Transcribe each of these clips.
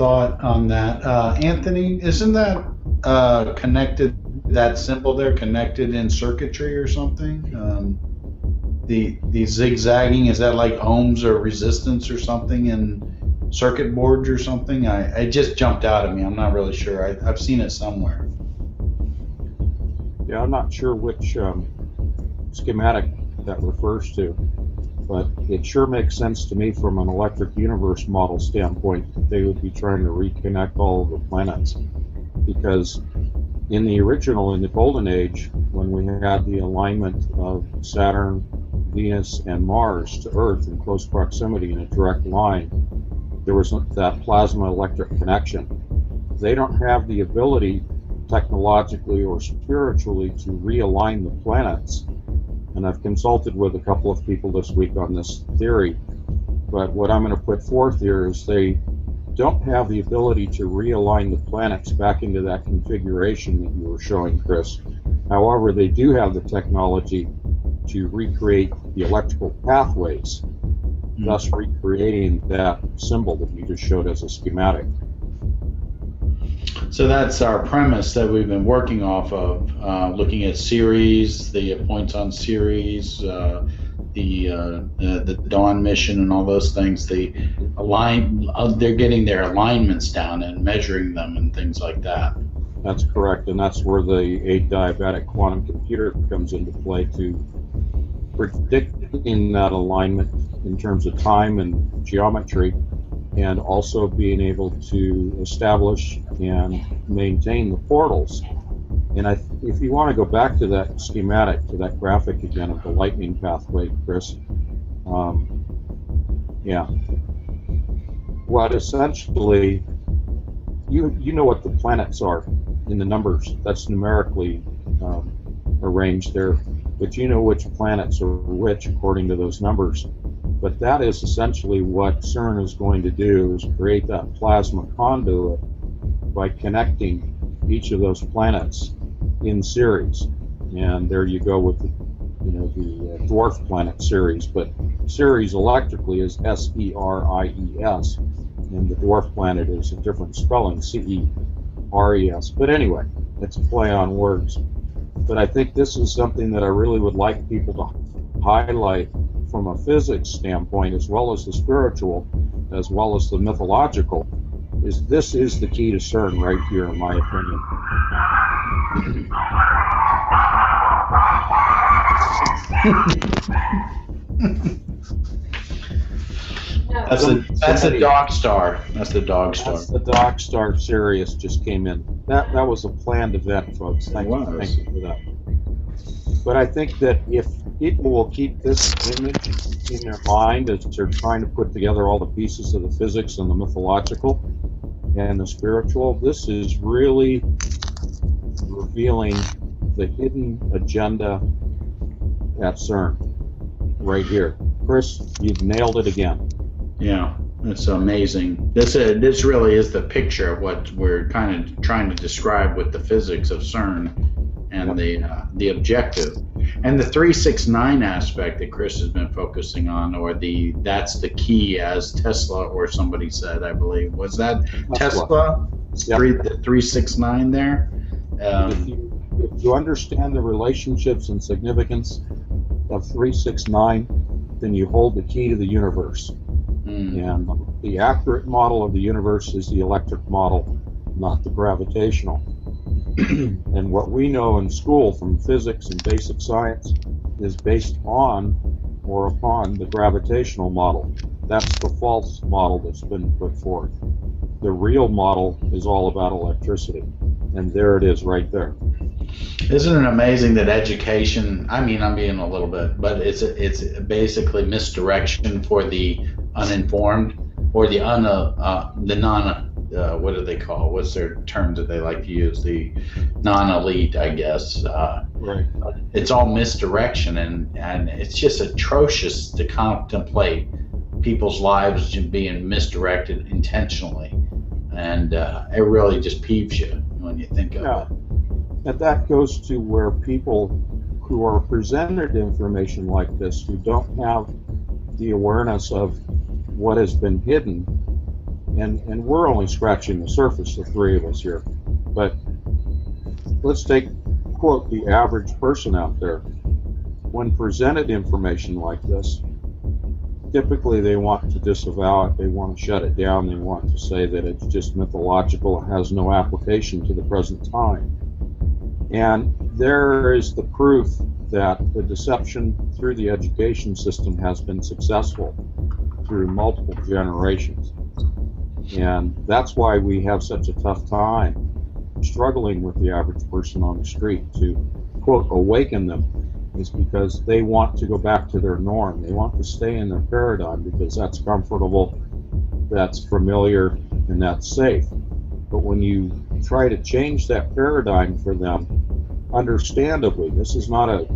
thought on that. Anthony, isn't that connected, that symbol there, connected in circuitry or something? The zigzagging, is that like ohms or resistance or something in circuit boards or something? It just jumped out at me. I'm not really sure. I've seen it somewhere. Yeah, I'm not sure which schematic that refers to, but it sure makes sense to me from an electric universe model standpoint that they would be trying to reconnect all of the planets, because in the golden age, when we had the alignment of Saturn, Venus, and Mars to Earth in close proximity in a direct line, there was that plasma electric connection. They don't have the ability technologically or spiritually to realign the planets. And I've consulted with a couple of people this week on this theory, but what I'm going to put forth here is they don't have the ability to realign the planets back into that configuration that you were showing, Chris. However, they do have the technology to recreate the electrical pathways, thus recreating that symbol that you just showed as a schematic. So that's our premise that we've been working off of, looking at series, the points on series, the Dawn mission and all those things. They're getting their alignments down and measuring them and things like that. That's correct, and that's where the adiabatic quantum computer comes into play, to predicting that alignment in terms of time and geometry, and also being able to establish and maintain the portals. And if you want to go back to that schematic, to that graphic again of the lightning pathway, Chris, yeah. What essentially, you know what the planets are in the numbers. That's numerically arranged there, but you know which planets are which according to those numbers. But that is essentially what CERN is going to do, is create that plasma conduit by connecting each of those planets in series. And there you go with the dwarf planet series. But series electrically is S-E-R-I-E-S, and the dwarf planet is a different spelling, C-E-R-E-S. But anyway, it's a play on words. But I think this is something that I really would like people to highlight from a physics standpoint, as well as the spiritual, as well as the mythological, is this is the key to CERN right here, in my opinion. That's the dog star. That's the dog star. That's the dog star. Sirius just came in. That was a planned event, folks. Thank you for that. But I think that if people will keep this image in their mind as they're trying to put together all the pieces of the physics and the mythological and the spiritual, this is really revealing the hidden agenda at CERN right here. Chris, you've nailed it again. Yeah, it's amazing. This really is the picture of what we're kind of trying to describe with the physics of CERN and the objective. And the 369 aspect that Chris has been focusing on, or that's the key, as Tesla or somebody said, I believe. Was that Tesla? Yep. The 369 there? If you understand the relationships and significance of 369, then you hold the key to the universe. And the accurate model of the universe is the electric model, not the gravitational. And what we know in school from physics and basic science is based on or upon the gravitational model. That's the false model that's been put forth. The real model is all about electricity. And there it is right there. Isn't it amazing that education, I mean, I'm being a little bit, but it's basically misdirection for the uninformed, or the what do they call? What's their term that they like to use? The non-elite, I guess. Right. It's all misdirection, and it's just atrocious to contemplate people's lives being misdirected intentionally, and it really just peeves you when you think of it. And that goes to where people who are presented information like this, who don't have the awareness of what has been hidden, And we're only scratching the surface, the three of us here. But let's take, quote, the average person out there. When presented information like this, typically they want to disavow it, they want to shut it down, they want to say that it's just mythological, it has no application to the present time. And there is the proof that the deception through the education system has been successful through multiple generations. And that's why we have such a tough time struggling with the average person on the street to, quote, awaken them, is because they want to go back to their norm. They want to stay in their paradigm because that's comfortable, that's familiar, and that's safe. But when you try to change that paradigm for them, understandably, this is not a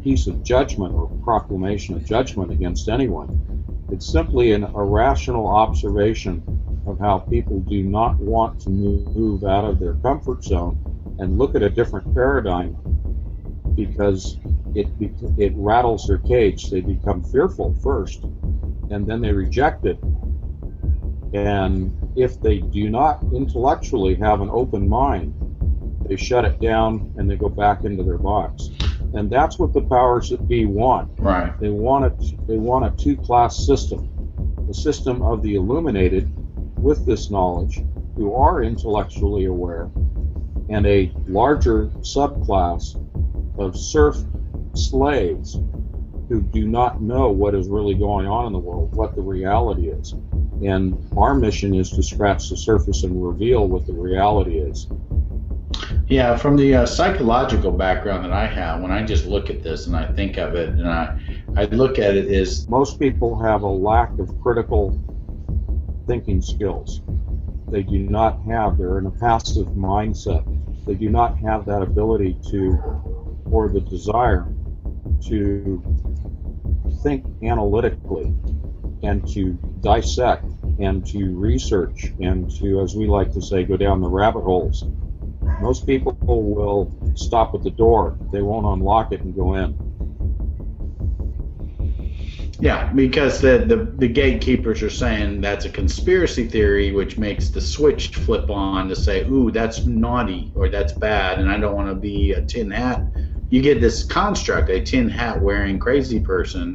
piece of judgment or proclamation of judgment against anyone. It's simply a rational observation of how people do not want to move out of their comfort zone and look at a different paradigm because it rattles their cage. They become fearful first, and then they reject it. And if they do not intellectually have an open mind, they shut it down and they go back into their box. And that's what the powers that be want. Right. They want a two-class system, the system of the illuminated with this knowledge who are intellectually aware, and a larger subclass of serf slaves who do not know what is really going on in the world, what the reality is. And our mission is to scratch the surface and reveal what the reality is. Yeah, from the psychological background that I have, when I just look at this and I think of it, and I look at it as most people have a lack of critical thinking skills. They do not have, they're in a passive mindset. They do not have that ability to, or the desire to think analytically and to dissect and to research and to, as we like to say, go down the rabbit holes. Most people will stop at the door. They won't unlock it and go in. Yeah, because the gatekeepers are saying that's a conspiracy theory, which makes the switch flip on to say, ooh, that's naughty or that's bad, and I don't want to be a tin hat. You get this construct, a tin hat wearing crazy person,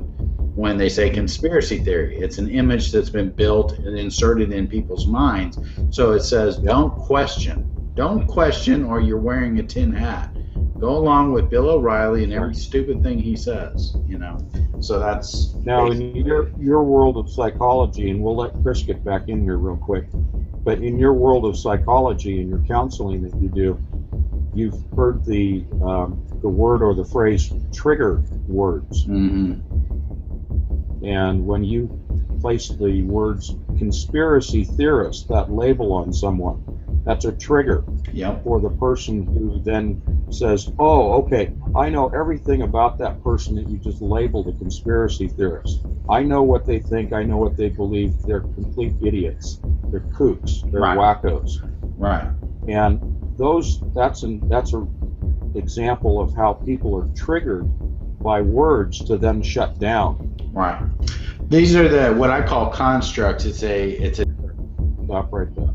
when they say conspiracy theory. It's an image that's been built and inserted in people's minds. So it says, don't question. Don't question, or you're wearing a tin hat. Go along with Bill O'Reilly and every stupid thing he says, you know. So that's now in your world of psychology, and we'll let Chris get back in here real quick. But in your world of psychology and your counseling that you do, you've heard the word or the phrase trigger words. Mm-hmm. And when you place the words conspiracy theorist, that label on someone, that's a trigger for the person who then says, oh, okay, I know everything about that person that you just labeled a conspiracy theorist. I know what they think, I know what they believe. They're complete idiots. They're kooks. They're wackos. Right. And that's an example of how people are triggered by words to then shut down. Right. These are what I call constructs. It's a Stop right there.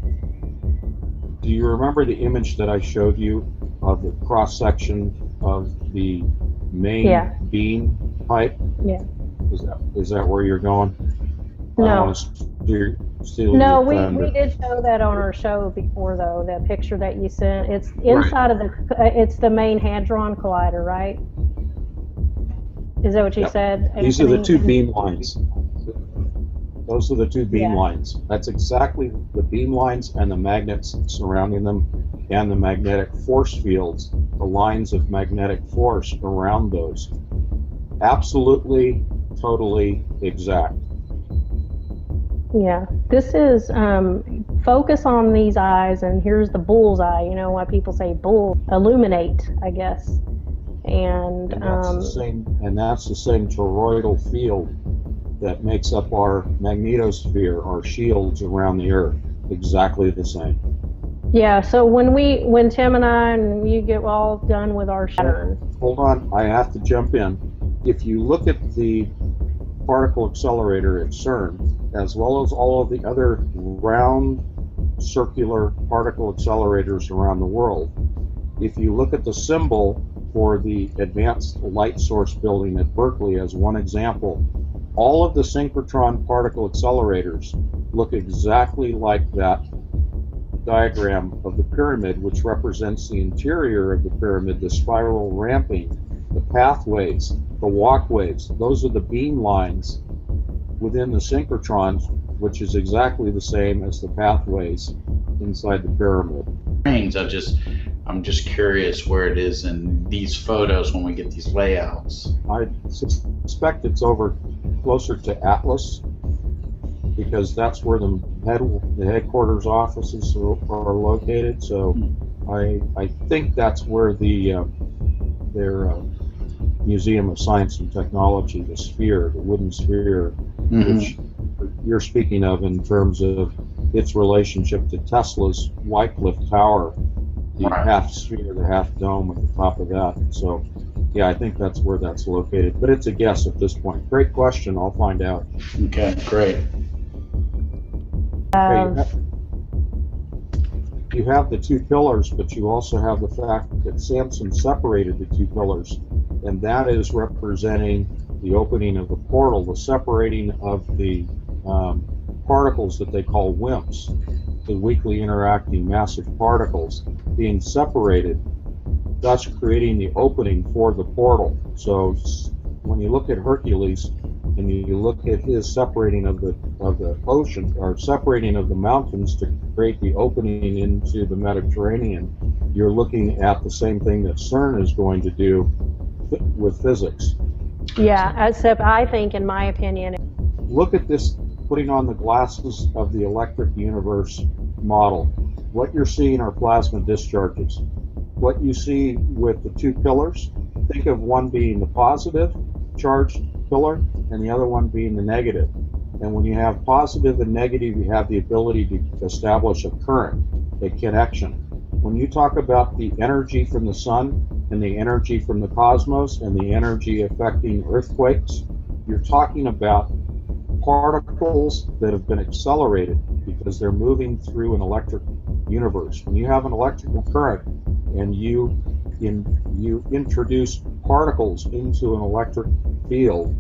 Do you remember the image that I showed you of the cross section of the main beam pipe? Yeah. Is that where you're going? No. No, we did show that on our show before, though. That picture that you sent. It's inside of it's the main Hadron collider, right? Is that what you said? These are the two beam lines. Those are the two beam lines. That's exactly the beam lines and the magnets surrounding them and the magnetic force fields, the lines of magnetic force around those. Absolutely, totally exact. Yeah, this is focus on these eyes, and here's the bullseye. You know why people say bull illuminate, I guess. And that's the same toroidal field that makes up our magnetosphere, our shields around the Earth. Exactly the same. Yeah. So when Tim and I and you get all done with our Saturn. Hold on, I have to jump in. If you look at the particle accelerator at CERN, as well as all of the other round circular particle accelerators around the world. If you look at the symbol for the Advanced Light Source building at Berkeley as one example, all of the synchrotron particle accelerators look exactly like that diagram of the pyramid, which represents the interior of the pyramid, the spiral ramping, the pathways, the walkways. Those are the beam lines within the synchrotrons, which is exactly the same as the pathways inside the pyramid. I'm just curious where it is in these photos when we get these layouts. I suspect it's over closer to Atlas, because that's where the headquarters offices are located. So I think that's where their Museum of Science and Technology, the sphere, the wooden sphere, which you're speaking of in terms of its relationship to Tesla's Wycliffe Tower, the half sphere, the half dome at the top of that. So yeah, I think that's where that's located, but it's a guess at this point. Great question. I'll find out. Okay, great. Okay, you have the two pillars, but you also have the fact that Samson separated the two pillars, and that is representing the opening of the portal, the separating of the particles that they call WIMPs, the weakly interacting massive particles, being separated, thus creating the opening for the portal. So when you look at Hercules and you look at his separating of the ocean, or separating of the mountains to create the opening into the Mediterranean, you're looking at the same thing that CERN is going to do with physics. Yeah, except I think, in my opinion, Look at this, putting on the glasses of the electric universe model. What you're seeing are plasma discharges. What you see with the two pillars, think of one being the positive charged pillar and the other one being the negative. And when you have positive and negative, you have the ability to establish a current, a connection. When you talk about the energy from the sun and the energy from the cosmos and the energy affecting earthquakes, you're talking about particles that have been accelerated because they're moving through an electric universe. When you have an electrical current and you introduce particles into an electric field,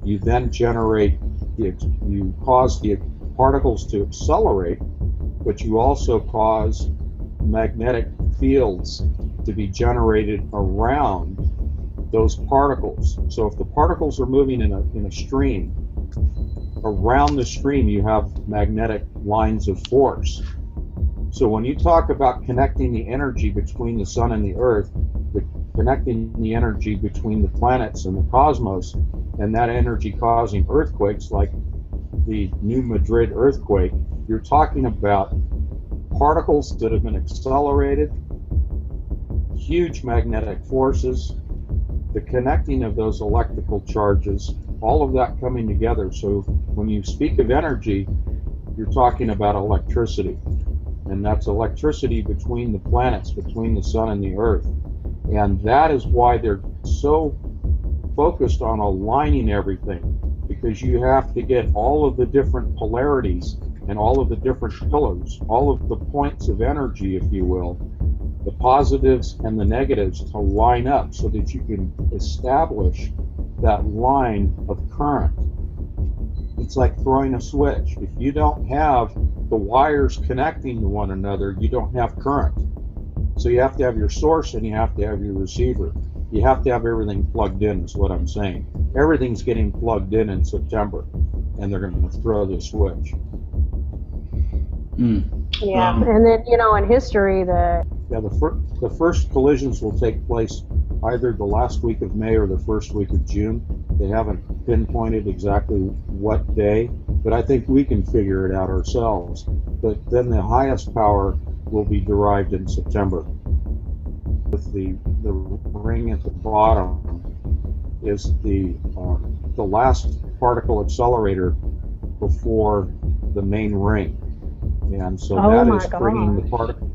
you then you cause the particles to accelerate, but you also cause magnetic fields to be generated around those particles. So if the particles are moving in a stream, around the stream you have magnetic lines of force. So when you talk about connecting the energy between the sun and the earth, connecting the energy between the planets and the cosmos, and that energy causing earthquakes like the New Madrid earthquake, you're talking about particles that have been accelerated, huge magnetic forces, the connecting of those electrical charges, all of that coming together. So when you speak of energy, you're talking about electricity. And that's electricity between the planets, between the sun and the earth. And that is why they're so focused on aligning everything, because you have to get all of the different polarities and all of the different pillars, all of the points of energy, if you will, the positives and the negatives to line up so that you can establish that line of current. It's like throwing a switch. If you don't have the wires connecting to one another, you don't have current. So you have to have your source and you have to have your receiver. You have to have everything plugged in, is what I'm saying. Everything's getting plugged in September, and they're going to throw the switch. Yeah, and then, in history, the first collisions will take place either the last week of May or the first week of June. They haven't pinpointed exactly what day, but I think we can figure it out ourselves. But then the highest power will be derived in September. With the ring at the bottom is the last particle accelerator before the main ring, and so that is bringing the particle.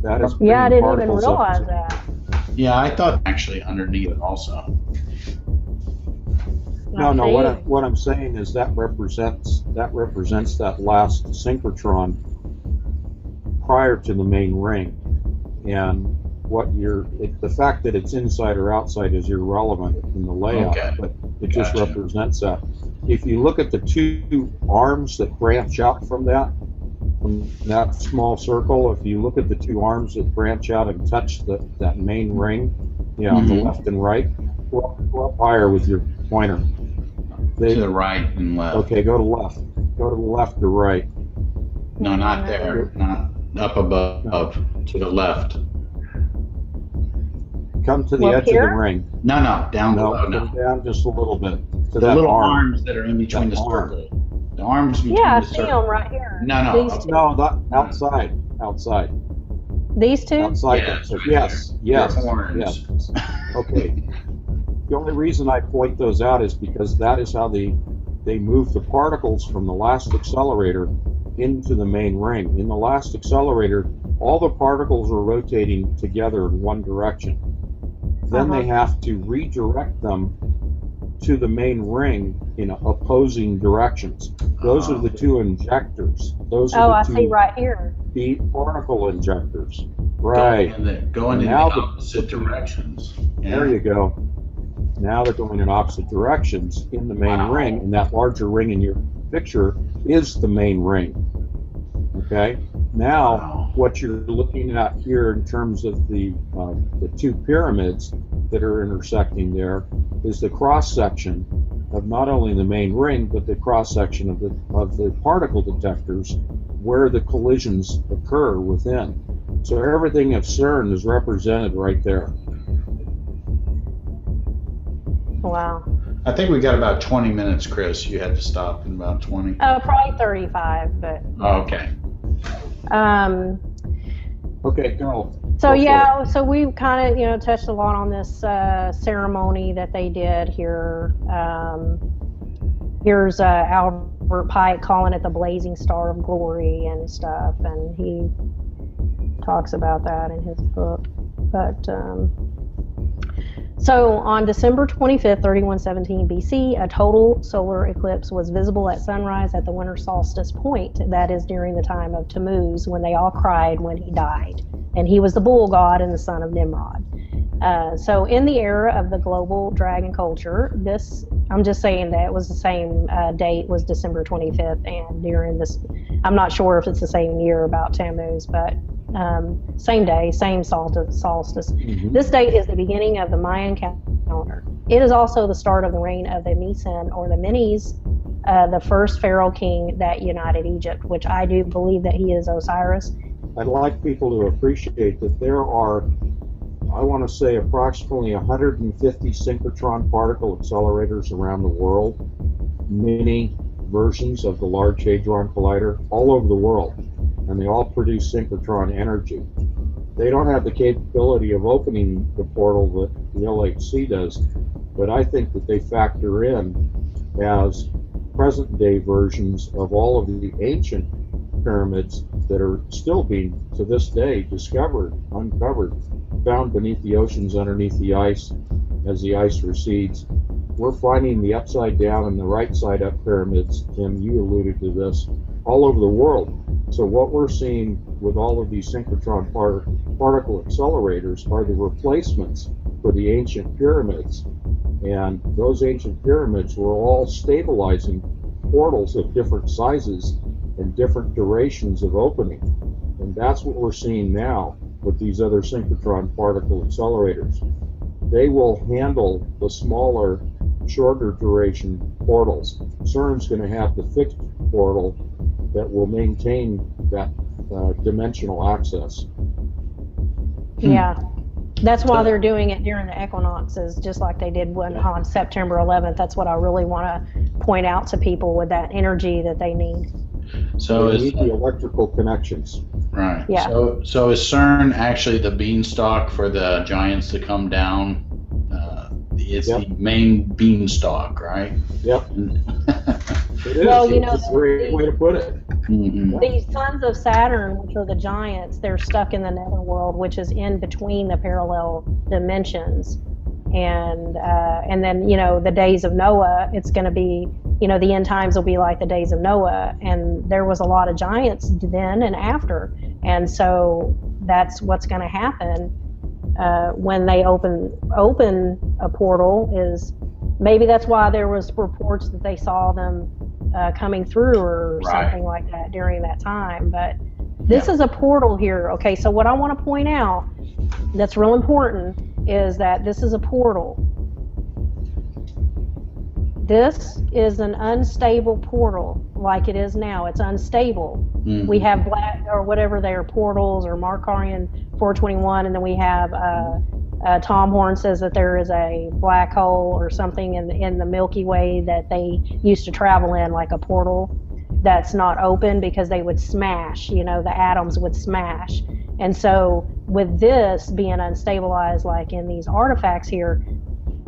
That is bringing I didn't even particles realize up that. Yeah, I thought actually underneath it also. No, no. What I'm saying is that represents that last synchrotron prior to the main ring, and the fact that it's inside or outside is irrelevant in the layout, Okay. but it just represents that. If you look at the two arms that branch out from that small circle, if you look at the two arms that branch out and touch that main ring, on the left and right, go up higher with your pointer. To the right and left. Okay, go to left. Go to the left or right. No, not there. Not up above. No. To the left. Come to the edge of the ring. No, down below. No, come down just a little bit. To the that little arm. arms that are in between the circle. The arms between I the see circle. them right here. No. Outside. These two? Outside. Yes. Yes. Horns. Okay. The only reason I point those out is because that is how they move the particles from the last accelerator into the main ring. In the last accelerator, all the particles are rotating together in one direction. Then they have to redirect them to the main ring in opposing directions. Those are the two injectors. Those are I the see two right here. particle injectors. Right. Going in the opposite directions. Yeah. There you go. Now they're going in opposite directions in the main ring, and that larger ring in your picture is the main ring. Okay? Now, what you're looking at here in terms of the two pyramids that are intersecting there is the cross-section of not only the main ring, but the cross-section of the particle detectors where the collisions occur within. So everything of CERN is represented right there. Wow. I think we got about 20 minutes, Chris. You had to stop in about 20. Probably 35, but. Oh, okay. Okay, go. So so we kind of touched a lot on this ceremony that they did here. Here's Albert Pike calling it the blazing star of glory and stuff, and he talks about that in his book. But so on December 25th, 3117 BC, a total solar eclipse was visible at sunrise at the winter solstice point. That is during the time of Tammuz, when they all cried when he died. And he was the bull god and the son of Nimrod. So in the era of the global dragon culture, I'm just saying that it was the same date, was December 25th, and during this, I'm not sure if it's the same year about Tammuz, but same day, same solstice. Mm-hmm. This date is the beginning of the Mayan calendar. It is also the start of the reign of the Menes or the Menes, the first pharaoh king that united Egypt, which I do believe that he is Osiris. I'd like people to appreciate that there are, I want to say, approximately 150 synchrotron particle accelerators around the world, mini versions of the Large Hadron Collider all over the world, and they all produce synchrotron energy. They don't have the capability of opening the portal that the LHC does, but I think that they factor in as present-day versions of all of the ancient pyramids that are still being, to this day, uncovered, found beneath the oceans underneath the ice as the ice recedes. We're finding the upside down and the right side up pyramids, Tim, you alluded to this, all over the world. So what we're seeing with all of these synchrotron particle accelerators are the replacements for the ancient pyramids. And those ancient pyramids were all stabilizing portals of different sizes and different durations of opening. And that's what we're seeing now with these other synchrotron particle accelerators. They will handle the smaller, shorter duration portals. CERN's going to have the fixed portal that will maintain that dimensional access. Yeah. That's why they're doing it during the equinoxes, just like they did on September 11th. That's what I really want to point out to people, with that energy that they need. So they need the electrical connections. Right. Yeah. So is CERN actually the beanstalk for the giants to come down? It's the main beanstalk, right? Yep. It is. Well, It's a great way to put it. Mm-hmm. These sons of Saturn, which are the giants, they're stuck in the netherworld, which is in between the parallel dimensions. And then, you know, the days of Noah, it's going to be, you know, the end times will be like the days of Noah. And there was a lot of giants then and after. And so that's what's going to happen when they open a portal. Is maybe that's why there was reports that they saw them coming through or something like that during that time. But this is a portal here. Okay, so what I want to point out that's real important is that this is a portal. This is an unstable portal, like it is now. It's unstable. Mm-hmm. We have black, or whatever they are, portals, or Markarian 421, and then we have Tom Horn says that there is a black hole or something in the Milky Way that they used to travel in, like a portal that's not open because they would smash, you know, the atoms would smash. And so with this being unstabilized, like in these artifacts here,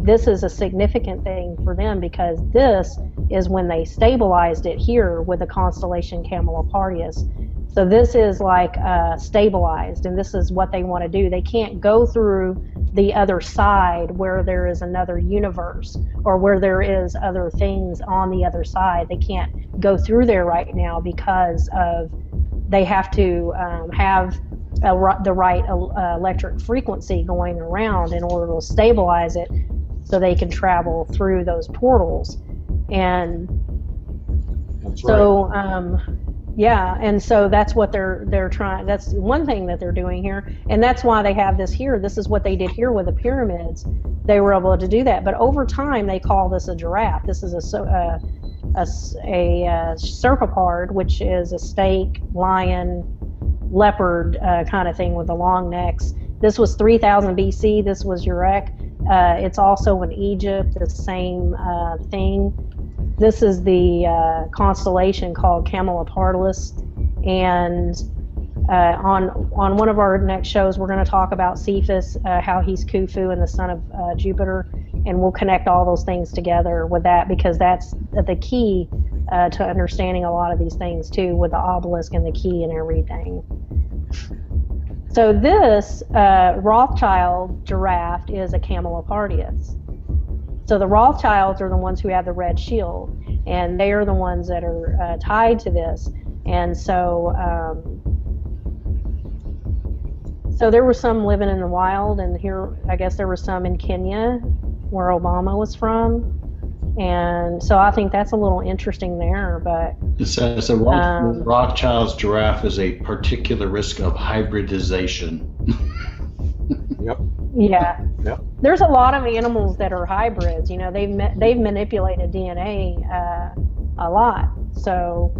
this is a significant thing for them, because this is when they stabilized it here with the constellation Camelopardalis. So this is like stabilized, and this is what they want to do. They can't go through the other side where there is another universe, or where there is other things on the other side. They can't go through there right now because of they have to have the right electric frequency going around in order to stabilize it, so they can travel through those portals. And that's so right. Yeah, and so that's what they're trying. That's one thing that they're doing here, and that's why they have this here. This is what they did here with the pyramids. They were able to do that, but over time they call this a giraffe. This is a serpapard, which is a snake, lion, leopard kind of thing with the long necks. This was 3000 BC. This was Urek. It's also in Egypt, the same thing. This is the constellation called Camelopardalis, and on one of our next shows, we're going to talk about Cephas, how he's Khufu and the son of Jupiter, and we'll connect all those things together with that, because that's the key to understanding a lot of these things too, with the obelisk and the key and everything. So this Rothschild giraffe is a Camelopardalis. So the Rothschilds are the ones who have the red shield, and they are the ones that are tied to this. And so, so there were some living in the wild, and here I guess there were some in Kenya, where Obama was from. And so I think that's a little interesting there. But it says the Rothschild's giraffe is a particular risk of hybridization. Yep. Yeah. Yep. There's a lot of animals that are hybrids. You know, they've manipulated DNA a lot. So,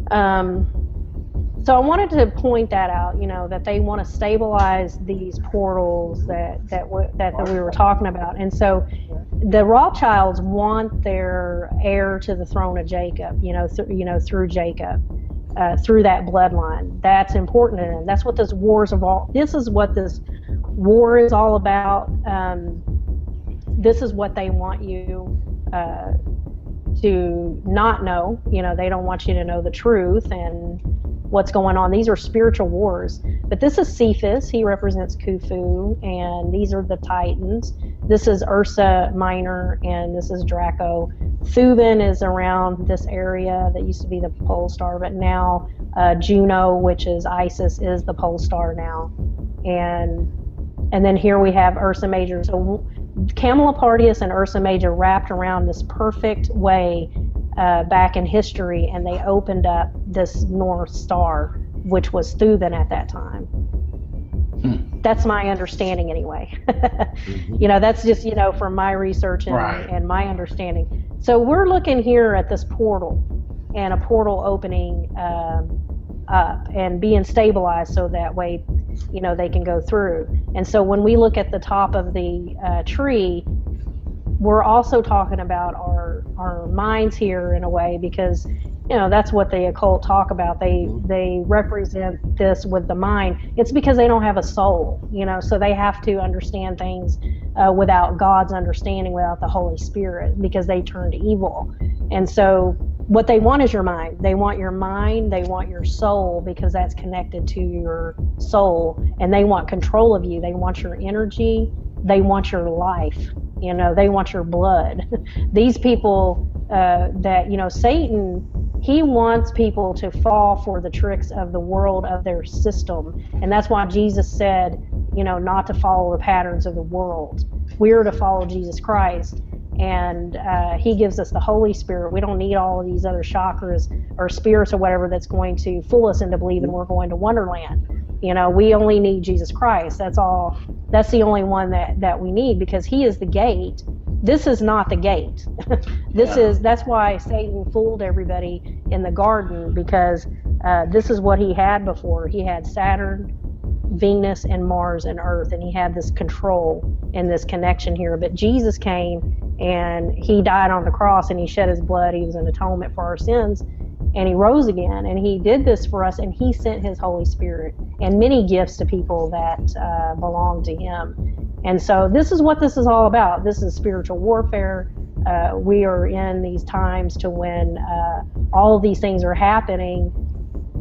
so I wanted to point that out. You know, that they want to stabilize these portals that we were talking about. And so, the Rothschilds want their heir to the throne of Jacob. You know, through Jacob. Through that bloodline. That's important to them. That's what this wars of all. This is what this war is all about. This is what they want you to not know. You know, they don't want you to know the truth and what's going on. These are spiritual wars. But this is Cephas. He represents Khufu, and these are the Titans. This is Ursa Minor, and this is Draco. Thuban is around this area that used to be the pole star, but now Juno, which is Isis, is the pole star now. And then here we have Ursa Major. So Camelopardalis and Ursa Major wrapped around this perfect way back in history, and they opened up this North Star, which was Thuban at that time. That's my understanding anyway. You know, that's just, you know, from my research and my understanding. So we're looking here at this portal, and a portal opening up and being stabilized, so that way, you know, they can go through. And so when we look at the top of the tree, we're also talking about our minds here in a way, because, you know, that's what the occult talk about. They represent this with the mind. It's because they don't have a soul, you know, so they have to understand things without God's understanding, without the Holy Spirit, because they turned evil. And so what they want is your mind. They want your mind, they want your soul, because that's connected to your soul, and they want control of you. They want your energy, they want your life. You know, they want your blood. These people that, you know, Satan, he wants people to fall for the tricks of the world, of their system. And that's why Jesus said, you know, not to follow the patterns of the world. We're to follow Jesus Christ. And he gives us the Holy Spirit. We don't need all of these other chakras or spirits or whatever that's going to fool us into believing we're going to Wonderland. You know, we only need Jesus Christ. That's all. That's the only one that we need, because he is the gate. This is not the gate. That's why Satan fooled everybody in the garden, because this is what he had before. He had Saturn, Venus, and Mars and Earth, and he had this control and this connection here. But Jesus came and he died on the cross and he shed his blood. He was an atonement for our sins, and he rose again, and he did this for us, and he sent his Holy Spirit and many gifts to people that belong to him. And so this is what this is all about. This is spiritual warfare. We are in these times to when all of these things are happening.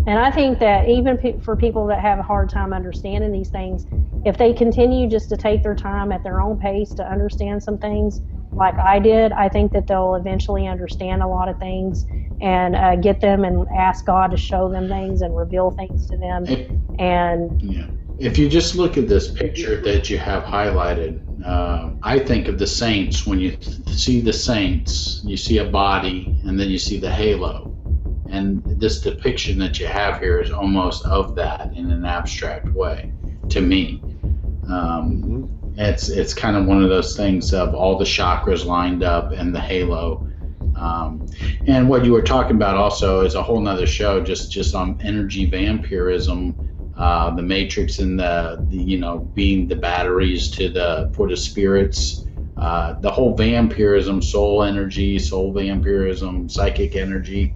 And I think that even for people that have a hard time understanding these things, if they continue just to take their time at their own pace to understand some things like I did, I think that they'll eventually understand a lot of things and get them and ask God to show them things and reveal things to them. If you just look at this picture that you have highlighted, I think of the saints. When you see the saints, you see a body, and then you see the halo. And this depiction that you have here is almost of that in an abstract way, to me. It's kind of one of those things of all the chakras lined up and the halo. And what you were talking about also is a whole nother show just on energy vampirism, the matrix, and the you know, being the batteries for the spirits, the whole vampirism, soul energy, soul vampirism, psychic energy,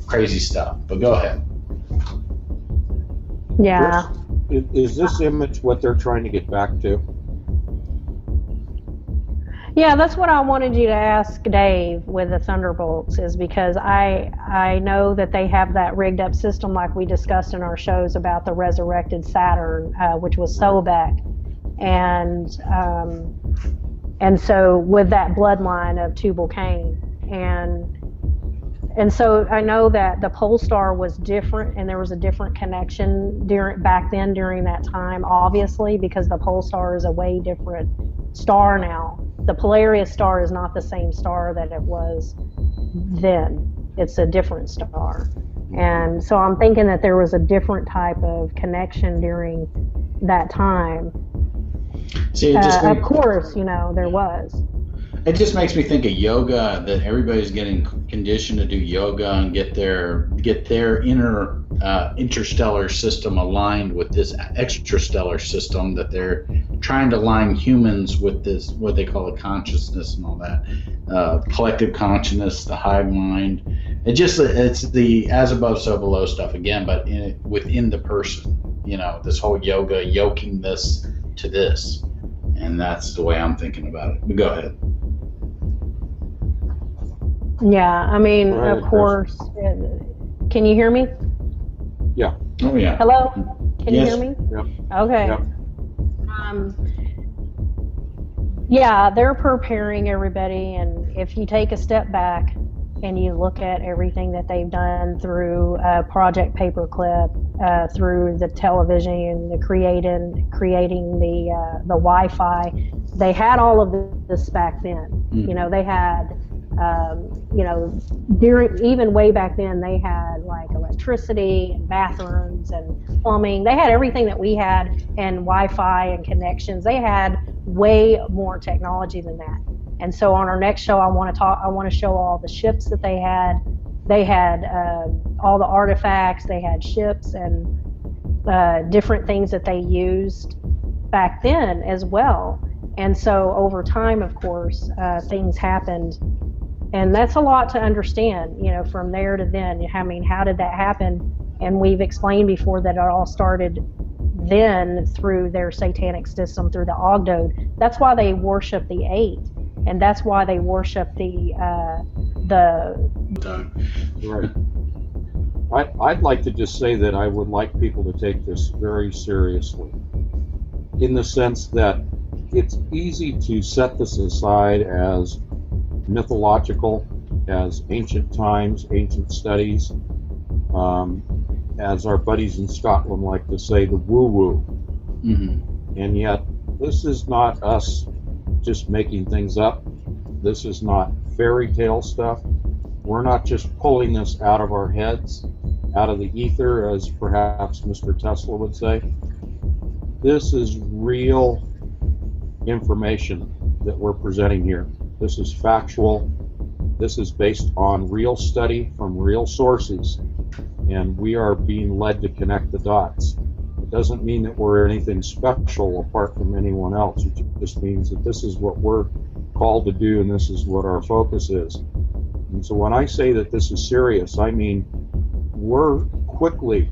crazy stuff. But go ahead. Yeah. Is this image what they're trying to get back to? Yeah, that's what I wanted you to ask Dave with the Thunderbolts, is because I know that they have that rigged up system like we discussed in our shows about the resurrected Saturn, which was Sobek. And so with that bloodline of Tubal-Cain. And so I know that the pole star was different, and there was a different connection back then during that time, obviously, because the pole star is a way different star now. The Polaris star is not the same star that it was then. It's a different star. And so I'm thinking that there was a different type of connection during that time. See, of course, you know, there was. It just makes me think of yoga, that everybody's getting conditioned to do yoga and get their inner interstellar system aligned with this extrastellar system, that they're trying to align humans with this, what they call a consciousness and all that, collective consciousness, the hive mind. It's the as above, so below stuff again, but within the person, you know, this whole yoga, yoking this to this. And that's the way I'm thinking about it. But go ahead. Yeah, I mean, Right, of course. Can you hear me? Yeah. Oh, yeah. Hello? Can Yes. you hear me? Yep. Okay. Yep. Yeah, they're preparing everybody, and if you take a step back and you look at everything that they've done through Project Paperclip, through the television, the creating the Wi-Fi, they had all of this back then. You know, they had, you know, even way back then, they had like electricity and bathrooms and plumbing. They had everything that we had, and Wi-Fi and connections. They had way more technology than that. And so on our next show, I want to show all the ships that they had. They had all the artifacts. They had ships and different things that they used back then as well. And so over time, of course, things happened. And that's a lot to understand, you know, from there to then. I mean, how did that happen? And we've explained before that it all started then through their satanic system, through the Ogdode. That's why they worship the eight. And that's why they worship the Right. I'd like to just say that I would like people to take this very seriously, in the sense that it's easy to set this aside as mythological, as ancient times, ancient studies, as our buddies in Scotland like to say, the woo-woo. Mm-hmm. And yet, this is not us just making things up. This is not fairy tale stuff. We're not just pulling this out of our heads, out of the ether, as perhaps Mr. Tesla would say. This is real information that we're presenting here. This is factual. This is based on real study from real sources, and we are being led to connect the dots. It doesn't mean that we're anything special apart from anyone else. It just means that this is what we're called to do, and this is what our focus is. And so when I say that this is serious, I mean we're quickly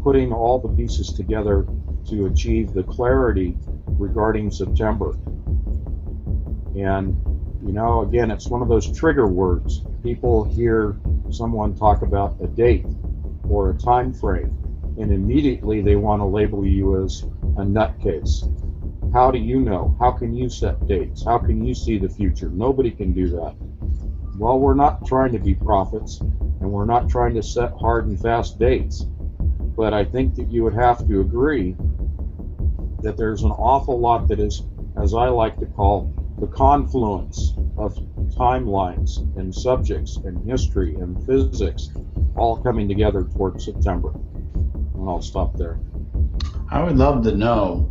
putting all the pieces together to achieve the clarity regarding September. And, you know, again, it's one of those trigger words. People hear someone talk about a date or a time frame, and immediately they want to label you as a nutcase. How do you know? How can you set dates? How can you see the future? Nobody can do that. Well, we're not trying to be prophets, and we're not trying to set hard and fast dates. But I think that you would have to agree that there's an awful lot that is, as I like to call, the confluence of timelines and subjects and history and physics all coming together towards September. And I'll stop there. I would love to know,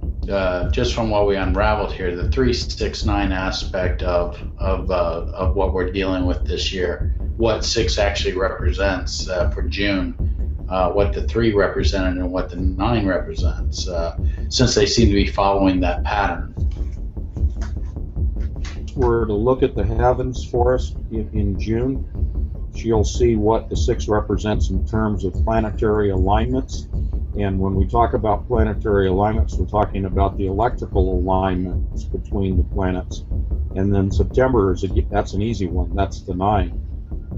just from what we unraveled here, the 369 aspect of what we're dealing with this year, what 6 actually represents for June, what the 3 represented and what the 9 represents, since they seem to be following that pattern. If we're to look at the heavens for us in June, you'll see what the 6 represents in terms of planetary alignments. And when we talk about planetary alignments, we're talking about the electrical alignments between the planets. And then September that's an easy one. That's the 9.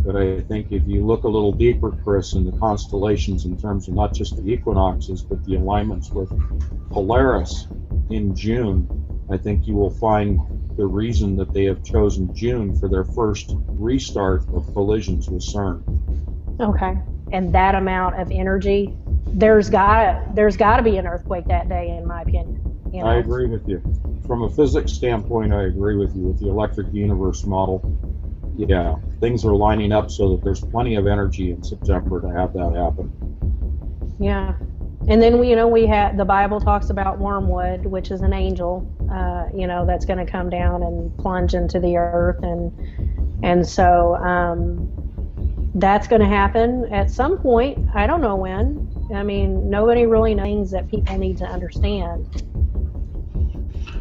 But I think if you look a little deeper, Chris, in the constellations in terms of not just the equinoxes, but the alignments with Polaris in June, I think you will find the reason that they have chosen June for their first restart of collisions with CERN. Okay. And that amount of energy, there's got to be an earthquake that day, in my opinion. You know? I agree with you. From a physics standpoint, I agree with you with the electric universe model. Yeah, things are lining up so that there's plenty of energy in September to have that happen. Yeah. And then we had the Bible talks about wormwood, which is an angel, that's going to come down and plunge into the earth, and so that's going to happen at some point. I don't know when. I mean, nobody really knows things that people need to understand.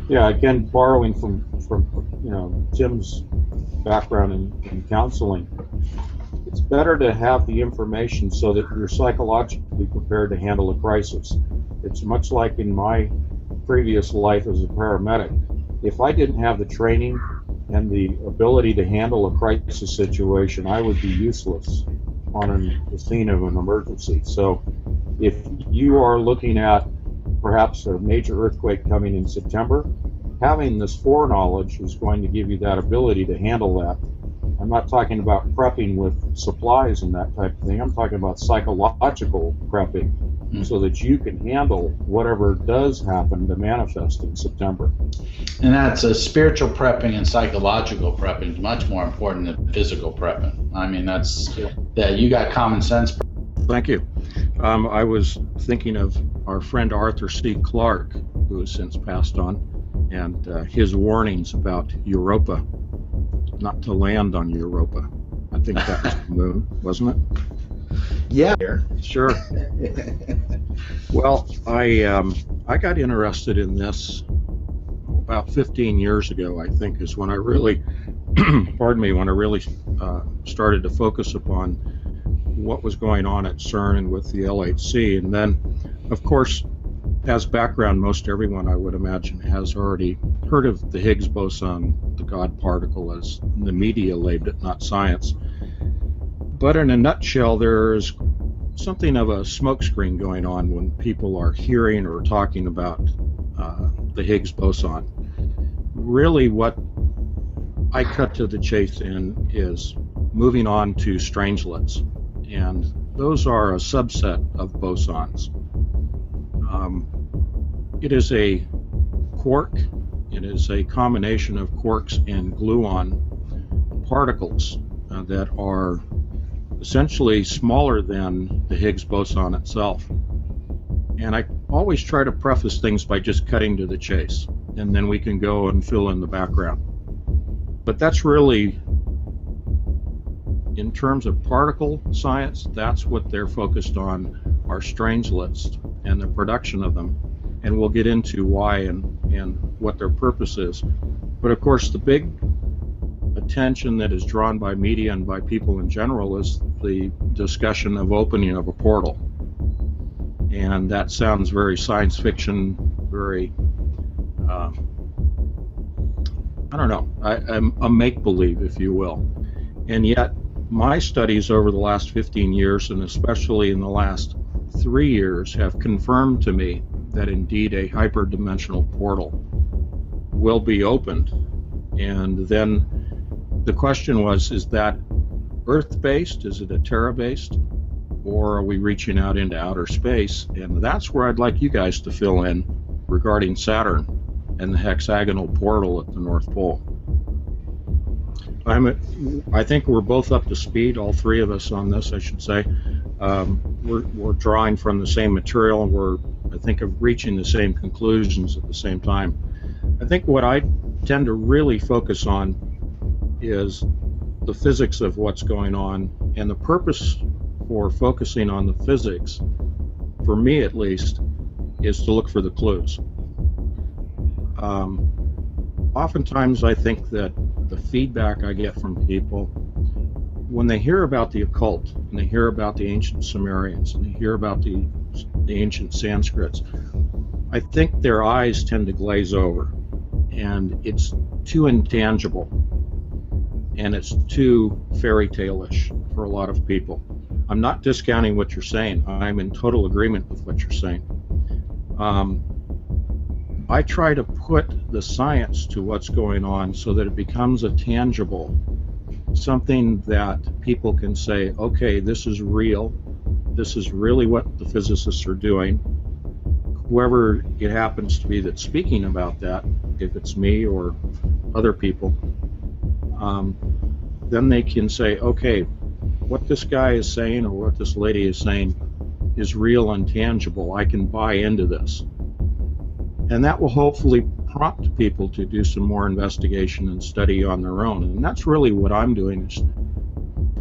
Yeah, again, borrowing from Tim's background in counseling, it's better to have the information so that you're psychologically prepared to handle a crisis. It's much like in my previous life as a paramedic. If I didn't have the training and the ability to handle a crisis situation, I would be useless on the scene of an emergency. So if you are looking at perhaps a major earthquake coming in September, having this foreknowledge is going to give you that ability to handle that. I'm not talking about prepping with supplies and that type of thing. I'm talking about psychological prepping so that you can handle whatever does happen to manifest in September. And that's a spiritual prepping and psychological prepping is much more important than physical prepping. I mean, that you got common sense. Thank you. I was thinking of our friend Arthur C. Clarke, who has since passed on, and his warnings about Europa, not to land on Europa. I think that was the moon, wasn't it? Yeah. Sure. Well, I got interested in this about 15 years ago, I think, is when I really, started to focus upon what was going on at CERN and with the LHC. And then, of course, as background, most everyone, I would imagine, has already heard of the Higgs boson, the God particle, as the media labeled it, not science. But in a nutshell, there's something of a smokescreen going on when people are hearing or talking about the Higgs boson. really what I cut to the chase in is moving on to strangelets, and those are a subset of bosons. It is a quark. It is a combination of quarks and gluon particles that are essentially smaller than the Higgs boson itself. And I always try to preface things by just cutting to the chase, and then we can go and fill in the background. But that's really, in terms of particle science, that's what they're focused on, are strangelets and the production of them. And we'll get into why and what their purpose is. But of course, the big attention that is drawn by media and by people in general is the discussion of opening of a portal. And that sounds very science fiction, very, I don't know, I'm a make-believe, if you will. And yet, my studies over the last 15 years, and especially in the last 3 years, have confirmed to me that indeed a hyperdimensional portal will be opened. And then the question was, is that Earth-based? Is it a Terra-based? Or are we reaching out into outer space? And that's where I'd like you guys to fill in regarding Saturn and the hexagonal portal at the North Pole. I think we're both up to speed, all three of us on this, I should say. We're drawing from the same material, and we're, I think, of reaching the same conclusions at the same time. I think what I tend to really focus on is the physics of what's going on, and the purpose for focusing on the physics, for me at least, is to look for the clues. Oftentimes I think that the feedback I get from people, when they hear about the occult, and they hear about the ancient Sumerians, and they hear about the ancient Sanskrits, I think their eyes tend to glaze over, and it's too intangible, and it's too fairy tale-ish for a lot of people. I'm not discounting what you're saying. I'm in total agreement with what you're saying. I try to put the science to what's going on so that it becomes a tangible, something that people can say, okay, this is real. This is really what the physicists are doing. Whoever it happens to be that's speaking about that, if it's me or other people, then they can say, okay, what this guy is saying or what this lady is saying is real and tangible. I can buy into this. And that will hopefully prompt people to do some more investigation and study on their own. And that's really what I'm doing, is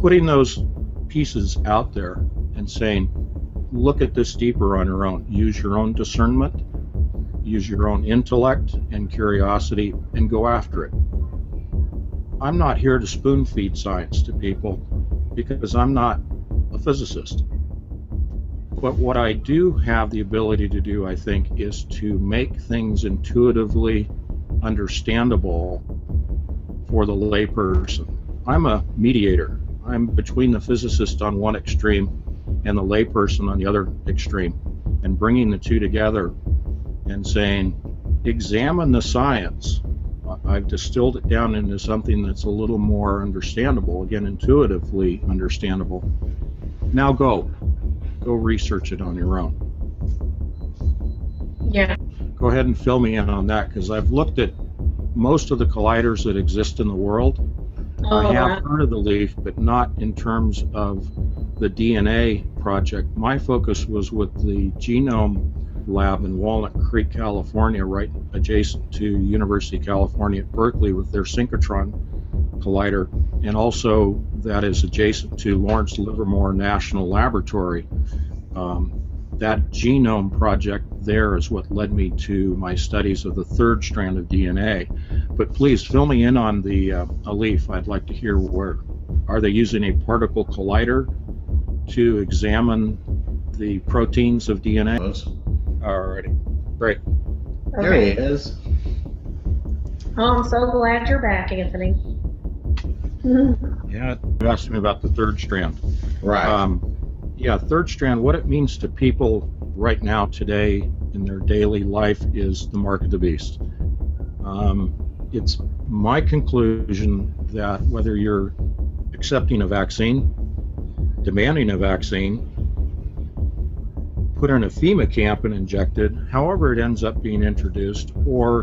putting those pieces out there and saying, look at this deeper on your own. Use your own discernment, use your own intellect and curiosity, and go after it. I'm not here to spoon feed science to people because I'm not a physicist. But what I do have the ability to do, I think, is to make things intuitively understandable for the layperson. I'm a mediator. I'm between the physicist on one extreme and the layperson on the other extreme, and bringing the two together and saying, examine the science. I've distilled it down into something that's a little more understandable, again, intuitively understandable. Now go research it on your own. Yeah. Go ahead and fill me in on that, because I've looked at most of the colliders that exist in the world. I have heard of the LEAF, but not in terms of the DNA project. My focus was with the Genome Lab in Walnut Creek, California, right adjacent to University of California at Berkeley with their synchrotron collider, and also that is adjacent to Lawrence Livermore National Laboratory. That genome project there is what led me to my studies of the third strand of DNA. But please fill me in on the ALEEF. I'd like to hear, where are they using a particle collider to examine the proteins of DNA? Alrighty, great. There he is. Oh, I'm so glad you're back, Anthony. Yeah, you asked me about the third strand. Right. Yeah, third strand, what it means to people right now today in their daily life is the mark of the beast. it's my conclusion that whether you're accepting a vaccine, demanding a vaccine, put in a FEMA camp and injected, however it ends up being introduced, or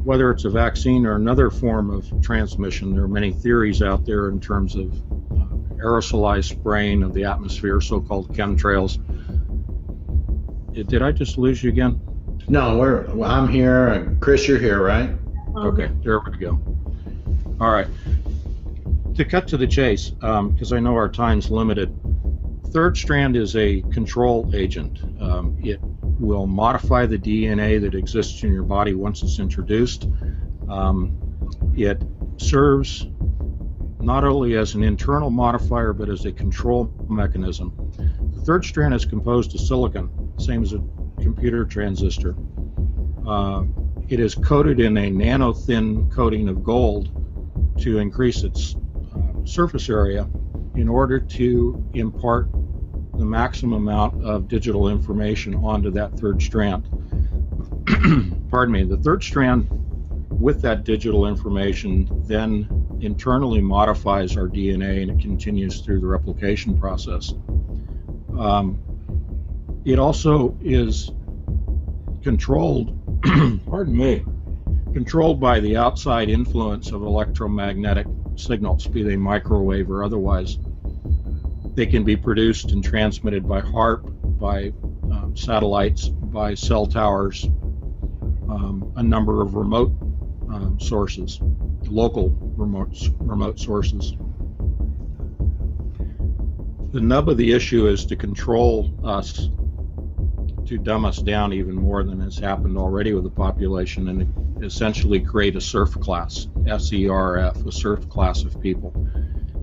whether it's a vaccine or another form of transmission, there are many theories out there in terms of aerosolized spraying of the atmosphere, so-called chemtrails. Did I just lose you again? No, I'm here. And Chris, you're here, right? Okay, there we go. All right. To cut to the chase, because I know our time's limited, third strand is a control agent. It will modify the DNA that exists in your body once it's introduced. It serves not only as an internal modifier, but as a control mechanism. The third strand is composed of silicon, same as a computer transistor. It is coated in a nano-thin coating of gold to increase its surface area in order to impart the maximum amount of digital information onto that third strand. Pardon me. The third strand, with that digital information, then internally modifies our DNA, and it continues through the replication process. It also is controlled, pardon me, controlled by the outside influence of electromagnetic signals, be they microwave or otherwise. They can be produced and transmitted by HAARP, by satellites, by cell towers, a number of remote sources, local remote sources. The nub of the issue is to control us, to dumb us down even more than has happened already with the population, and essentially create a serf class, SERF, a serf class of people.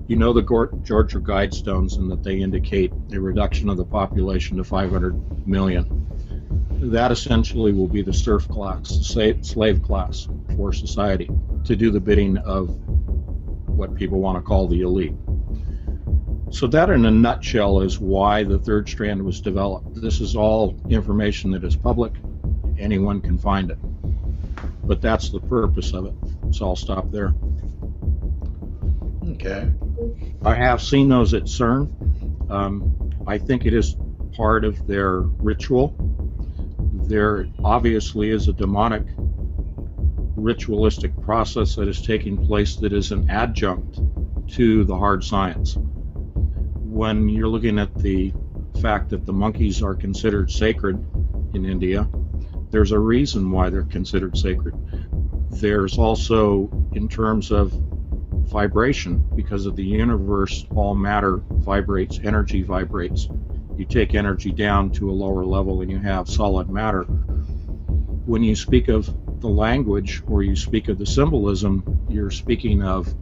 You know the Georgia Guidestones, and that they indicate a reduction of the population to 500 million. That essentially will be the serf class, slave class for society, to do the bidding of what people want to call the elite. So that in a nutshell is why the third strand was developed. This is all information that is public. Anyone can find it. But that's the purpose of it. So I'll stop there. Okay. I have seen those at CERN. I think it is part of their ritual. There obviously is a demonic ritualistic process that is taking place that is an adjunct to the hard science. When you're looking at the fact that the monkeys are considered sacred in India, there's a reason why they're considered sacred. There's also, in terms of vibration, because of the universe, all matter vibrates, energy vibrates. You take energy down to a lower level and you have solid matter. When you speak of the language, or you speak of the symbolism, you're speaking of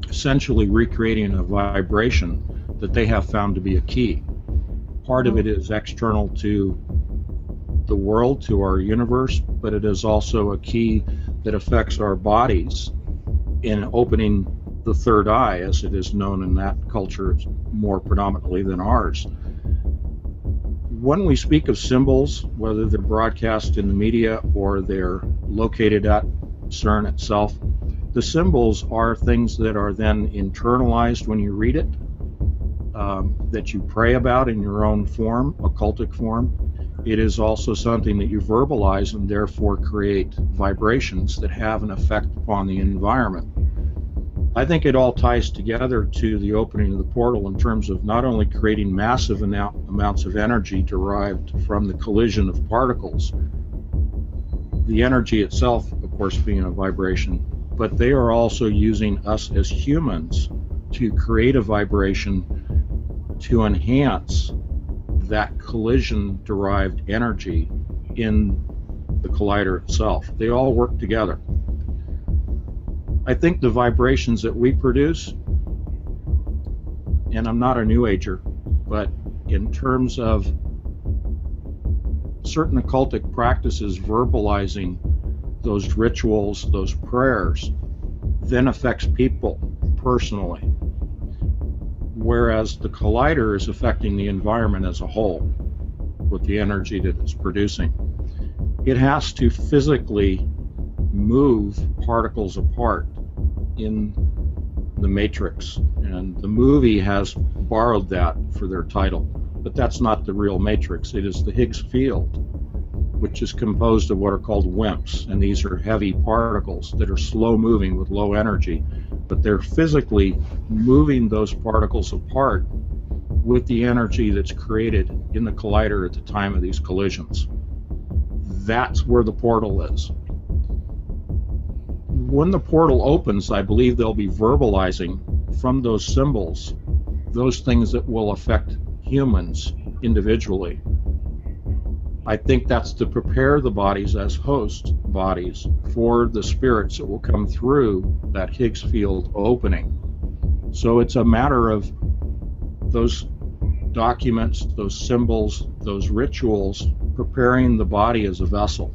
essentially recreating a vibration that they have found to be a key. Part of it is external to the world, to our universe, but it is also a key that affects our bodies in opening the third eye, as it is known in that culture more predominantly than ours. When we speak of symbols, whether they're broadcast in the media or they're located at CERN itself, the symbols are things that are then internalized when you read it, that you pray about in your own form, occultic form. It is also something that you verbalize and therefore create vibrations that have an effect upon the environment. I think it all ties together to the opening of the portal in terms of not only creating massive amounts of energy derived from the collision of particles, the energy itself, of course, being a vibration, but they are also using us as humans to create a vibration to enhance that collision-derived energy in the collider itself. They all work together. I think the vibrations that we produce, and I'm not a New Ager, but in terms of certain occultic practices verbalizing those rituals, those prayers, then affects people personally. Whereas the collider is affecting the environment as a whole with the energy that it's producing. It has to physically move particles apart in the matrix, and the movie has borrowed that for their title, but that's not the real matrix. It is the Higgs field, which is composed of what are called WIMPs, and these are heavy particles that are slow moving with low energy, but they're physically moving those particles apart with the energy that's created in the collider at the time of these collisions. That's where the portal is. When the portal opens, I believe they'll be verbalizing from those symbols those things that will affect humans individually. I think that's to prepare the bodies as host bodies for the spirits that will come through that Higgs field opening. So it's a matter of those documents, those symbols, those rituals, preparing the body as a vessel.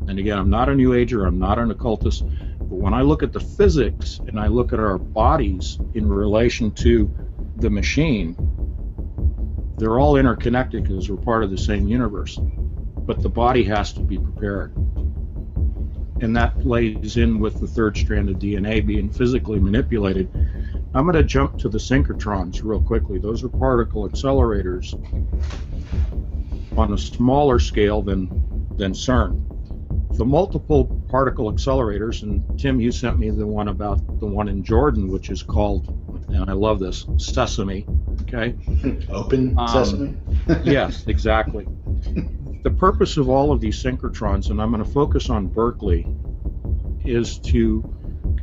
And again, I'm not a New Ager, I'm not an occultist, but when I look at the physics and I look at our bodies in relation to the machine, they're all interconnected because we're part of the same universe. But the body has to be prepared. And that plays in with the third strand of DNA being physically manipulated. I'm going to jump to the synchrotrons real quickly. Those are particle accelerators on a smaller scale than CERN. The multiple particle accelerators, and Tim, you sent me the one about the one in Jordan, which is called, and I love this, Sesame, okay? Open Sesame? Yes, exactly. The purpose of all of these synchrotrons, and I'm going to focus on Berkeley, is to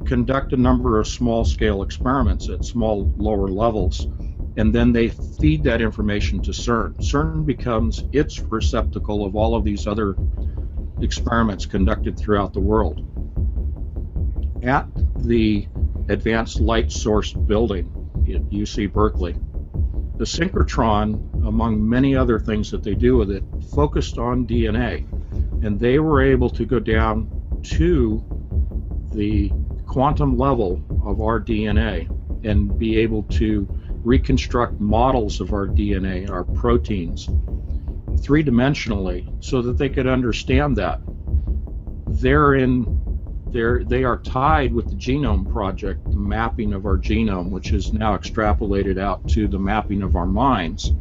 conduct a number of small-scale experiments at small, lower levels, and then they feed that information to CERN. CERN becomes its receptacle of all of these other experiments conducted throughout the world. At the Advanced Light Source building at UC Berkeley, the synchrotron, among many other things that they do with it, focused on DNA, and they were able to go down to the quantum level of our DNA and be able to reconstruct models of our DNA, our proteins, three-dimensionally, so that they could understand that. They are tied with the Genome Project, the mapping of our genome, which is now extrapolated out to the mapping of our minds,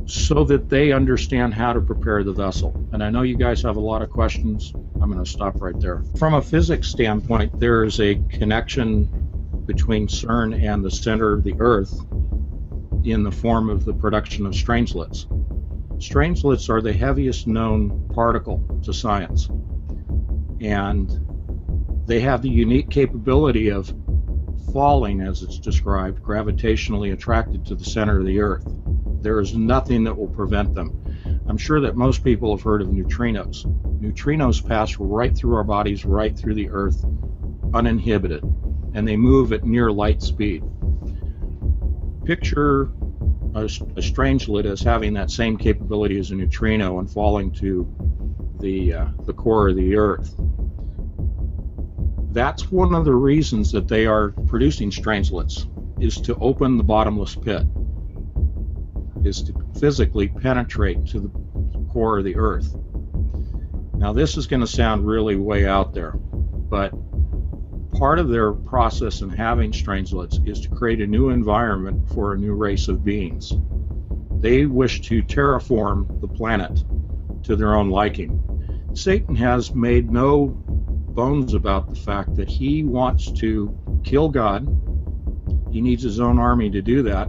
so that they understand how to prepare the vessel. And I know you guys have a lot of questions. I'm going to stop right there. From a physics standpoint, there is a connection between CERN and the center of the Earth in the form of the production of strangelets. Strangelets are the heaviest known particle to science, and they have the unique capability of falling, as it's described, gravitationally attracted to the center of the Earth. There is nothing that will prevent them. I'm sure that most people have heard of neutrinos. Neutrinos pass right through our bodies, right through the Earth, uninhibited, and they move at near light speed. Picture a strangelet as having that same capability as a neutrino and falling to the core of the Earth. That's one of the reasons that they are producing strangelets, is to open the bottomless pit, is to physically penetrate to the core of the Earth. Now this is going to sound really way out there, but part of their process in having strangelets is to create a new environment for a new race of beings. They wish to terraform the planet to their own liking. Satan has made no bones about the fact that he wants to kill God. He needs his own army to do that,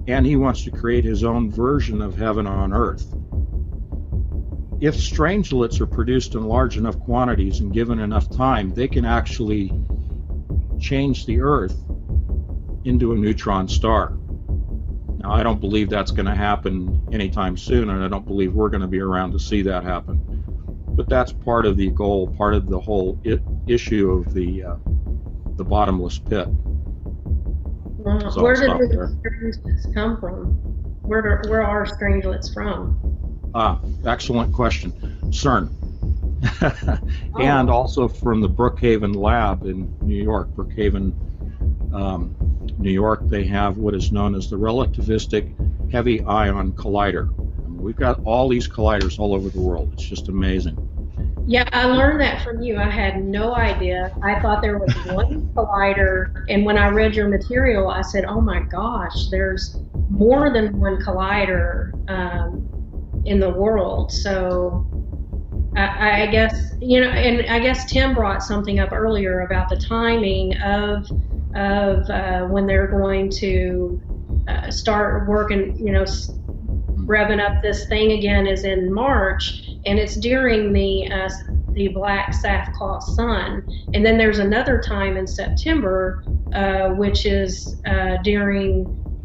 and he wants to create his own version of heaven on earth. If strangelets are produced in large enough quantities and given enough time, they can actually change the Earth into a neutron star. Now, I don't believe that's going to happen anytime soon, and I don't believe we're going to be around to see that happen. But that's part of the goal, part of the whole issue of the bottomless pit. So Where did the strangelets come from? Where are strangelets from? Excellent question. CERN. And also from the Brookhaven lab in New York. Brookhaven, New York, they have what is known as the relativistic heavy ion collider. I mean, we've got all these colliders all over the world. It's just amazing. Yeah, I learned that from you. I had no idea. I thought there was one collider, and when I read your material, I said, "Oh my gosh, there's more than one collider in the world." So I guess and I guess Tim brought something up earlier about the timing of when they're going to start working. Revving up this thing again is in March, and it's during the black sackcloth sun. And then there's another time in September, which is during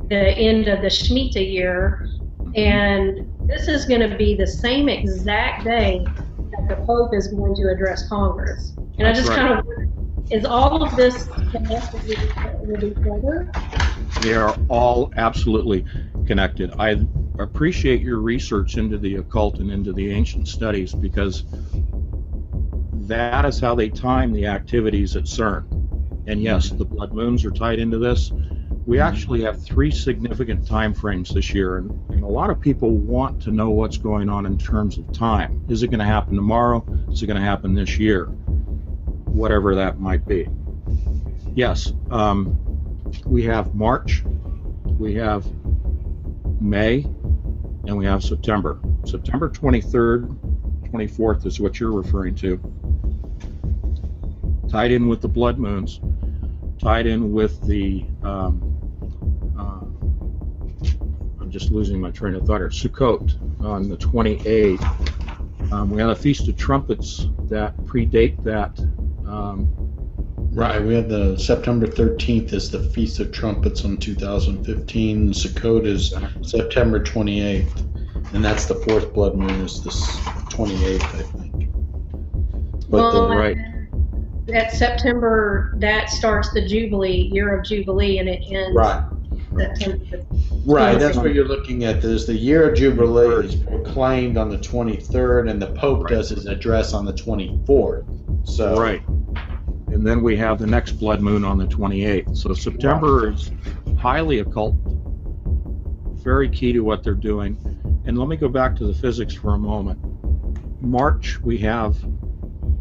the end of the Shemitah year. And this is going to be the same exact day that the Pope is going to address Congress. And That's I just right. kind of wonder, is all of this connected with each other? They are all absolutely connected. I appreciate your research into the occult and into the ancient studies, because that is how they time the activities at CERN. And yes, the blood moons are tied into this. We actually have 3 significant time frames this year, and a lot of people want to know what's going on in terms of time. Is it going to happen tomorrow? Is it going to happen this year? Whatever that might be. Yes, we have March, we have May, and we have September. September 23rd, 24th is what you're referring to. Tied in with the blood moons, tied in with the, I'm just losing my train of thought here, Sukkot on the 28th. We have a Feast of Trumpets that predate that. Right, we had the September 13th is the Feast of Trumpets in 2015. Sukkot is September 28th, and that's the 4th blood moon is this 28th, I think. But right. That September, that starts the Jubilee, year of Jubilee, and it ends September. Right, that's what you're looking at. There's the year of Jubilee is proclaimed on the 23rd, and the Pope does his address on the 24th. So Right. And then we have the next blood moon on the 28th. So September is highly occult, very key to what they're doing. And let me go back to the physics for a moment. March, we have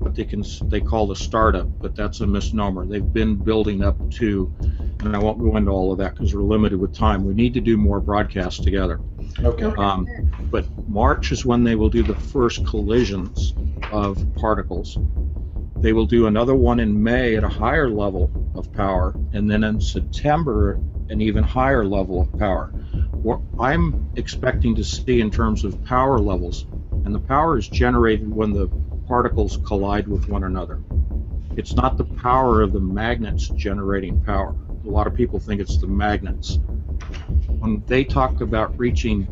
what they call the startup, but that's a misnomer. They've been building up to, and I won't go into all of that because we're limited with time. We need to do more broadcasts together. Okay. But March is when they will do the first collisions of particles. They will do another one in May at a higher level of power, and then in September, an even higher level of power. What I'm expecting to see in terms of power levels, and the power is generated when the particles collide with one another. It's not the power of the magnets generating power. A lot of people think it's the magnets. When they talked about reaching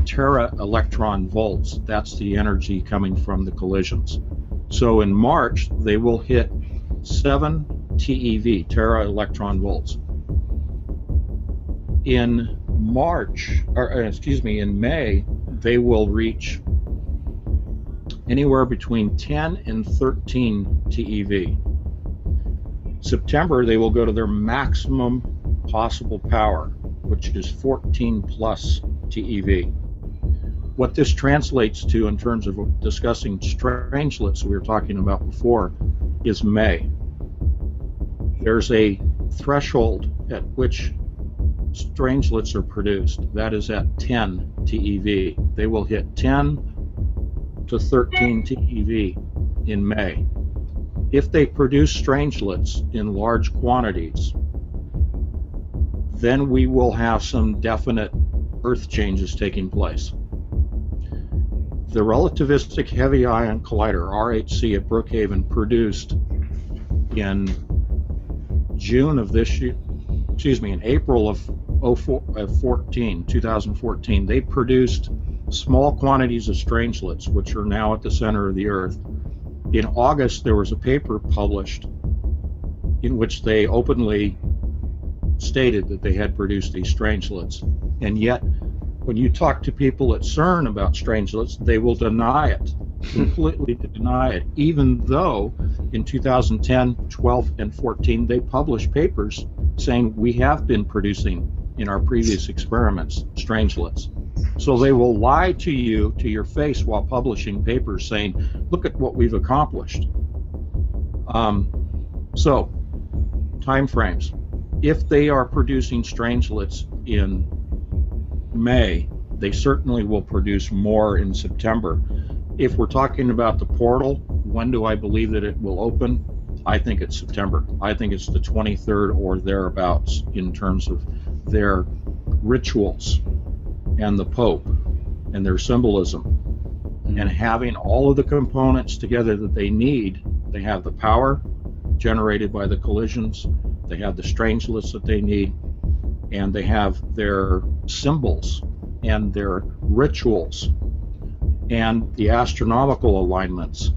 tera electron volts, that's the energy coming from the collisions. So in March, they will hit 7 TeV, tera electron volts. In May, they will reach anywhere between 10 and 13 TeV. September, they will go to their maximum possible power, which is 14 plus TeV. What this translates to in terms of discussing strangelets we were talking about before is May. There's a threshold at which strangelets are produced. That is at 10 TeV. They will hit 10 to 13 TeV in May. If they produce strangelets in large quantities, then we will have some definite earth changes taking place. The relativistic heavy ion collider, RHC at Brookhaven, produced in June of this year, in April of 2014, they produced small quantities of strangelets, which are now at the center of the Earth. In August, there was a paper published in which they openly stated that they had produced these strangelets. And yet, when you talk to people at CERN about strangelets, they will deny it, completely deny it, even though in 2010, 12, and 14, they published papers saying we have been producing in our previous experiments strangelets. So they will lie to you to your face while publishing papers saying, look at what we've accomplished. So, time frames. If they are producing strangelets in May, they certainly will produce more in September. If we're talking about the portal, when do I believe that it will open? I think it's September. I think it's the 23rd or thereabouts in terms of their rituals and the Pope and their symbolism. And having all of the components together that they need, they have the power generated by the collisions, they have the strangelets that they need, and they have their symbols and their rituals and the astronomical alignments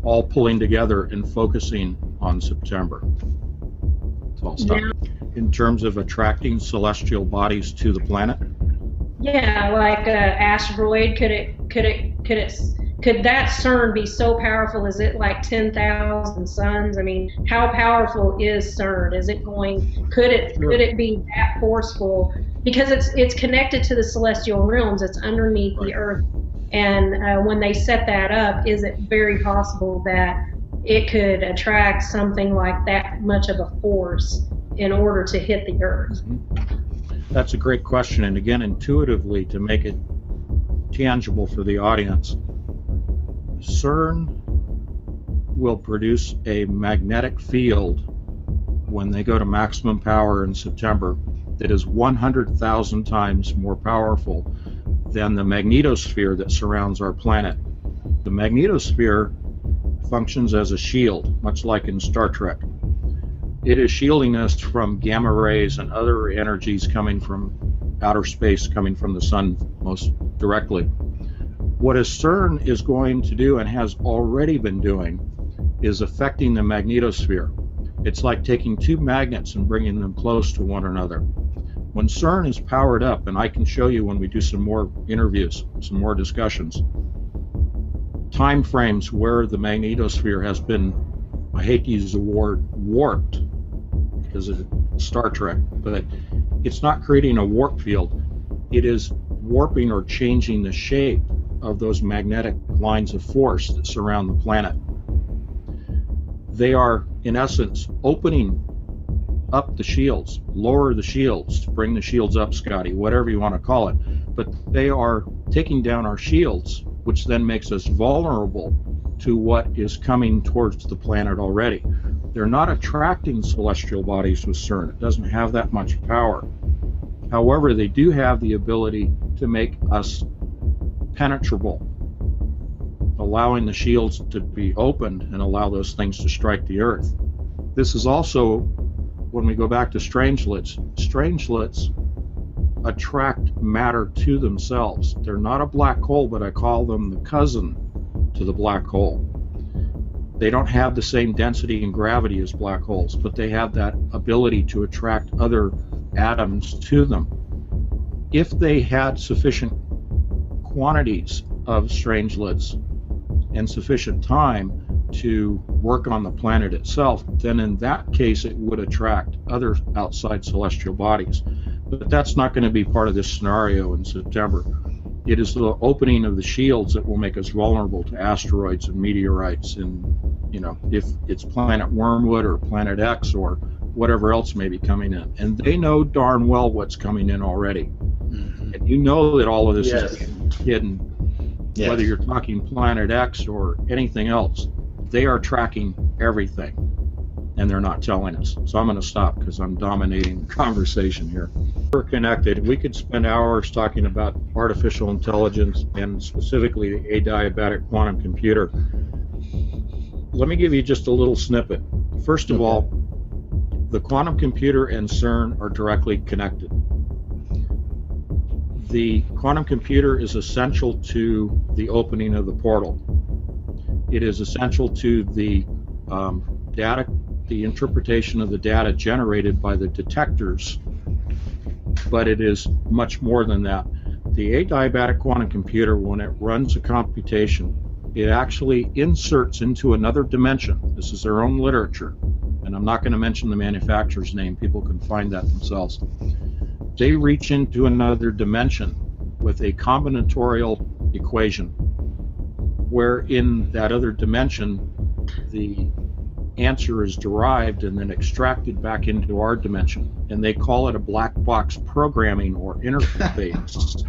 all pulling together and focusing on September. So I'll stop. In terms of attracting celestial bodies to the planet? Yeah, like an asteroid, could that CERN be so powerful? Is it like 10,000 suns? I mean, how powerful is CERN? Is it going? Could it be that forceful? Because it's connected to the celestial realms. It's underneath the Earth, and when they set that up, is it very possible that it could attract something like that much of a force in order to hit the Earth? That's a great question, and again, intuitively, to make it tangible for the audience, CERN will produce a magnetic field when they go to maximum power in September that is 100,000 times more powerful than the magnetosphere that surrounds our planet. The magnetosphere functions as a shield, much like in Star Trek. It is shielding us from gamma rays and other energies coming from outer space, coming from the sun most directly. What a CERN is going to do and has already been doing is affecting the magnetosphere. It's like taking two magnets and bringing them close to one another. When CERN is powered up, and I can show you when we do some more interviews, some more discussions, time frames where the magnetosphere has been, I hate to use the word warped, because of Star Trek, but it's not creating a warp field. It is warping or changing the shape of those magnetic lines of force that surround the planet. They are, in essence, opening up the shields, lower the shields, to bring the shields up, Scotty, whatever you want to call it. But they are taking down our shields, which then makes us vulnerable to what is coming towards the planet already. They're not attracting celestial bodies with CERN. It doesn't have that much power. However, they do have the ability to make us penetrable, allowing the shields to be opened and allow those things to strike the Earth. This is also, when we go back to strangelets attract matter to themselves. They're not a black hole, but I call them the cousin to the black hole. They don't have the same density and gravity as black holes, but they have that ability to attract other atoms to them. If they had sufficient quantities of strangelets and sufficient time to work on the planet itself, then in that case it would attract other outside celestial bodies. But that's not going to be part of this scenario in September. It is the opening of the shields that will make us vulnerable to asteroids and meteorites, and if it's planet Wormwood or Planet X or whatever else may be coming in. And they know darn well what's coming in already. Mm-hmm. And you know that all of this is being hidden. Yes. Whether you're talking Planet X or anything else, they are tracking everything, and they're not telling us. So I'm going to stop because I'm dominating the conversation here. We're connected. We could spend hours talking about artificial intelligence and specifically the adiabatic quantum computer. Let me give you just a little snippet. First of all, the quantum computer and CERN are directly connected. The quantum computer is essential to the opening of the portal. It is essential to the data, the interpretation of the data generated by the detectors, but it is much more than that. The adiabatic quantum computer, when it runs a computation, it actually inserts into another dimension. This is their own literature, and I'm not going to mention the manufacturer's name. People can find that themselves. They reach into another dimension with a combinatorial equation, where in that other dimension, the answer is derived and then extracted back into our dimension. And they call it a black box programming or interface.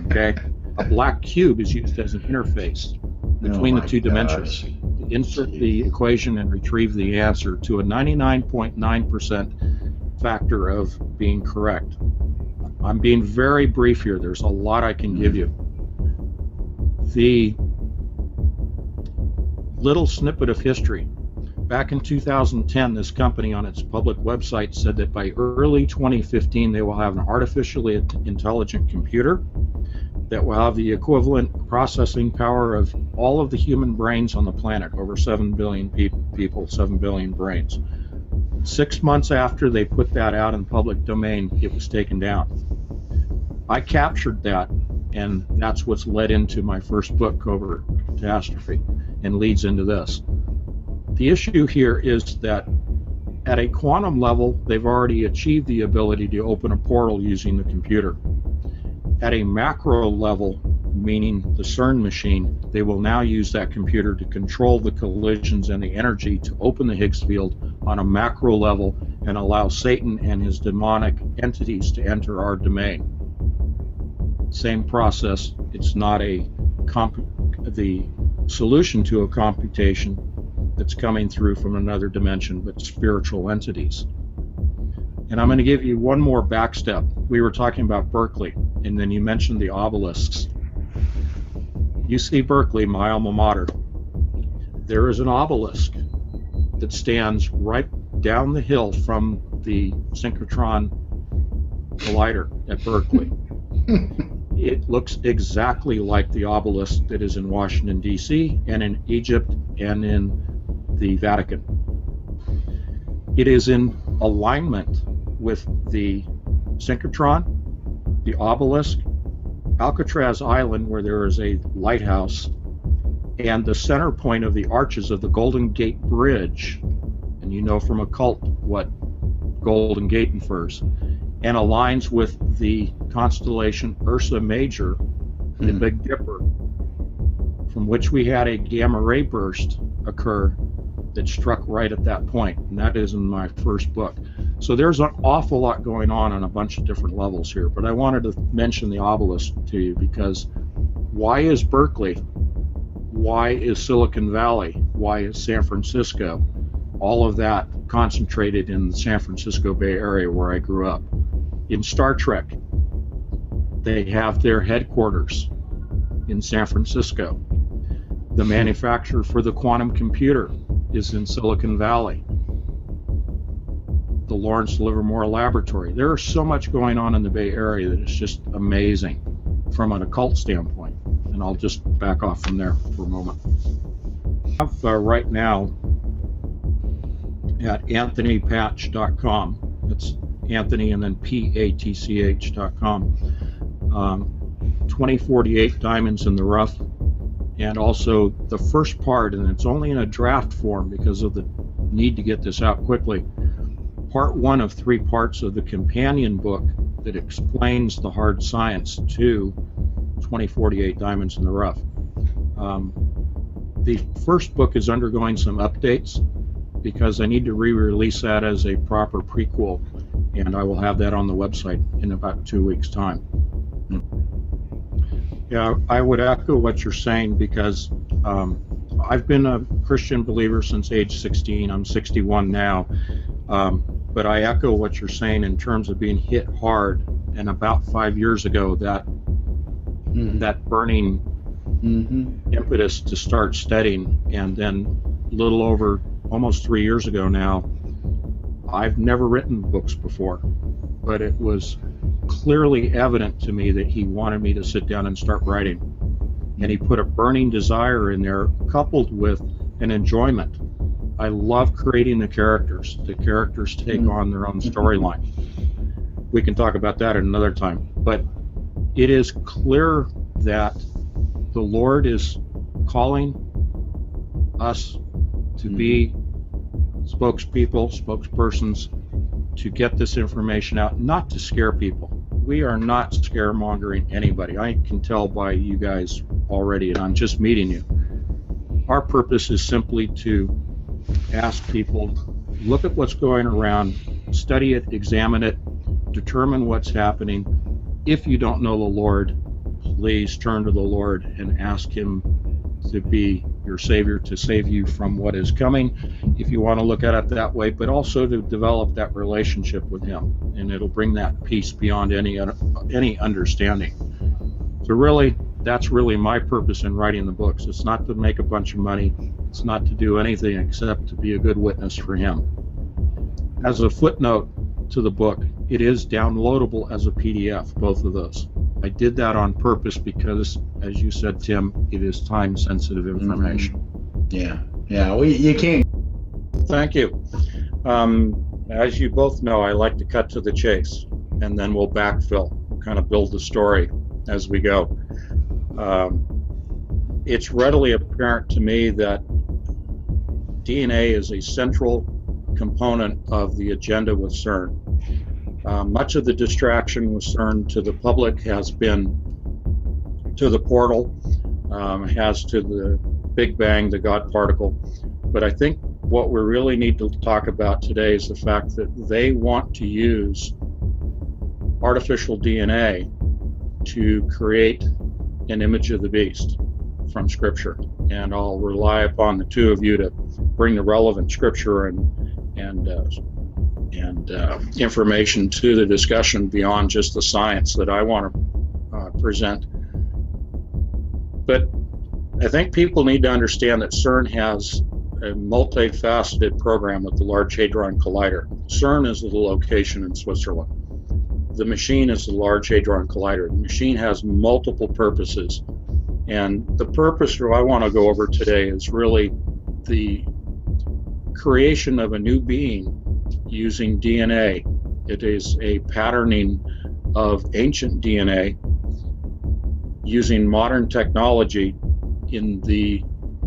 Okay? A black cube is used as an interface between the two dimensions. Insert the equation and retrieve the answer to a 99.9% factor of being correct. I'm being very brief here. There's a lot I can give you. The little snippet of history. Back in 2010, this company on its public website said that by early 2015, they will have an artificially intelligent computer that will have the equivalent processing power of all of the human brains on the planet, over 7 billion people, 7 billion brains. 6 months after they put that out in public domain, it was taken down. I captured that, and that's what's led into my first book, Covert Catastrophe, and leads into this. The issue here is that at a quantum level, they've already achieved the ability to open a portal using the computer. At a macro level, meaning the CERN machine, they will now use that computer to control the collisions and the energy to open the Higgs field on a macro level and allow Satan and his demonic entities to enter our domain. Same process. It's not the solution to a computation that's coming through from another dimension, but spiritual entities. And I'm going to give you one more back step. We were talking about Berkeley, and then you mentioned the obelisks. UC Berkeley, my alma mater, there is an obelisk that stands right down the hill from the synchrotron collider at Berkeley. It looks exactly like the obelisk that is in Washington, D.C., and in Egypt, and in the Vatican. It is in alignment with the synchrotron, the obelisk, Alcatraz Island, where there is a lighthouse, and the center point of the arches of the Golden Gate Bridge. And you know from occult what Golden Gate infers, and aligns with the constellation Ursa Major, the Big Dipper, from which we had a gamma ray burst occur that struck right at that point, and that is in my first book. So there's an awful lot going on a bunch of different levels here, but I wanted to mention the obelisk to you because why is Berkeley? Why is Silicon Valley? Why is San Francisco? All of that concentrated in the San Francisco Bay Area where I grew up. In Star Trek, they have their headquarters in San Francisco. The manufacturer for the quantum computer is in Silicon Valley. The Lawrence Livermore Laboratory. There is so much going on in the Bay Area that is just amazing from an occult standpoint. And I'll just back off from there for a moment. I have right now at anthonypatch.com. That's Anthony and then patch.com. 2048 Diamonds in the Rough, and also the first part, and it's only in a draft form because of the need to get this out quickly. Part 1 of 3 parts of the companion book that explains the hard science to 2048 Diamonds in the Rough. The first book is undergoing some updates because I need to re-release that as a proper prequel, and I will have that on the website in about 2 weeks' time. Yeah, I would echo what you're saying because I've been a Christian believer since age 16. I'm 61 now, but I echo what you're saying in terms of being hit hard. And about 5 years ago, that burning impetus to start studying, and then a little over almost 3 years ago now, I've never written books before, but it was clearly evident to me that he wanted me to sit down and start writing. And he put a burning desire in there coupled with an enjoyment. I love creating the characters. The characters take on their own storyline. We can talk about that at another time. But it is clear that the Lord is calling us to be spokespersons to get this information out, not to scare people. we are not scaremongering anybody. I can tell by you guys already, and I'm just meeting you. Our purpose is simply to ask people, look at what's going around, study it, examine it, determine what's happening. If you don't know the Lord, please turn to the Lord and ask Him to be your Savior, to save you from what is coming, if you want to look at it that way, but also to develop that relationship with Him, and it'll bring that peace beyond any understanding. So really, that's really my purpose in writing the books. It's not to make a bunch of money. It's not to do anything except to be a good witness for Him. As a footnote to the book, it is downloadable as a PDF, both of those. I did that on purpose because, as you said, Tim, it is time-sensitive information. You can't. Thank you. As you both know, I like to cut to the chase, and then we'll backfill, kind of build the story as we go. It's readily apparent to me that DNA is a central component of the agenda with CERN. Much of the distraction with CERN to the public has been to the portal, has to the Big Bang, the God particle. But I think what we really need to talk about today is the fact that they want to use artificial DNA to create an image of the beast from Scripture. And I'll rely upon the two of you to bring the relevant Scripture and information to the discussion beyond just the science that I want to present. But I think people need to understand that CERN has a multifaceted program with the Large Hadron Collider. CERN is the location in Switzerland. The machine is the Large Hadron Collider. The machine has multiple purposes. And the purpose that I want to go over today is really the creation of a new being using DNA. It is a patterning of ancient DNA using modern technology in the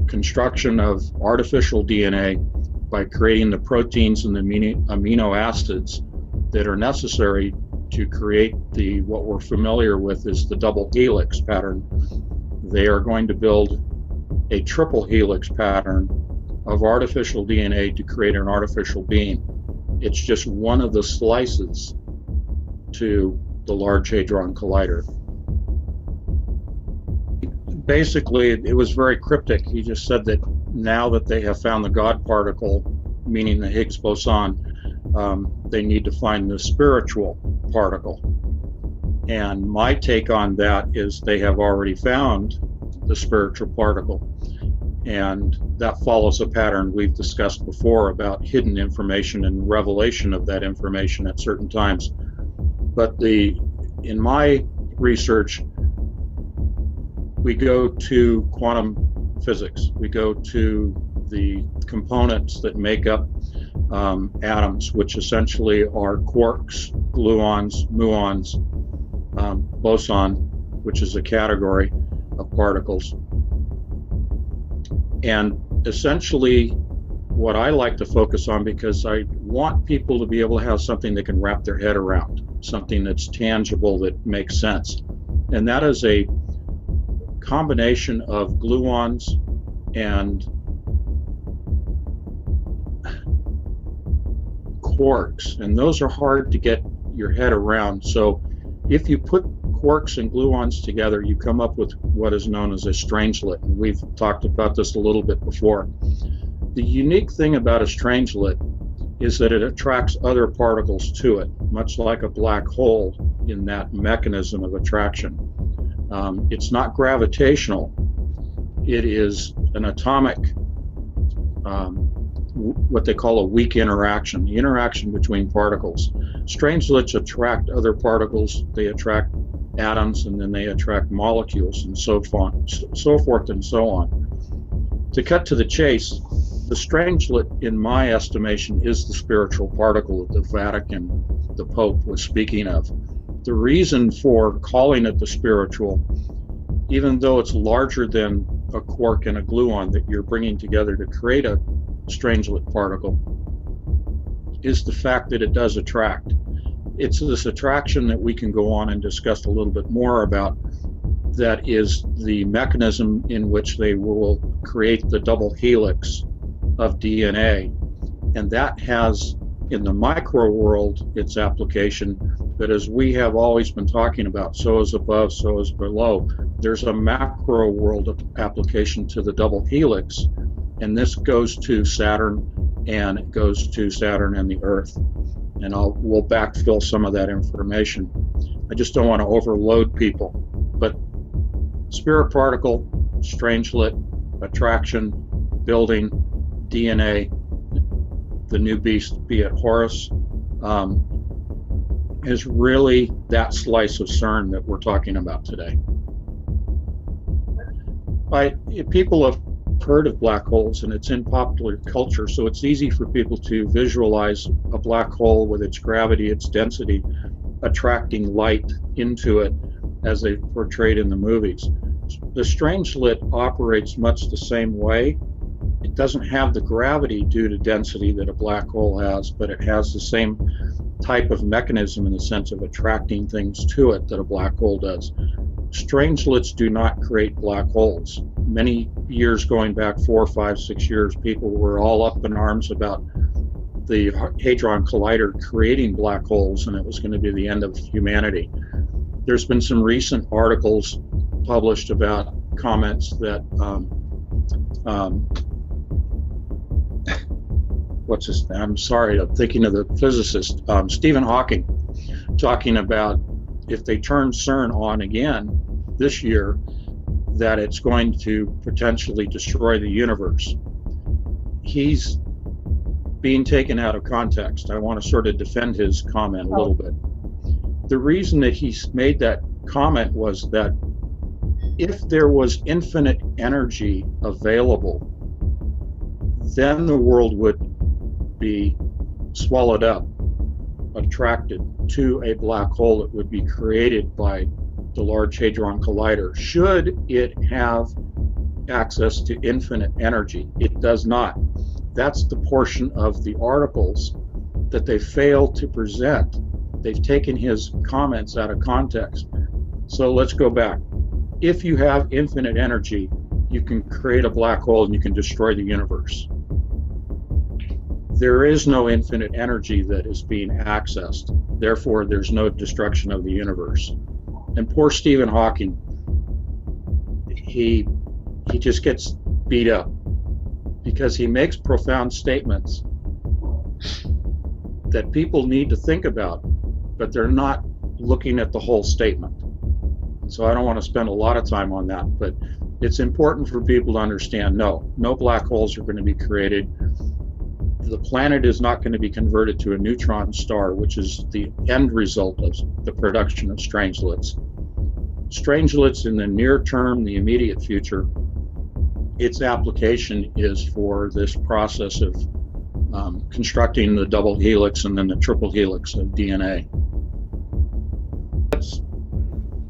construction of artificial DNA by creating the proteins and the amino acids that are necessary to create what we're familiar with as the double helix pattern. They are going to build a triple helix pattern of artificial DNA to create an artificial being. It's just one of the slices to the Large Hadron Collider. Basically, it was very cryptic. He just said that now that they have found the God particle, meaning the Higgs boson, they need to find the spiritual particle. And my take on that is they have already found the spiritual particle. And that follows a pattern we've discussed before about hidden information and revelation of that information at certain times. But in my research, we go to quantum physics. We go to the components that make up atoms, which essentially are quarks, gluons, muons, boson, which is a category of particles. And essentially what I like to focus on, because I want people to be able to have something they can wrap their head around, something that's tangible, that makes sense. And that is a combination of gluons and quarks, and those are hard to get your head around. So if you put quarks and gluons together, you come up with what is known as a strangelet. And we've talked about this a little bit before. The unique thing about a strangelet is that it attracts other particles to it, much like a black hole in that mechanism of attraction. It's not gravitational. It is an atomic, what they call a weak interaction, the interaction between particles. Strangelets attract other particles, they attract atoms, and then they attract molecules, and so forth and so on. To cut to the chase, the strangelet, in my estimation, is the spiritual particle that the Vatican, the Pope, was speaking of. The reason for calling it the spiritual, even though it's larger than a quark and a gluon that you're bringing together to create a strangelet particle, is the fact that it does attract. it's this attraction that we can go on and discuss a little bit more about, that is the mechanism in which they will create the double helix of DNA. And that has, in the micro world, its application. But as we have always been talking about, so is above, so is below, there's a macro world of application to the double helix. And this goes to Saturn, and it goes to Saturn and the Earth. And we'll backfill some of that information. I just don't want to overload people. But spirit particle, strangelet, attraction, building, DNA, the new beast, be it Horus, is really that slice of CERN that we're talking about today. People have heard of black holes, and it's in popular culture, so it's easy for people to visualize a black hole with its gravity, its density, attracting light into it as they portrayed in the movies. The strangelet operates much the same way. It doesn't have the gravity due to density that a black hole has, but it has the same type of mechanism in the sense of attracting things to it that a black hole does. Strangelets do not create black holes. Many years going back 4, 5, 6 years, people were all up in arms about the Hadron Collider creating black holes, and it was going to be the end of humanity. There's been some recent articles published about comments that what's his name? I'm sorry, I'm thinking of the physicist, Stephen Hawking, talking about if they turn CERN on again this year, that it's going to potentially destroy the universe. He's being taken out of context. I want to sort of defend his comment a little bit. The reason that he made that comment was that if there was infinite energy available, then the world would be swallowed up, attracted to a black hole that would be created by the Large Hadron Collider. Should it have access to infinite energy? It does not. That's the portion of the articles that they fail to present. They've taken his comments out of context. So let's go back. If you have infinite energy, you can create a black hole and you can destroy the universe. There is no infinite energy that is being accessed. Therefore, there's no destruction of the universe. And poor Stephen Hawking, he just gets beat up because he makes profound statements that people need to think about, but they're not looking at the whole statement. So I don't want to spend a lot of time on that, but it's important for people to understand, no black holes are going to be created. The planet is not going to be converted to a neutron star, which is the end result of the production of strangelets. Strangelets in the near term, the immediate future, its application is for this process of constructing the double helix and then the triple helix of DNA. That's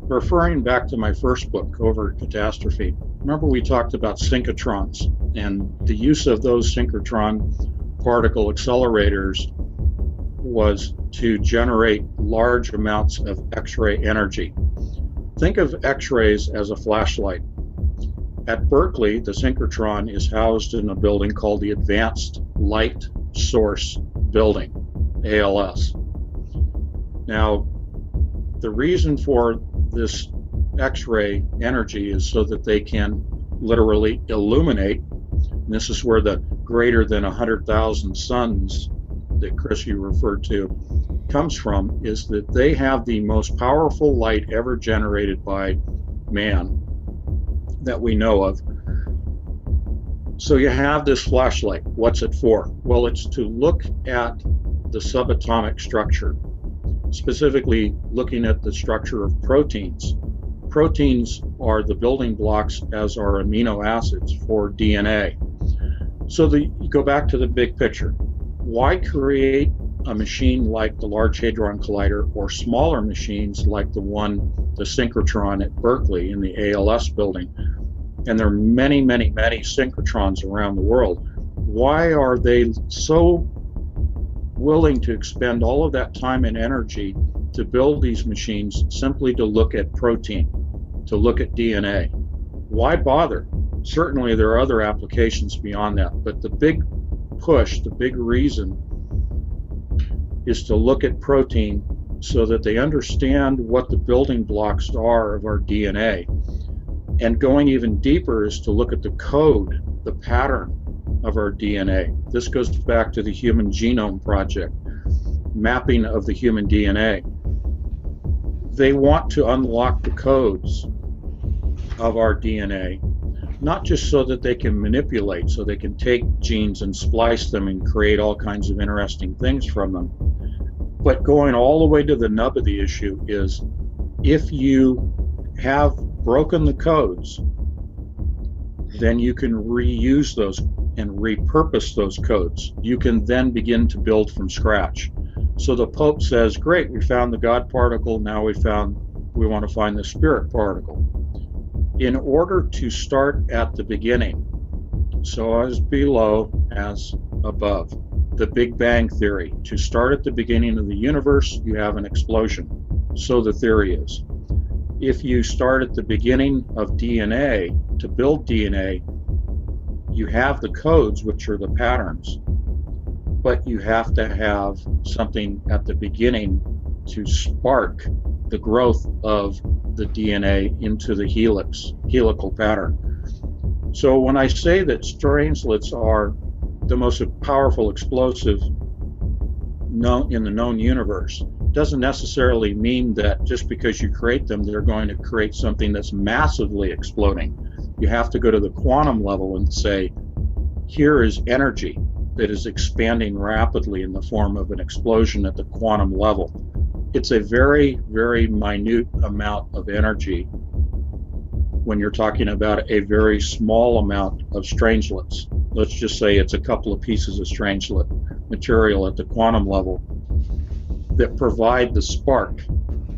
referring back to my first book, Covert Catastrophe. Remember we talked about synchrotrons and the use of those synchrotron particle accelerators was to generate large amounts of X-ray energy. Think of X-rays as a flashlight. At Berkeley, the synchrotron is housed in a building called the Advanced Light Source Building, ALS. Now, the reason for this X-ray energy is so that they can literally illuminate. And this is where the greater than 100,000 suns that Chris, you referred to, comes from, is that they have the most powerful light ever generated by man that we know of. So you have this flashlight. What's it for? Well, it's to look at the subatomic structure, specifically looking at the structure of proteins. Proteins are the building blocks, as are amino acids, for DNA. So you go back to the big picture. Why create a machine like the Large Hadron Collider or smaller machines like the synchrotron at Berkeley in the ALS building? And there are many, many, many synchrotrons around the world. Why are they so willing to expend all of that time and energy to build these machines simply to look at protein, to look at DNA. Why bother? Certainly there are other applications beyond that, but the big push, the big reason is to look at protein so that they understand what the building blocks are of our DNA. And going even deeper is to look at the code, the pattern of our DNA. This goes back to the Human Genome Project, mapping of the human DNA. They want to unlock the codes of our DNA, not just so that they can manipulate, so they can take genes and splice them and create all kinds of interesting things from them, but going all the way to the nub of the issue is, if you have broken the codes, then you can reuse those and repurpose those codes. You can then begin to build from scratch. So the Pope says, great, we found the God particle, now we want to find the spirit particle. In order to start at the beginning, so as below as above, the Big Bang theory, to start at the beginning of the universe, you have an explosion. So the theory is. If you start at the beginning of DNA, to build DNA, you have the codes, which are the patterns, but you have to have something at the beginning to spark the growth of the DNA into the helical pattern. So when I say that strangelets are the most powerful explosive in the known universe, doesn't necessarily mean that just because you create them, they're going to create something that's massively exploding. You have to go to the quantum level and say, here is energy that is expanding rapidly in the form of an explosion at the quantum level. It's a very, very minute amount of energy when you're talking about a very small amount of strangelets. Let's just say it's a couple of pieces of strangelet material at the quantum level that provide the spark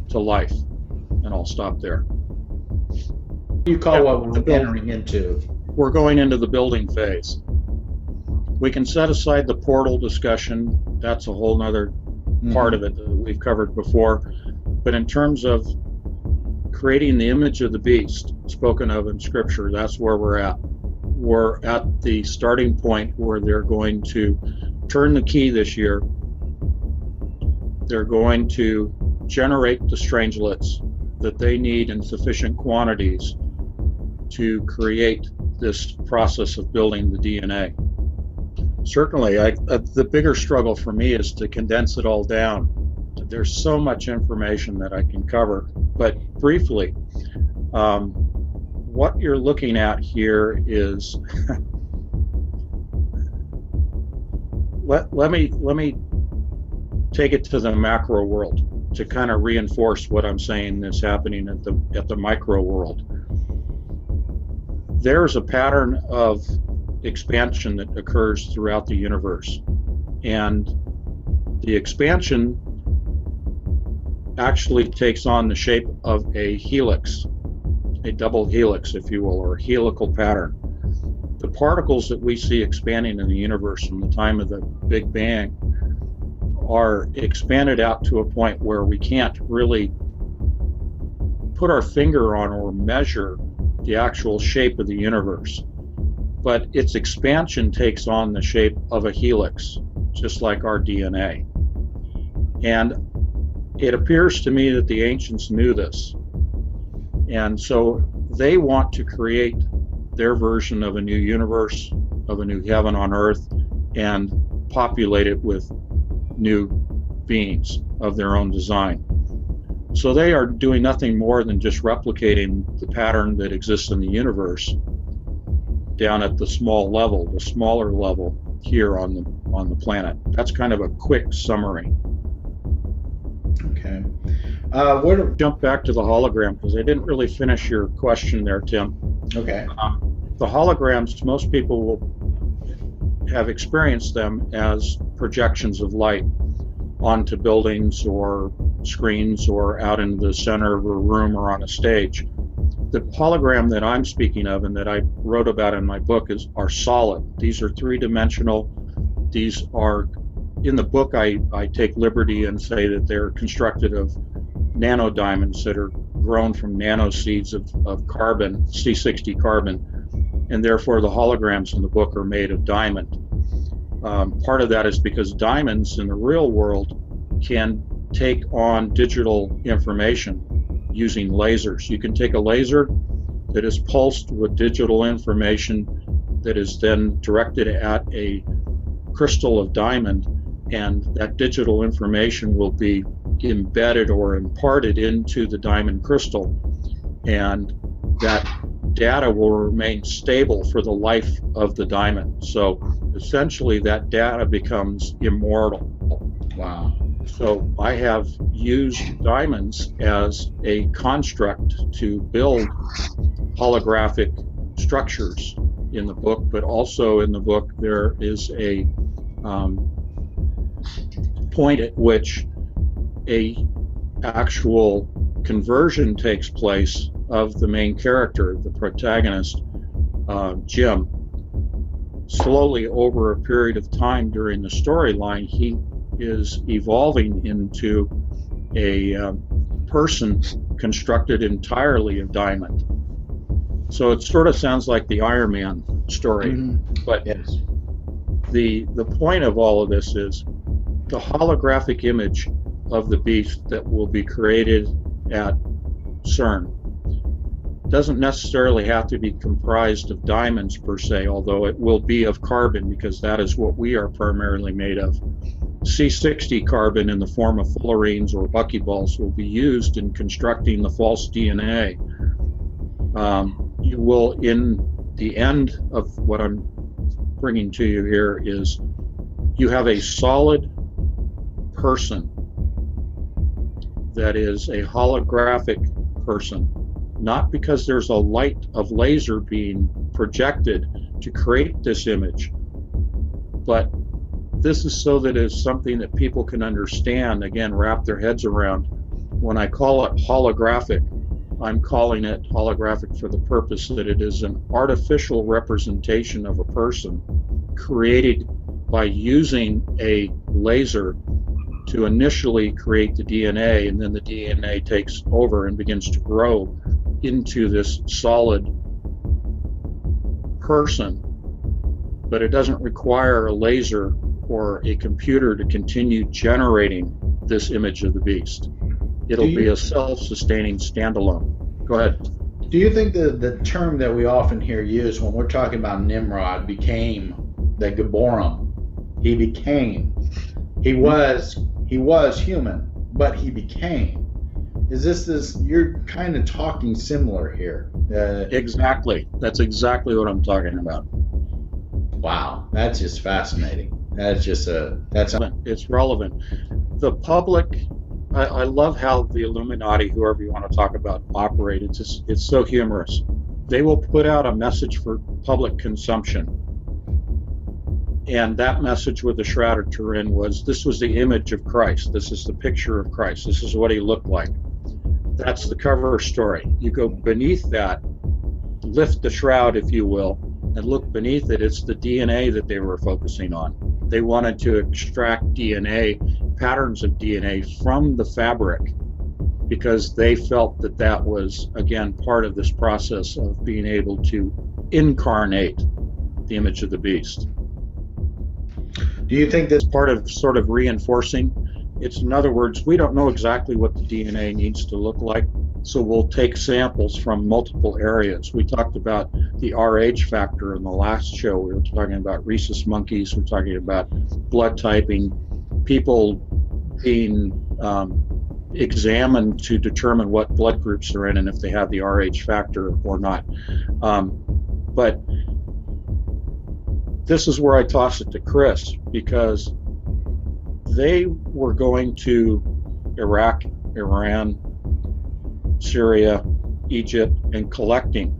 to life. And I'll stop there. You call what we're entering into? We're going into the building phase. We can set aside the portal discussion. That's a whole nother part of it that we've covered before. But in terms of creating the image of the beast spoken of in scripture, that's where we're at. We're at the starting point where they're going to turn the key this year. They're going to generate the strangelets that they need in sufficient quantities to create this process of building the DNA. Certainly, the bigger struggle for me is to condense it all down. There's so much information that I can cover, but briefly, what you're looking at here is let me take it to the macro world to kind of reinforce what I'm saying is happening at the micro world. There's a pattern of expansion that occurs throughout the universe, and the expansion actually takes on the shape of a helix, a double helix, if you will, or a helical pattern. The particles that we see expanding in the universe from the time of the Big Bang are expanded out to a point where we can't really put our finger on or measure the actual shape of the universe. But its expansion takes on the shape of a helix, just like our DNA. And it appears to me that the ancients knew this. And so they want to create their version of a new universe, of a new heaven on earth, and populate it with new beings of their own design. So they are doing nothing more than just replicating the pattern that exists in the universe down at the small level, the smaller level here on the planet. That's kind of a quick summary. Okay. Jump back to the hologram, because I didn't really finish your question there, Tim. Okay. The holograms, most people will have experienced them as projections of light onto buildings or screens or out into the center of a room or on a stage. The hologram that I'm speaking of and that I wrote about in my book are solid. These are three-dimensional. These are in the book, I take liberty and say that they're constructed of nanodiamonds that are grown from nanoseeds of carbon, C60 carbon, and therefore the holograms in the book are made of diamond. Part of that is because diamonds in the real world can take on digital information using lasers. You can take a laser that is pulsed with digital information that is then directed at a crystal of diamond, and that digital information will be embedded or imparted into the diamond crystal, and that data will remain stable for the life of the diamond. So essentially that data becomes immortal. Wow. So I have used diamonds as a construct to build holographic structures in the book, but also in the book there is a point at which a actual conversion takes place of the main character, the protagonist, Jim. Slowly over a period of time during the storyline, he is evolving into a person constructed entirely of diamond. So it sort of sounds like the Iron Man story, but Yes. the point of all of this is the holographic image of the beast that will be created at CERN doesn't necessarily have to be comprised of diamonds per se, although it will be of carbon, because that is what we are primarily made of. C60 carbon in the form of fullerenes or buckyballs will be used in constructing the false DNA. You will, in the end of what I'm bringing to you here, is you have a solid person that is a holographic person, not because there's a light of laser being projected to create this image, but this is so that it's something that people can understand, again, wrap their heads around. When I call it holographic, I'm calling it holographic for the purpose that it is an artificial representation of a person created by using a laser to initially create the DNA, and then the DNA takes over and begins to grow into this solid person. But it doesn't require a laser or a computer to continue generating this image of the beast. It'll be a self-sustaining standalone. Go ahead. Do you think the term that we often hear used when we're talking about Nimrod became the Geborim? He became. He was human, but he became. Is this you're kind of talking similar here? Exactly. That's exactly what I'm talking about. Wow, that's just fascinating. It's relevant. The public, I love how the Illuminati, whoever you want to talk about, operate. It's so humorous. They will put out a message for public consumption, and that message with the Shroud of Turin was, this was the image of Christ. This is the picture of Christ. This is what he looked like. That's the cover story. You go beneath that, lift the shroud, if you will, and look beneath it. It's the DNA that they were focusing on. They wanted to extract DNA, patterns of DNA from the fabric, because they felt that that was, again, part of this process of being able to incarnate the image of the beast. Do you think this part of sort of reinforcing? It's, in other words, we don't know exactly what the DNA needs to look like, so we'll take samples from multiple areas. We talked about the Rh factor in the last show. We were talking about rhesus monkeys. We're talking about blood typing, people being examined to determine what blood groups they're in and if they have the Rh factor or not. But this is where I toss it to Chris, because they were going to Iraq, Iran, Syria, Egypt, and collecting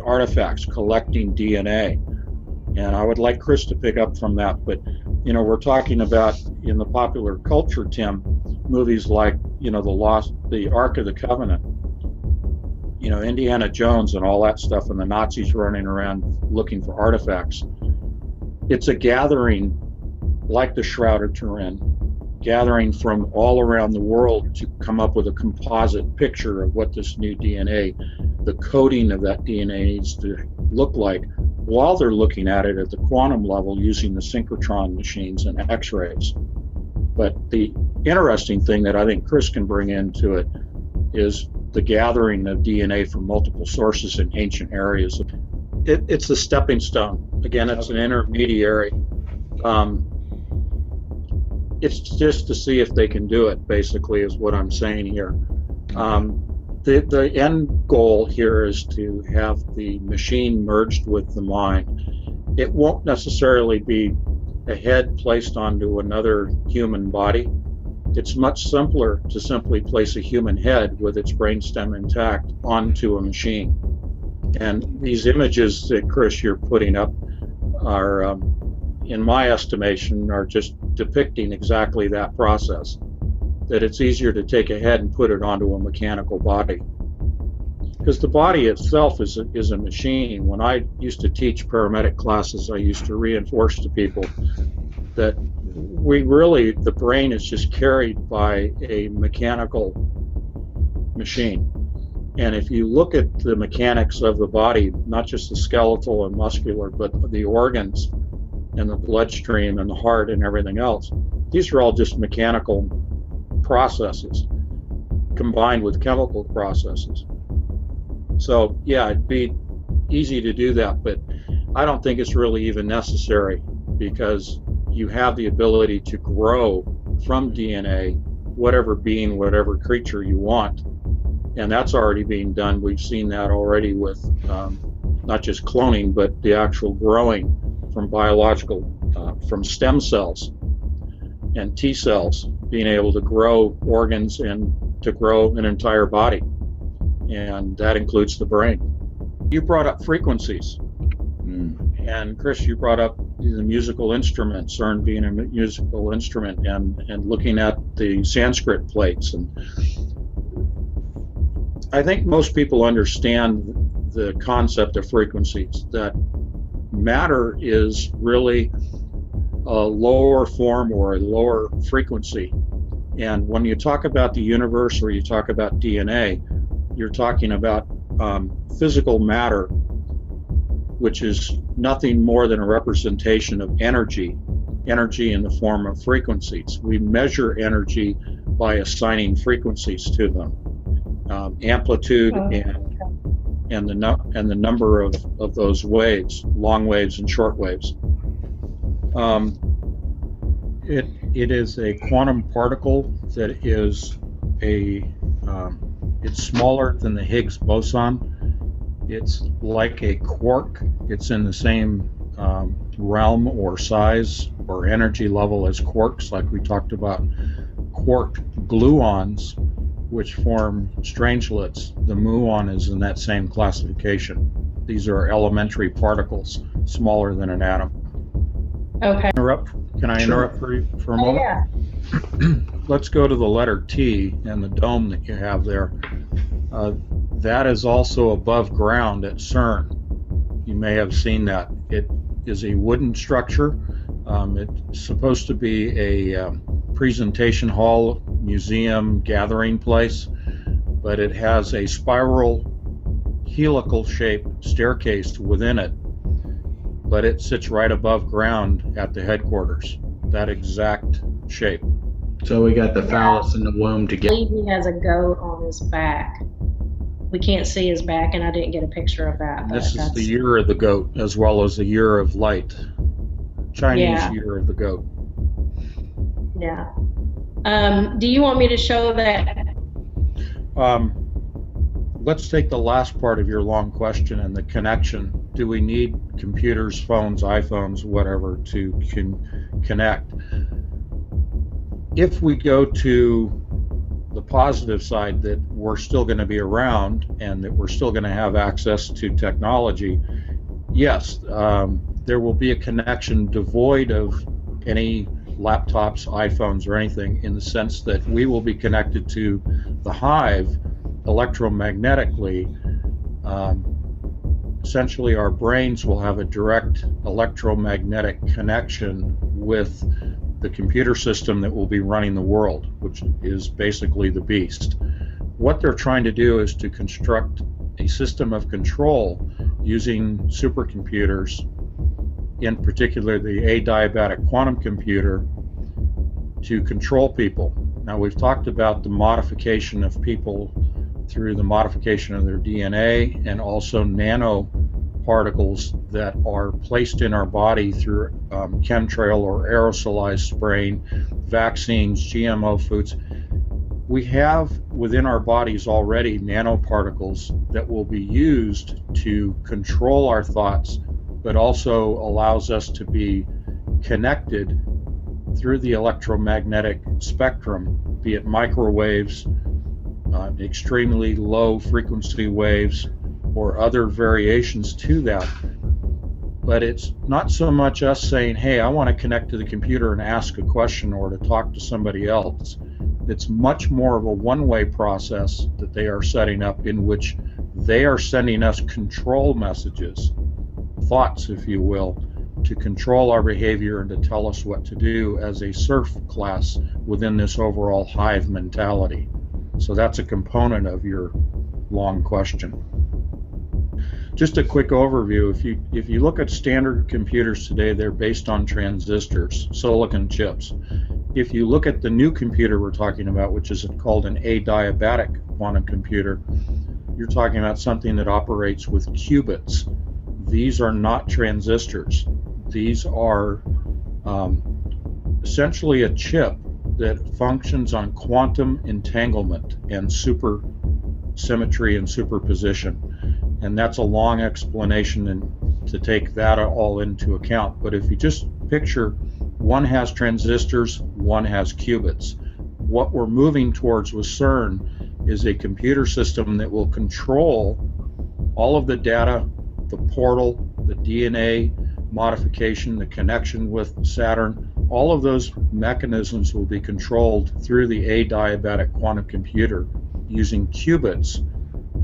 artifacts, collecting DNA. And I would like Chris to pick up from that. But, you know, we're talking about, in the popular culture, Tim, movies like, you know, the Ark of the Covenant, you know, Indiana Jones and all that stuff, and the Nazis running around looking for artifacts. It's a gathering like the Shroud of Turin, gathering from all around the world to come up with a composite picture of what this new DNA, the coding of that DNA needs to look like, while they're looking at it at the quantum level using the synchrotron machines and X-rays. But the interesting thing that I think Chris can bring into it is the gathering of DNA from multiple sources in ancient areas. It's a stepping stone. Again, it's an intermediary. It's just to see if they can do it, basically, is what I'm saying here. The end goal here is to have the machine merged with the mind. It won't necessarily be a head placed onto another human body. It's much simpler to simply place a human head with its brainstem intact onto a machine. And these images that, Chris, you're putting up are, in my estimation, are just depicting exactly that process. That it's easier to take a head and put it onto a mechanical body. Because the body itself is a machine. When I used to teach paramedic classes, I used to reinforce to people that the brain is just carried by a mechanical machine. And if you look at the mechanics of the body, not just the skeletal and muscular, but the organs and the bloodstream and the heart and everything else, these are all just mechanical processes combined with chemical processes. So yeah, it'd be easy to do that, but I don't think it's really even necessary, because you have the ability to grow from DNA whatever being, whatever creature you want. And that's already being done. We've seen that already with not just cloning, but the actual growing from from stem cells and T cells, being able to grow organs and to grow an entire body. And that includes the brain. You brought up frequencies. And Chris, you brought up the musical instrument, CERN being a musical instrument, and looking at the Sanskrit plates. And I think most people understand the concept of frequencies, that matter is really a lower form or a lower frequency. And when you talk about the universe or you talk about DNA, you're talking about physical matter, which is nothing more than a representation of energy in the form of frequencies. We measure energy by assigning frequencies to them, amplitude and the number of those waves, long waves and short waves. It is a quantum particle that is it's smaller than the Higgs boson. It's like a quark. It's in the same realm or size or energy level as quarks, like we talked about quark gluons, which form strangelets. The muon is in that same classification. These are elementary particles, smaller than an atom. Okay. Can I interrupt for a moment? Yeah. Let's go to the letter T and the dome that you have there. That is also above ground at CERN. You may have seen that. It is a wooden structure. It's supposed to be a presentation hall, museum, gathering place, but it has a spiral helical shaped staircase within it, but it sits right above ground at the headquarters, that exact shape. So we got the phallus and the womb I together. believe he has a goat on his back. We can't see his back, and I didn't get a picture of that. But This is the year of the goat, as well as the year of light. Chinese year of the goat. Yeah. Do you want me to show that? Let's take the last part of your long question and the connection. Do we need computers, phones, iPhones, whatever, to connect? If we go to the positive side, that we're still going to be around and that we're still going to have access to technology, yes, there will be a connection devoid of any laptops, iPhones, or anything, in the sense that we will be connected to the hive electromagnetically. Essentially, our brains will have a direct electromagnetic connection with the computer system that will be running the world, which is basically the beast. What they're trying to do is to construct a system of control using supercomputers, in particular the adiabatic quantum computer, to control people. Now, we've talked about the modification of people through the modification of their DNA and also nanoparticles that are placed in our body through chemtrail or aerosolized spraying, vaccines, GMO foods. We have within our bodies already nanoparticles that will be used to control our thoughts, but also allows us to be connected through the electromagnetic spectrum, be it microwaves, extremely low frequency waves, or other variations to that. But it's not so much us saying, hey, I want to connect to the computer and ask a question or to talk to somebody else. It's much more of a one-way process that they are setting up, in which they are sending us control messages, thoughts, if you will, to control our behavior and to tell us what to do as a serf class within this overall hive mentality. So that's a component of your long question. Just a quick overview. If you look at standard computers today, they're based on transistors, silicon chips. If you look at the new computer we're talking about, which is called an adiabatic quantum computer, you're talking about something that operates with qubits. These are not transistors. These are essentially a chip that functions on quantum entanglement and supersymmetry and superposition. And that's a long explanation and to take that all into account. But if you just picture, one has transistors, one has qubits. What we're moving towards with CERN is a computer system that will control all of the data, the portal, the DNA modification, the connection with Saturn. All of those mechanisms will be controlled through the adiabatic quantum computer using qubits,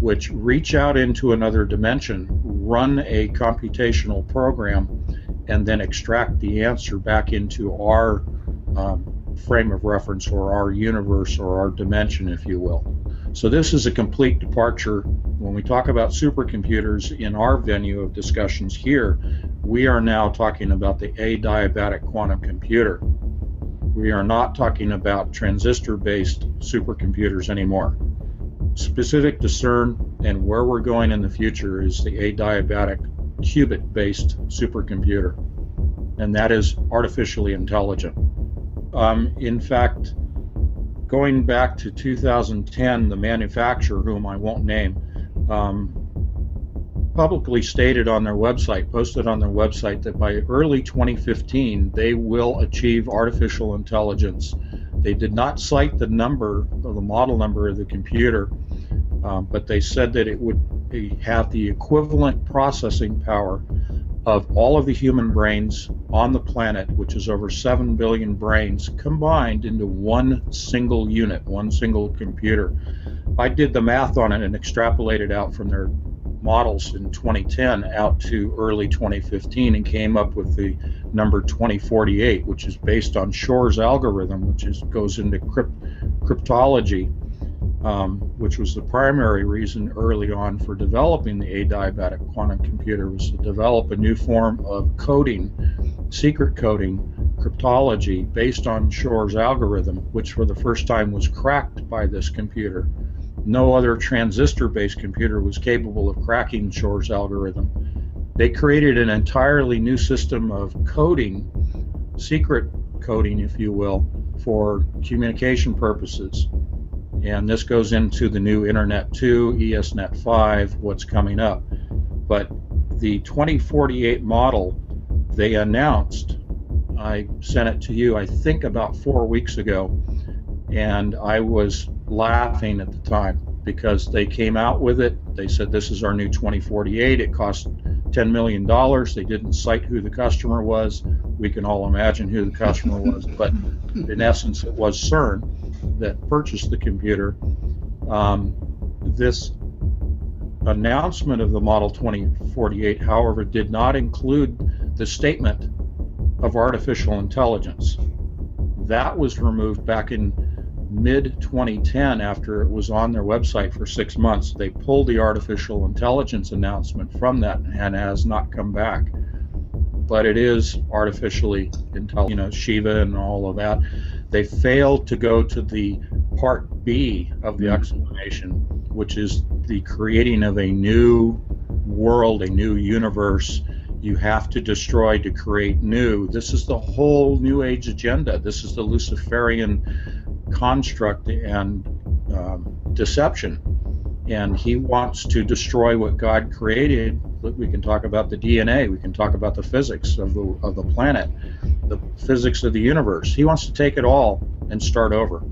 which reach out into another dimension, run a computational program, and then extract the answer back into our frame of reference, or our universe, or our dimension, if you will. So this is a complete departure. When we talk about supercomputers in our venue of discussions here, we are now talking about the adiabatic quantum computer. We are not talking about transistor-based supercomputers anymore. Specific to CERN and where we're going in the future is the adiabatic qubit-based supercomputer, and that is artificially intelligent. In fact, going back to 2010, the manufacturer, whom I won't name, publicly stated on their website, posted on their website, that by early 2015 they will achieve artificial intelligence. They did not cite the number, or the model number of the computer, but they said that it would have the equivalent processing power of all of the human brains on the planet, which is over 7 billion brains combined into one single unit, one single computer. I did the math on it and extrapolated out from their models in 2010 out to early 2015 and came up with the number 2048, which is based on Shor's algorithm, which goes into cryptology, which was the primary reason early on for developing the adiabatic quantum computer, was to develop a new form of coding, secret coding, cryptology based on Shor's algorithm, which for the first time was cracked by this computer. No other transistor-based computer was capable of cracking Shor's algorithm. They created an entirely new system of coding, secret coding, if you will, for communication purposes. And this goes into the new Internet 2, ESNet 5, what's coming up. But the 2048 model they announced, I sent it to you, I think about 4 weeks ago, and I was laughing at the time because they came out with it. They said, this is our new 2048. It cost $10 million. They didn't cite who the customer was. We can all imagine who the customer was, but in essence, it was CERN that purchased the computer. This announcement of the Model 2048, however, did not include the statement of artificial intelligence. That was removed back in mid-2010 after it was on their website for 6 months. They pulled the artificial intelligence announcement from that and has not come back. But it is artificially intelligent, Shiva and all of that. They failed to go to the part B of the explanation, which is the creating of a new world, a new universe. You have to destroy to create new. This is the whole New Age agenda. This is the Luciferian construct and deception. And he wants to destroy what God created. We can talk about the DNA. We can talk about the physics of the planet, the physics of the universe. He wants to take it all and start over.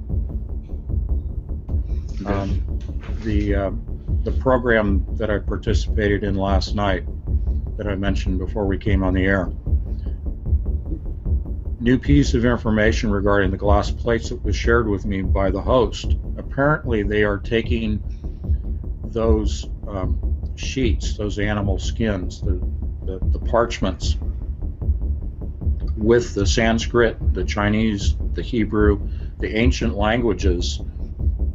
The program that I participated in last night, that I mentioned before we came on the air, new piece of information regarding the glass plates that was shared with me by the host. Apparently they are taking those sheets, those animal skins, the parchments, with the Sanskrit, the Chinese, the Hebrew, the ancient languages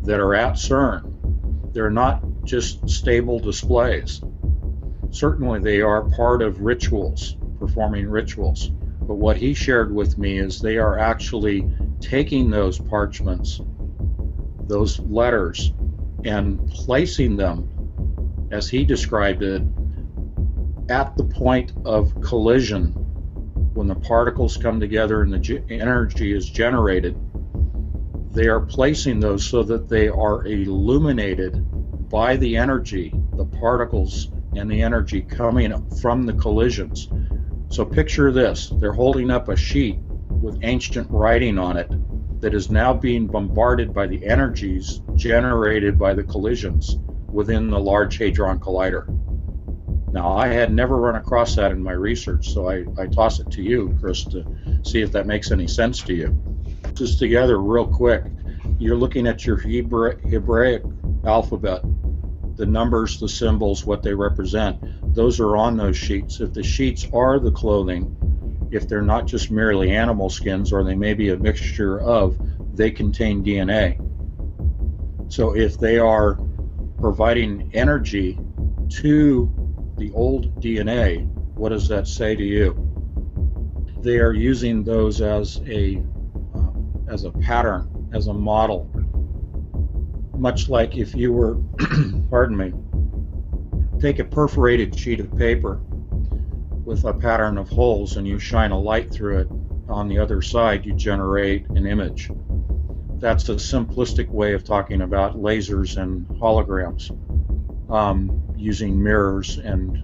that are at CERN. They're not just stable displays. Certainly they are part of rituals, performing rituals. But what he shared with me is they are actually taking those parchments, those letters, and placing them, as he described it, at the point of collision, when the particles come together and the energy is generated. They are placing those so that they are illuminated by the energy, the particles and the energy coming from the collisions. So picture this, they're holding up a sheet with ancient writing on it that is now being bombarded by the energies generated by the collisions within the Large Hadron Collider. Now, I had never run across that in my research, so I toss it to you, Chris, to see if that makes any sense to you. Just together real quick, you're looking at your Hebraic alphabet, the numbers, the symbols, what they represent. Those are on those sheets. If the sheets are the clothing, if they're not just merely animal skins, or they may be a mixture of, they contain DNA. So if they are providing energy to the old DNA, what does that say to you? They are using those as a pattern, as a model. Much like if you were, pardon me, take a perforated sheet of paper with a pattern of holes and you shine a light through it, on the other side you generate an image. That's a simplistic way of talking about lasers and holograms, using mirrors and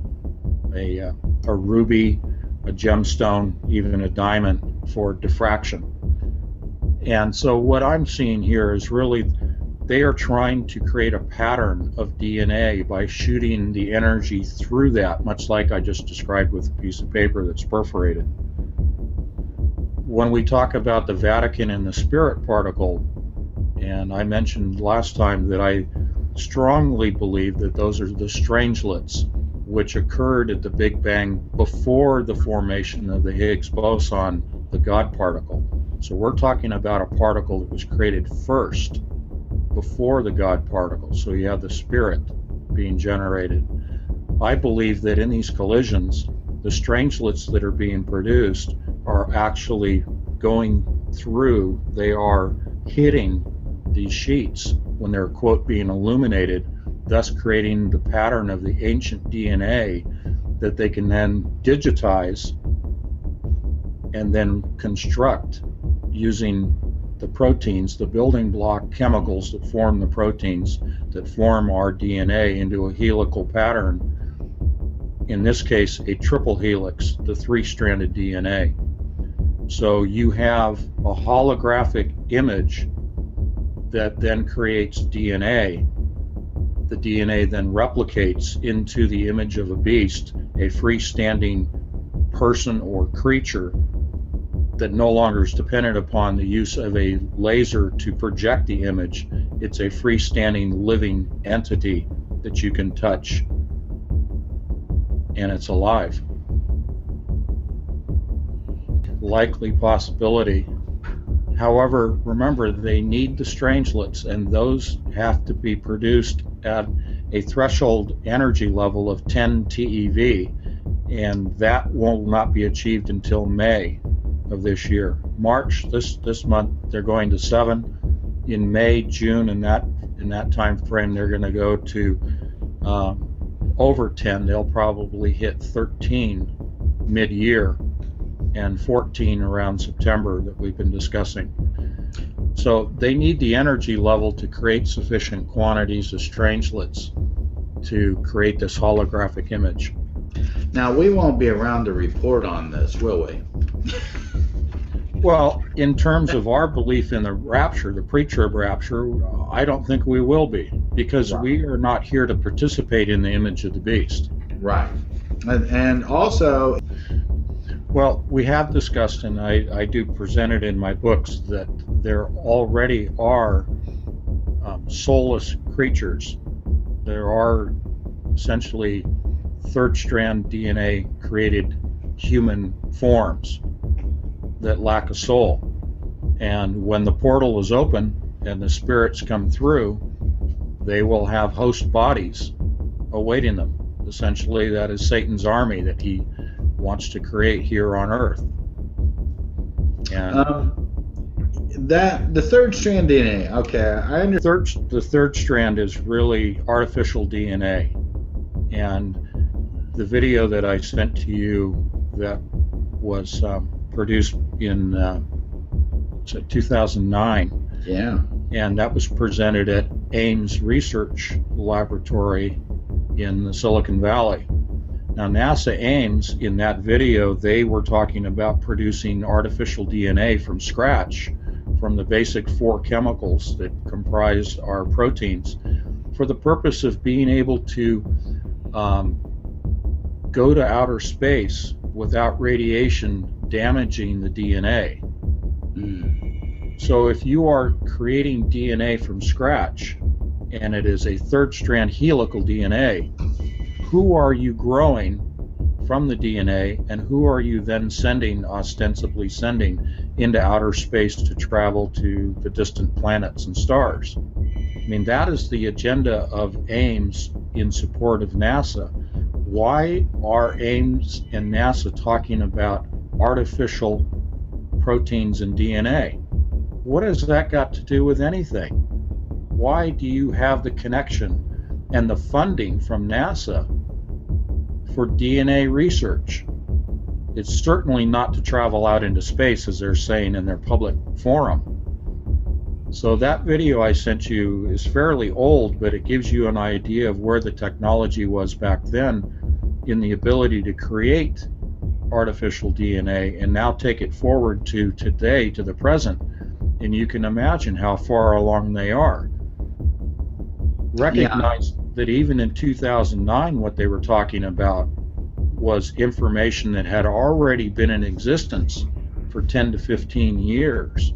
a ruby, a gemstone, even a diamond for diffraction. And so what I'm seeing here is really they are trying to create a pattern of DNA by shooting the energy through that, much like I just described with a piece of paper that's perforated. When we talk about the Vatican and the spirit particle, and I mentioned last time that I strongly believe that those are the strangelets, which occurred at the Big Bang before the formation of the Higgs boson, the God particle. So we're talking about a particle that was created first, before the God particle. So you have the spirit being generated. I believe that in these collisions, the strangelets that are being produced are actually going through, they are hitting these sheets when they're, quote, being illuminated, thus creating the pattern of the ancient DNA that they can then digitize and then construct using the proteins, the building block chemicals that form the proteins that form our DNA into a helical pattern. In this case, a triple helix, the 3-stranded DNA. So you have a holographic image that then creates DNA. The DNA then replicates into the image of a beast, a freestanding person or creature that no longer is dependent upon the use of a laser to project the image. It's a freestanding living entity that you can touch, and it's alive. Likely possibility However, remember, they need the strangelets, and those have to be produced at a threshold energy level of 10 TeV, and that will not be achieved until May of this year. March, this month, they're going to 7. In May, June, in that time frame, they're going to go to over 10. They'll probably hit 13 mid-year and 14 around September that we've been discussing. So they need the energy level to create sufficient quantities of strangelets to create this holographic image. Now, we won't be around to report on this, will we? Well, in terms of our belief in the rapture, the pre-trib rapture, I don't think we will be, because we are not here to participate in the image of the beast. Right. And also, well, we have discussed, and I do present it in my books, that there already are soulless creatures. There are essentially third strand DNA created human forms that lack a soul. And when the portal is open and the spirits come through, they will have host bodies awaiting them. Essentially, that is Satan's army that he wants to create here on Earth. And that the third strand DNA. Okay, I understand. the third strand is really artificial DNA. And the video that I sent to you that was produced in 2009. Yeah. And that was presented at Ames Research Laboratory in the Silicon Valley. Now, NASA Ames, in that video, they were talking about producing artificial DNA from scratch, from the basic 4 chemicals that comprise our proteins, for the purpose of being able to go to outer space without radiation damaging the DNA. So if you are creating DNA from scratch, and it is a third strand helical DNA, who are you growing from the DNA, and who are you then ostensibly sending into outer space to travel to the distant planets and stars? I mean, that is the agenda of Ames in support of NASA. Why are Ames and NASA talking about artificial proteins and DNA? What has that got to do with anything? Why do you have the connection and the funding from NASA for DNA research? It's certainly not to travel out into space, as they're saying in their public forum. So that video I sent you is fairly old, but it gives you an idea of where the technology was back then in the ability to create artificial DNA and now take it forward to today, to the present. And you can imagine how far along they are. Recognize that even in 2009, what they were talking about was information that had already been in existence for 10 to 15 years.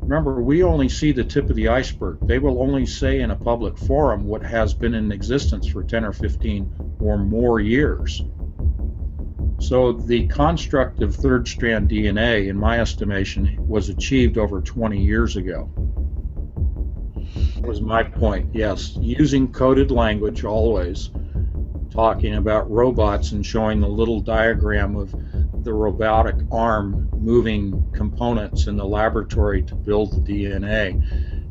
Remember, we only see the tip of the iceberg. They will only say in a public forum what has been in existence for 10 or 15 or more years. So the construct of third strand DNA, in my estimation, was achieved over 20 years ago. That was my point, yes. Using coded language always, talking about robots and showing the little diagram of the robotic arm moving components in the laboratory to build the DNA.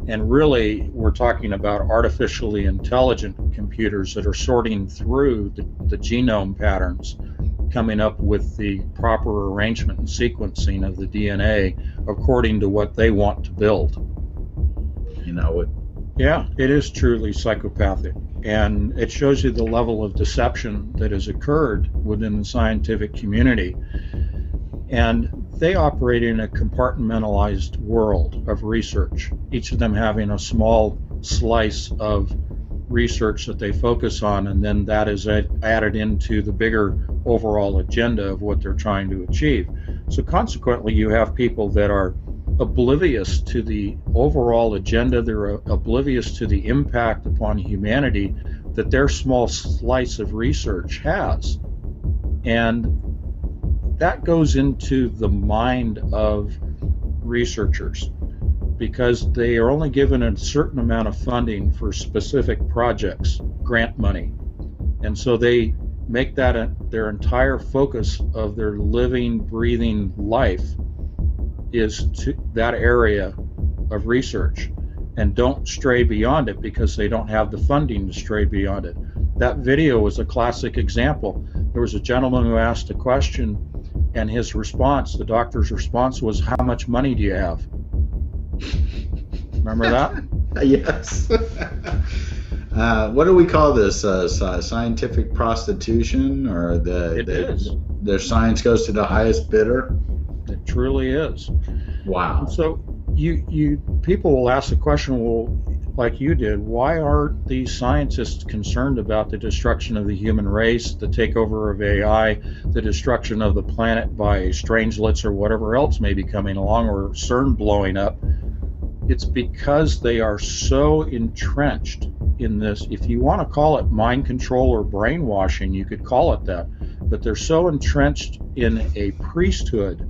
And really, we're talking about artificially intelligent computers that are sorting through the genome patterns, coming up with the proper arrangement and sequencing of the DNA according to what they want to build. You know it. Yeah, it is truly psychopathic, and it shows you the level of deception that has occurred within the scientific community. And they operate in a compartmentalized world of research, each of them having a small slice of research that they focus on, and then that is added into the bigger overall agenda of what they're trying to achieve. So consequently, you have people that are oblivious to the overall agenda, they're oblivious to the impact upon humanity that their small slice of research has. And that goes into the mind of researchers because they are only given a certain amount of funding for specific projects, grant money. And so they make that their entire focus of their living, breathing life is to that area of research, and don't stray beyond it because they don't have the funding to stray beyond it. That video was a classic example. There was a gentleman who asked a question, and his response, the doctor's response, was, "How much money do you have?" Remember that? Yes. What do we call this? Scientific prostitution, or their science goes to the highest bidder? It truly is. Wow. So you people will ask the question, well, like you did, why aren't these scientists concerned about the destruction of the human race, the takeover of AI, the destruction of the planet by strangelets or whatever else may be coming along, or CERN blowing up? It's because they are so entrenched in this. If you want to call it mind control or brainwashing, you could call it that, but they're so entrenched in a priesthood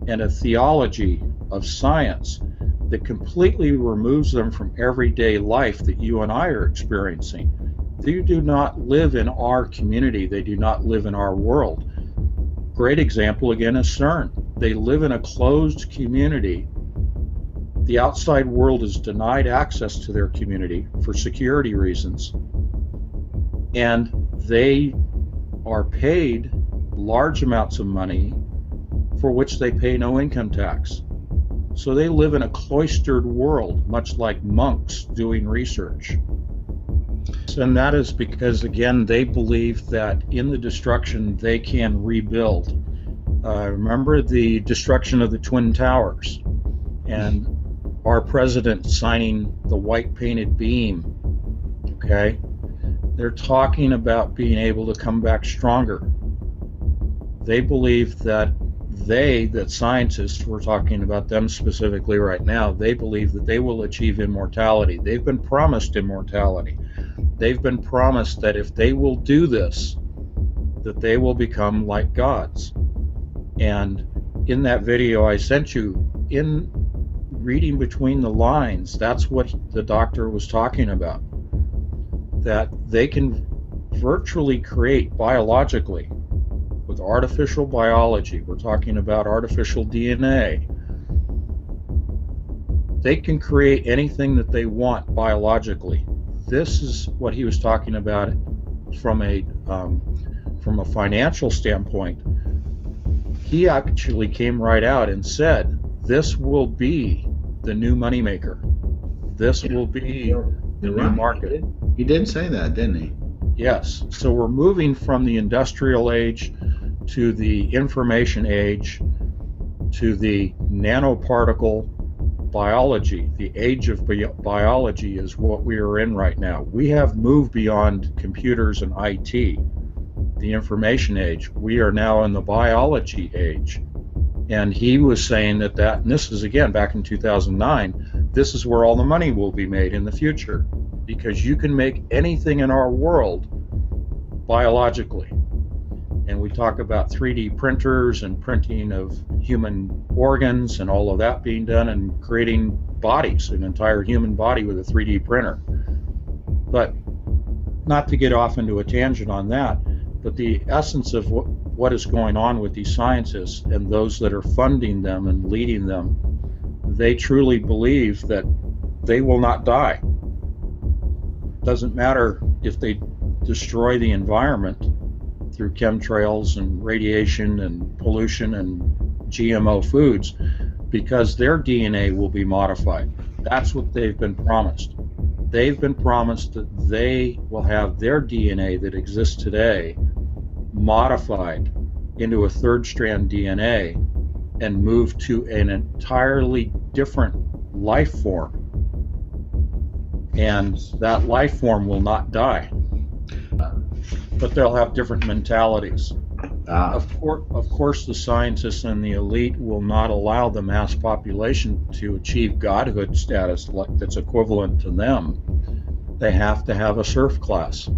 and a theology of science that completely removes them from everyday life that you and I are experiencing. They do not live in our community. They do not live in our world. Great example again is CERN. They live in a closed community. The outside world is denied access to their community for security reasons, and they are paid large amounts of money for which they pay no income tax. So they live in a cloistered world, much like monks doing research. And that is because, again, they believe that in the destruction they can rebuild. Remember the destruction of the Twin Towers and our president signing the white painted beam, okay? They're talking about being able to come back stronger. They believe that scientists, we're talking about them specifically right now, they believe that they will achieve immortality. They've been promised immortality. They've been promised that if they will do this, that they will become like gods. And in that video I sent you, in reading between the lines, that's what the doctor was talking about. That they can virtually create biologically, with artificial biology, we're talking about artificial DNA, they can create anything that they want biologically. This is what he was talking about from a financial standpoint. He actually came right out and said, this will be the new moneymaker. This will be the new market. He did say that, didn't he? Yes. So we're moving from the industrial age to the information age to the nanoparticle biology. The age of biology is what we are in right now. We have moved beyond computers and IT, the information age. We are now in the biology age. And he was saying that, and this is again back in 2009, this is where all the money will be made in the future, because you can make anything in our world biologically. And we talk about 3D printers and printing of human organs and all of that being done, and creating bodies, an entire human body with a 3D printer. But not to get off into a tangent on that, but the essence of what is going on with these scientists and those that are funding them and leading them, they truly believe that they will not die. Doesn't matter if they destroy the environment through chemtrails and radiation and pollution and GMO foods, because their DNA will be modified. That's what they've been promised. They've been promised that they will have their DNA that exists today modified into a third strand DNA and move to an entirely different life form. And that life form will not die, but they'll have different mentalities. Of course, the scientists and the elite will not allow the mass population to achieve godhood status that's equivalent to them. They have to have a serf class.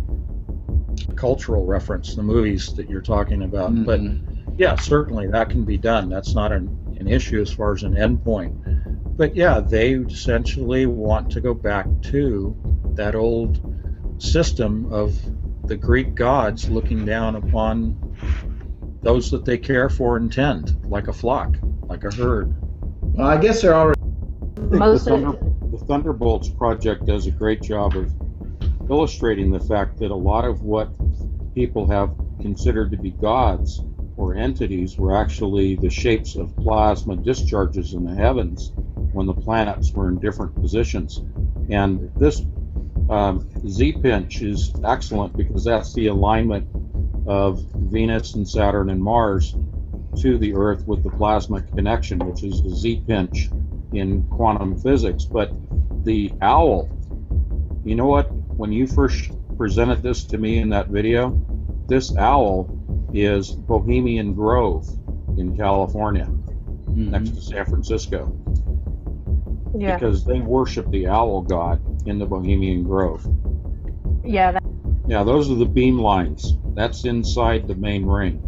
Cultural reference, the movies that you're talking about. Mm-hmm. But yeah, certainly that can be done. That's not an an issue as far as an endpoint. But yeah, they essentially want to go back to that old system of the Greek gods looking down upon those that they care for and tend, like a flock, like a herd. Well, I guess they're already. The Thunderbolts project does a great job of illustrating the fact that a lot of what people have considered to be gods or entities were actually the shapes of plasma discharges in the heavens when the planets were in different positions. And this Z-pinch is excellent because that's the alignment of Venus and Saturn and Mars to the Earth with the plasma connection, which is the Z-pinch in quantum physics. But the owl, you know what? When you first presented this to me in that video, this owl is Bohemian Grove in California, next to San Francisco. Yeah. Because they worship the owl god in the Bohemian Grove. Yeah. Yeah, those are the beam lines. That's inside the main ring.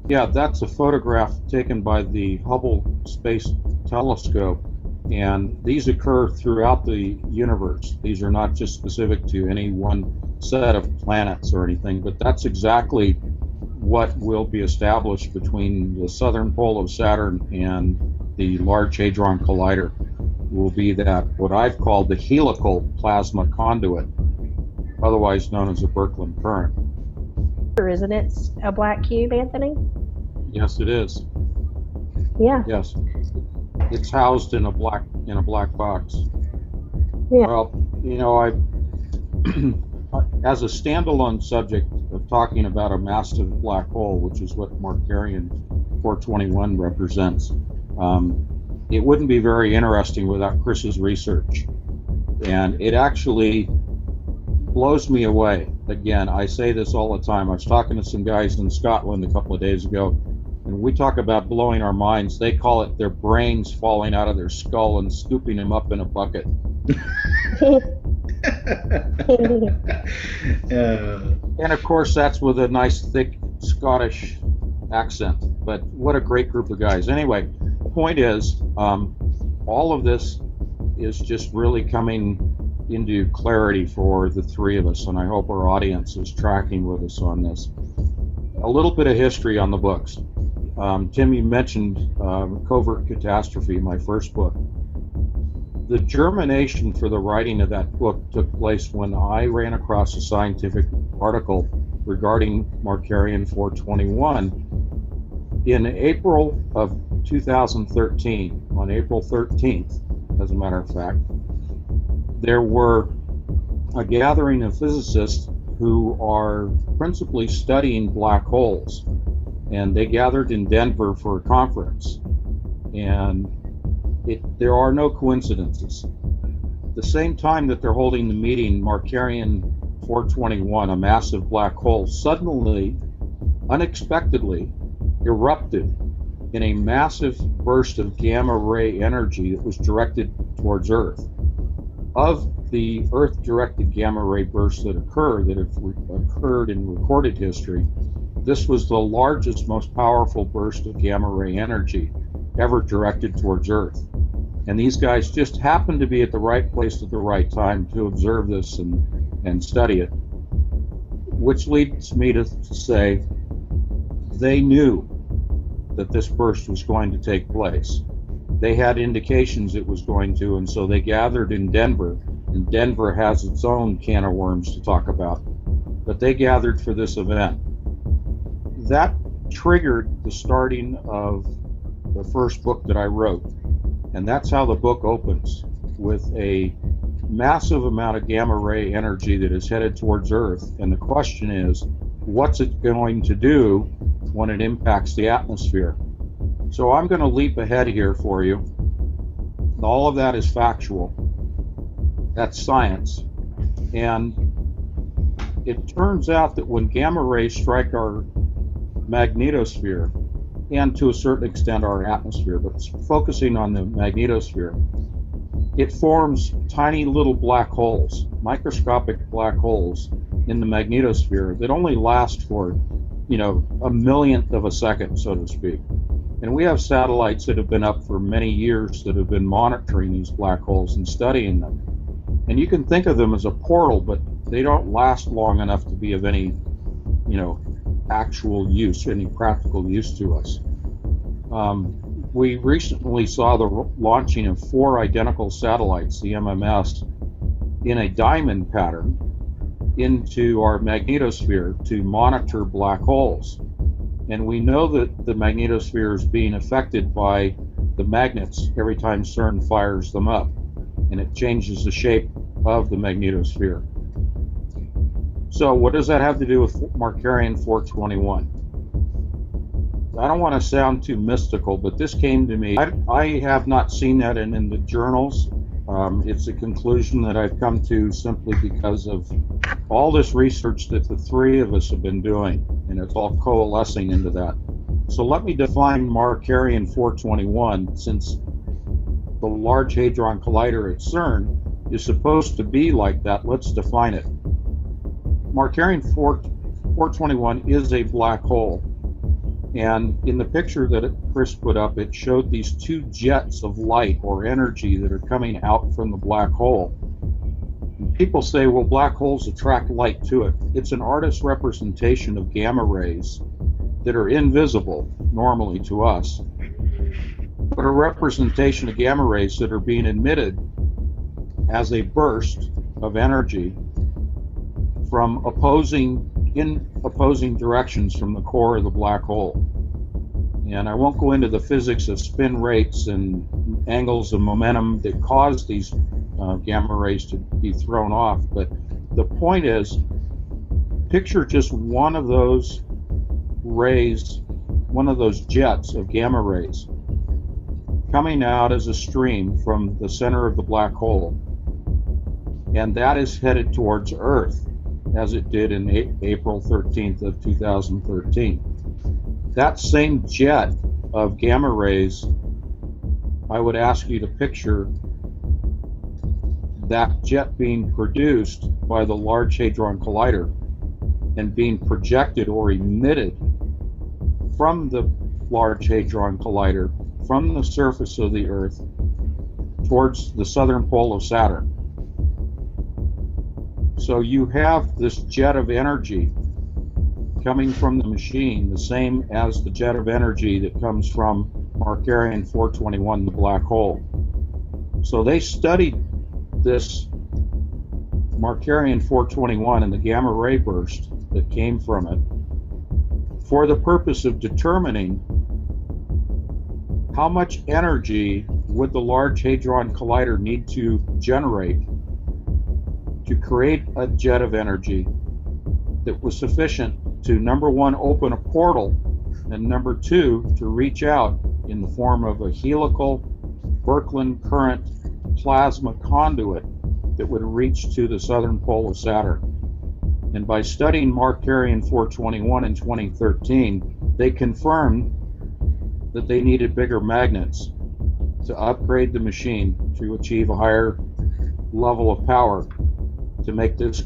Yeah, that's a photograph taken by the Hubble Space Telescope, and these occur throughout the universe. These are not just specific to any one set of planets or anything, but that's exactly what will be established between the southern pole of Saturn and the Large Hadron Collider. Will be that what I've called the helical plasma conduit, otherwise known as a Birkeland current. Isn't it a black cube, Anthony? Yes, it is. Yeah. Yes, it's housed in a black box. Yeah. Well, you know, I as a standalone subject of talking about a massive black hole, which is what Markarian 421 represents, it wouldn't be very interesting without Chris's research. And it actually blows me away. Again, I say this all the time. I was talking to some guys in Scotland a couple of days ago, and we talk about blowing our minds. They call it their brains falling out of their skull and scooping them up in a bucket. And of course, that's with a nice, thick Scottish accent. But what a great group of guys. Anyway, the point is, all of this is just really coming into clarity for the three of us, and I hope our audience is tracking with us on this. A little bit of history on the books. Tim, you mentioned Covert Catastrophe, my first book. The germination for the writing of that book took place when I ran across a scientific article regarding Markarian 421 in April of 2013, on April 13th, as a matter of fact. There were a gathering of physicists who are principally studying black holes, and they gathered in Denver for a conference. And there are no coincidences. The same time that they're holding the meeting, Markarian 421, a massive black hole, suddenly, unexpectedly, erupted in a massive burst of gamma ray energy that was directed towards Earth. Of the Earth-directed gamma ray bursts that have occurred in recorded history, this was the largest, most powerful burst of gamma ray energy ever directed towards Earth. And these guys just happened to be at the right place at the right time to observe this and study it. Which leads me to say they knew that this burst was going to take place. They had indications it was going to, and so they gathered in Denver, and Denver has its own can of worms to talk about. But they gathered for this event. That triggered the starting of the first book that I wrote. And that's how the book opens, with a massive amount of gamma ray energy that is headed towards Earth. And the question is, what's it going to do when it impacts the atmosphere? So I'm going to leap ahead here for you. All of that is factual. That's science. And it turns out that when gamma rays strike our magnetosphere, and to a certain extent our atmosphere, but focusing on the magnetosphere, it forms tiny little black holes, microscopic black holes in the magnetosphere that only last for, a millionth of a second, so to speak. And we have satellites that have been up for many years that have been monitoring these black holes and studying them. And you can think of them as a portal, but they don't last long enough to be of any, actual use, any practical use to us. We recently saw the launching of 4 identical satellites, the MMS, in a diamond pattern into our magnetosphere to monitor black holes. And we know that the magnetosphere is being affected by the magnets every time CERN fires them up, and it changes the shape of the magnetosphere. So what does that have to do with Markarian 421? I don't want to sound too mystical, but this came to me. I have not seen that in the journals. It's a conclusion that I've come to simply because of all this research that the 3 of us have been doing, and it's all coalescing into that. So let me define Markarian 421, since the Large Hadron Collider at CERN is supposed to be like that. Let's define it. Markarian 421 is a black hole. And in the picture that Chris put up, it showed these 2 jets of light or energy that are coming out from the black hole. And people say, well, black holes attract light to it. It's an artist's representation of gamma rays that are invisible normally to us, but a representation of gamma rays that are being emitted as a burst of energy from opposing directions from the core of the black hole. And I won't go into the physics of spin rates and angles of momentum that cause these gamma rays to be thrown off, but the point is, picture just one of those rays, one of those jets of gamma rays coming out as a stream from the center of the black hole, and that is headed towards Earth, as it did in April 13th of 2013. That same jet of gamma rays, I would ask you to picture that jet being produced by the Large Hadron Collider and being projected or emitted from the Large Hadron Collider, from the surface of the Earth, towards the southern pole of Saturn. So you have this jet of energy coming from the machine, the same as the jet of energy that comes from Markarian 421, the black hole. So they studied this Markarian 421 and the gamma ray burst that came from it for the purpose of determining how much energy would the Large Hadron Collider need to generate to create a jet of energy that was sufficient to, number 1, open a portal, and number 2, to reach out in the form of a helical Birkeland current plasma conduit that would reach to the southern pole of Saturn. And by studying Markarian 421 in 2013, they confirmed that they needed bigger magnets to upgrade the machine to achieve a higher level of power to make this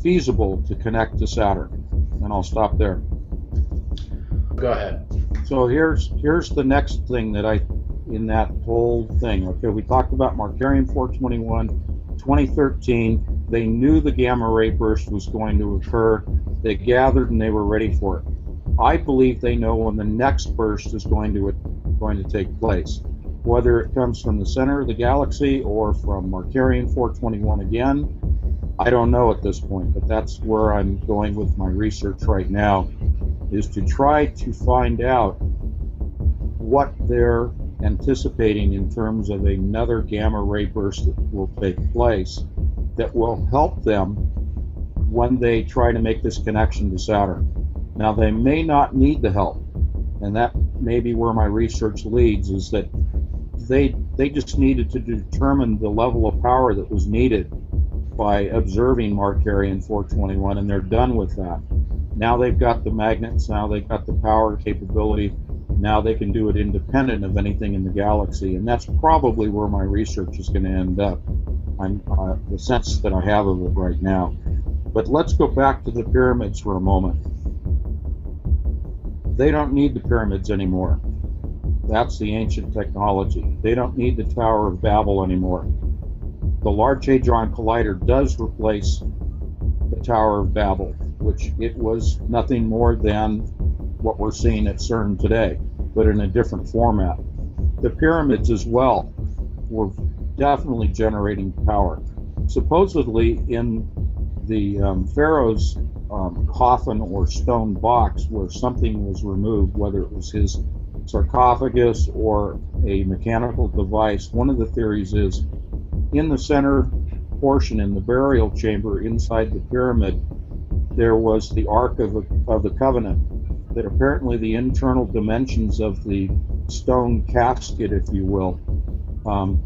feasible to connect to Saturn. And I'll stop there. Go ahead. So here's the next thing that in that whole thing. Okay, we talked about Markarian 421, 2013. They knew the gamma ray burst was going to occur. They gathered and they were ready for it. I believe they know when the next burst is going to take place. Whether it comes from the center of the galaxy or from Markarian 421 again, I don't know at this point, but that's where I'm going with my research right now, is to try to find out what they're anticipating in terms of another gamma ray burst that will take place that will help them when they try to make this connection to Saturn. Now, they may not need the help, and that may be where my research leads, is that they just needed to determine the level of power that was needed by observing Markarian 421, and they're done with that. Now they've got the magnets, now they've got the power capability, now they can do it independent of anything in the galaxy, and that's probably where my research is going to end up. The sense that I have of it right now. But let's go back to the pyramids for a moment. They don't need the pyramids anymore. That's the ancient technology. They don't need the Tower of Babel anymore. The Large Hadron Collider does replace the Tower of Babel, which it was nothing more than what we're seeing at CERN today, but in a different format. The pyramids as well were definitely generating power. Supposedly in the pharaoh's coffin or stone box where something was removed, whether it was his sarcophagus or a mechanical device, one of the theories is in the center portion in the burial chamber inside the pyramid, there was the Ark of the Covenant, that apparently the internal dimensions of the stone casket, if you will,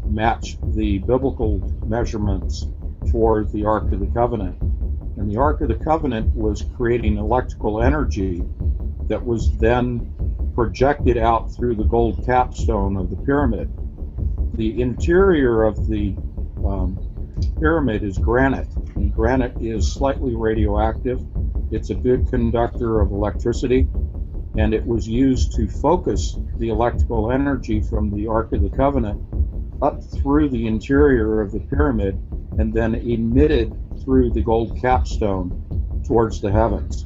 match the biblical measurements for the Ark of the Covenant. And the Ark of the Covenant was creating electrical energy that was then projected out through the gold capstone of the pyramid. The interior of the pyramid is granite, and granite is slightly radioactive. It's a good conductor of electricity, and it was used to focus the electrical energy from the Ark of the Covenant up through the interior of the pyramid and then emitted through the gold capstone towards the heavens.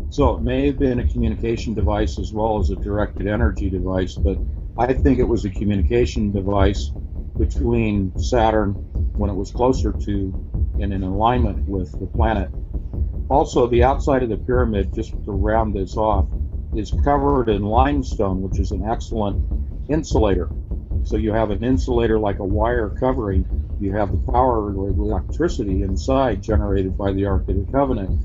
So it may have been a communication device as well as a directed energy device, but I think it was a communication device between Saturn when it was closer to and in alignment with the planet. Also, the outside of the pyramid, just to round this off, is covered in limestone, which is an excellent insulator. So you have an insulator like a wire covering. You have the power or electricity inside generated by the Ark of the Covenant,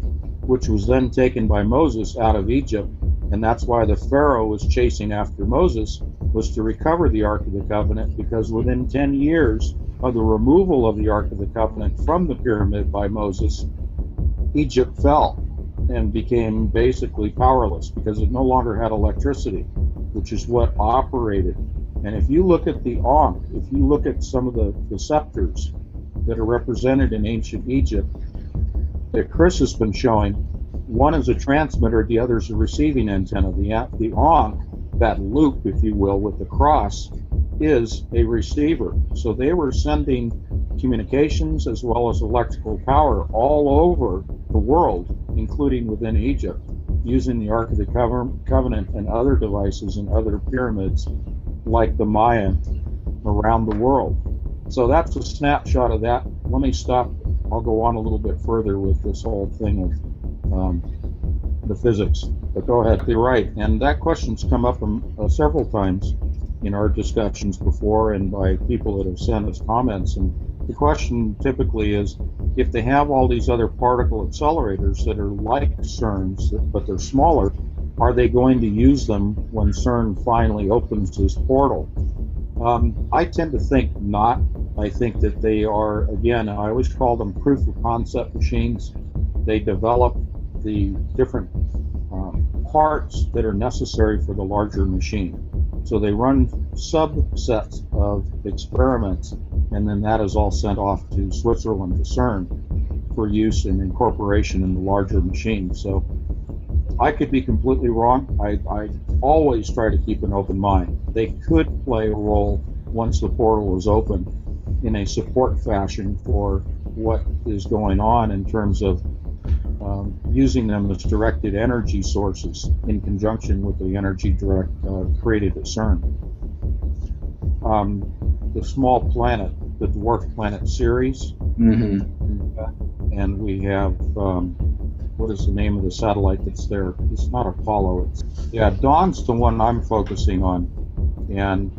which was then taken by Moses out of Egypt. And that's why the Pharaoh was chasing after Moses, was to recover the Ark of the Covenant, because within 10 years of the removal of the Ark of the Covenant from the pyramid by Moses, Egypt fell and became basically powerless because it no longer had electricity, which is what operated. And if you look at the Ankh, if you look at some of the scepters that are represented in ancient Egypt that Chris has been showing, one is a transmitter, the other is a receiving antenna. The Ankh, that loop, if you will, with the cross, is a receiver. So they were sending communications as well as electrical power all over the world, including within Egypt, using the Ark of the Covenant and other devices and other pyramids like the Mayan around the world. So that's a snapshot of that. Let me stop. I'll go on a little bit further with this whole thing of the physics. But go ahead. You're right. And that question's come up several times in our discussions before and by people that have sent us comments. And the question typically is, if they have all these other particle accelerators that are like CERN's, but they're smaller, are they going to use them when CERN finally opens this portal? I tend to think not. I think that they are, again, I always call them proof of concept machines. They develop the different parts that are necessary for the larger machine. So they run subsets of experiments, and then that is all sent off to Switzerland, to CERN, for use and incorporation in the larger machine. So I could be completely wrong. I always try to keep an open mind. They could play a role once the portal is open in a support fashion for what is going on in terms of using them as directed energy sources in conjunction with the energy created at CERN. The small planet, the dwarf planet Ceres, and we have what is the name of the satellite that's there? It's not Apollo. Dawn's the one I'm focusing on. And,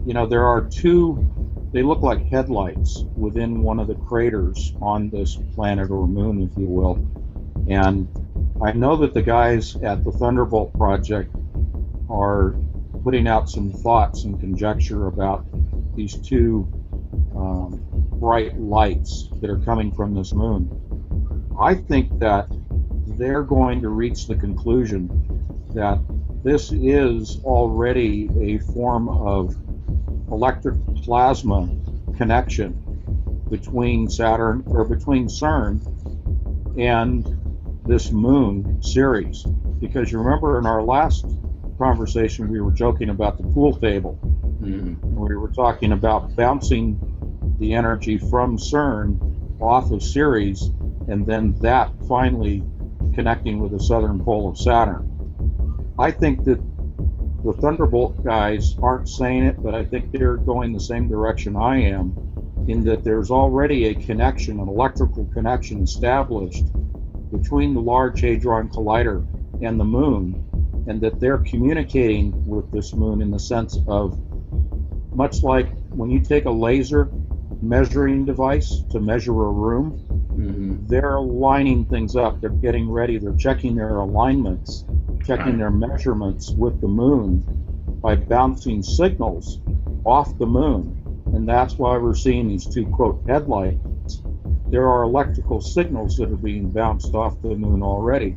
you know, there are two, they look like headlights within one of the craters on this planet or moon, if you will. And I know that the guys at the Thunderbolt Project are putting out some thoughts and conjecture about these two bright lights that are coming from this moon. I think that they're going to reach the conclusion that this is already a form of electric plasma connection between Saturn, or between CERN and this moon Ceres. Because you remember in our last conversation, we were joking about the pool table. We were talking about bouncing the energy from CERN off of Ceres, and then that finally connecting with the southern pole of Saturn. I think that the Thunderbolt guys aren't saying it, but I think they're going the same direction I am, in that there's already a connection, an electrical connection established between the Large Hadron Collider and the moon, and that they're communicating with this moon in the sense of, much like when you take a laser measuring device to measure a room, they're lining things up, they're getting ready, they're checking their alignments, checking their measurements with the moon by bouncing signals off the moon. And that's why we're seeing these two, quote, headlights. There are electrical signals that are being bounced off the moon already,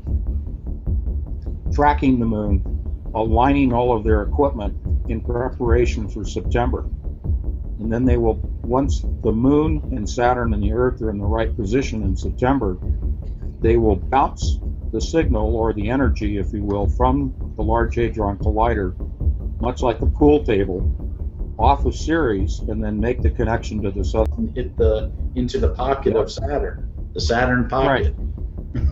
tracking the moon, aligning all of their equipment in preparation for September. And then they will, once the moon and Saturn and the Earth are in the right position in September, they will bounce the signal, or the energy, if you will, from the Large Hadron Collider, much like the pool table, off of Ceres, and then make the connection to the southern. Hit into the pocket of Saturn, the Saturn pocket. Right.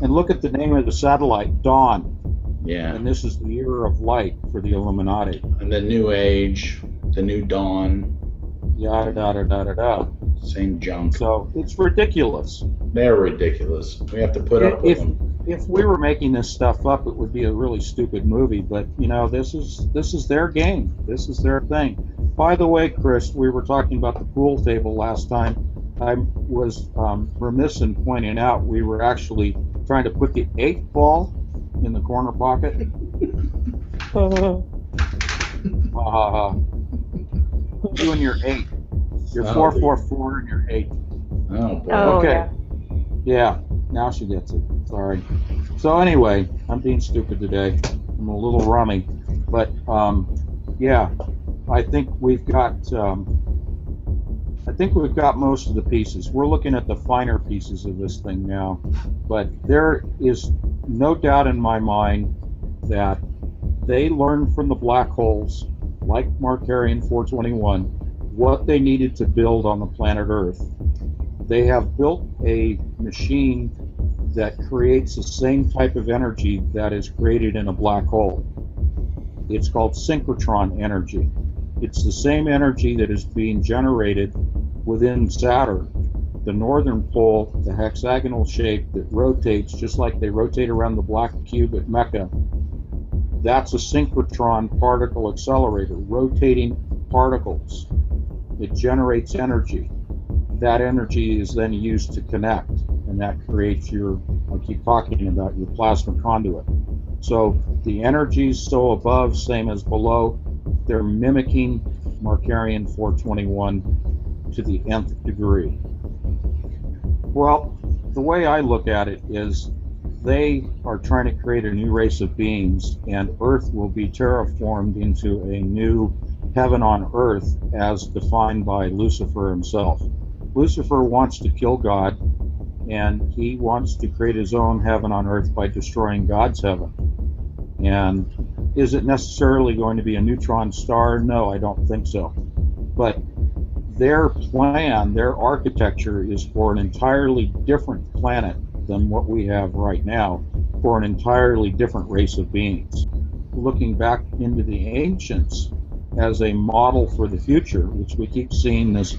And look at the name of the satellite, Dawn. Yeah. And this is the era of light for the Illuminati. And the New Age, the New Dawn. Yada, yada, yada, yada. Same junk. So it's ridiculous. They're ridiculous. We have to put up with them. If we were making this stuff up, it would be a really stupid movie. But you know, this is their game. This is their thing. By the way, Chris, we were talking about the pool table last time. I was remiss in pointing out we were actually trying to put the 8th ball in the corner pocket. You and your 8. You're 444 and you're 8. Oh boy. Oh, Okay. Yeah. Now she gets it. Sorry. So anyway, I'm being stupid today. I'm a little rummy, but yeah, I think we've got most of the pieces. We're looking at the finer pieces of this thing now, but there is no doubt in my mind that they learned from the black holes, like Markarian 421, what they needed to build on the planet Earth. They have built a machine that creates the same type of energy that is created in a black hole. It's called synchrotron energy. It's the same energy that is being generated within Saturn, the northern pole, the hexagonal shape that rotates just like they rotate around the black cube at Mecca. That's a synchrotron particle accelerator, rotating particles. It generates energy. That energy is then used to connect, and that creates your, I keep talking about, your plasma conduit. So the energies so above, same as below, they're mimicking Markarian 421 to the nth degree. Well, the way I look at it is they are trying to create a new race of beings, and Earth will be terraformed into a new heaven on Earth as defined by Lucifer himself. Lucifer wants to kill God, and he wants to create his own heaven on Earth by destroying God's heaven. And is it necessarily going to be a neutron star? No, I don't think so. But their plan, their architecture is for an entirely different planet than what we have right now, for an entirely different race of beings. Looking back into the ancients as a model for the future, which we keep seeing this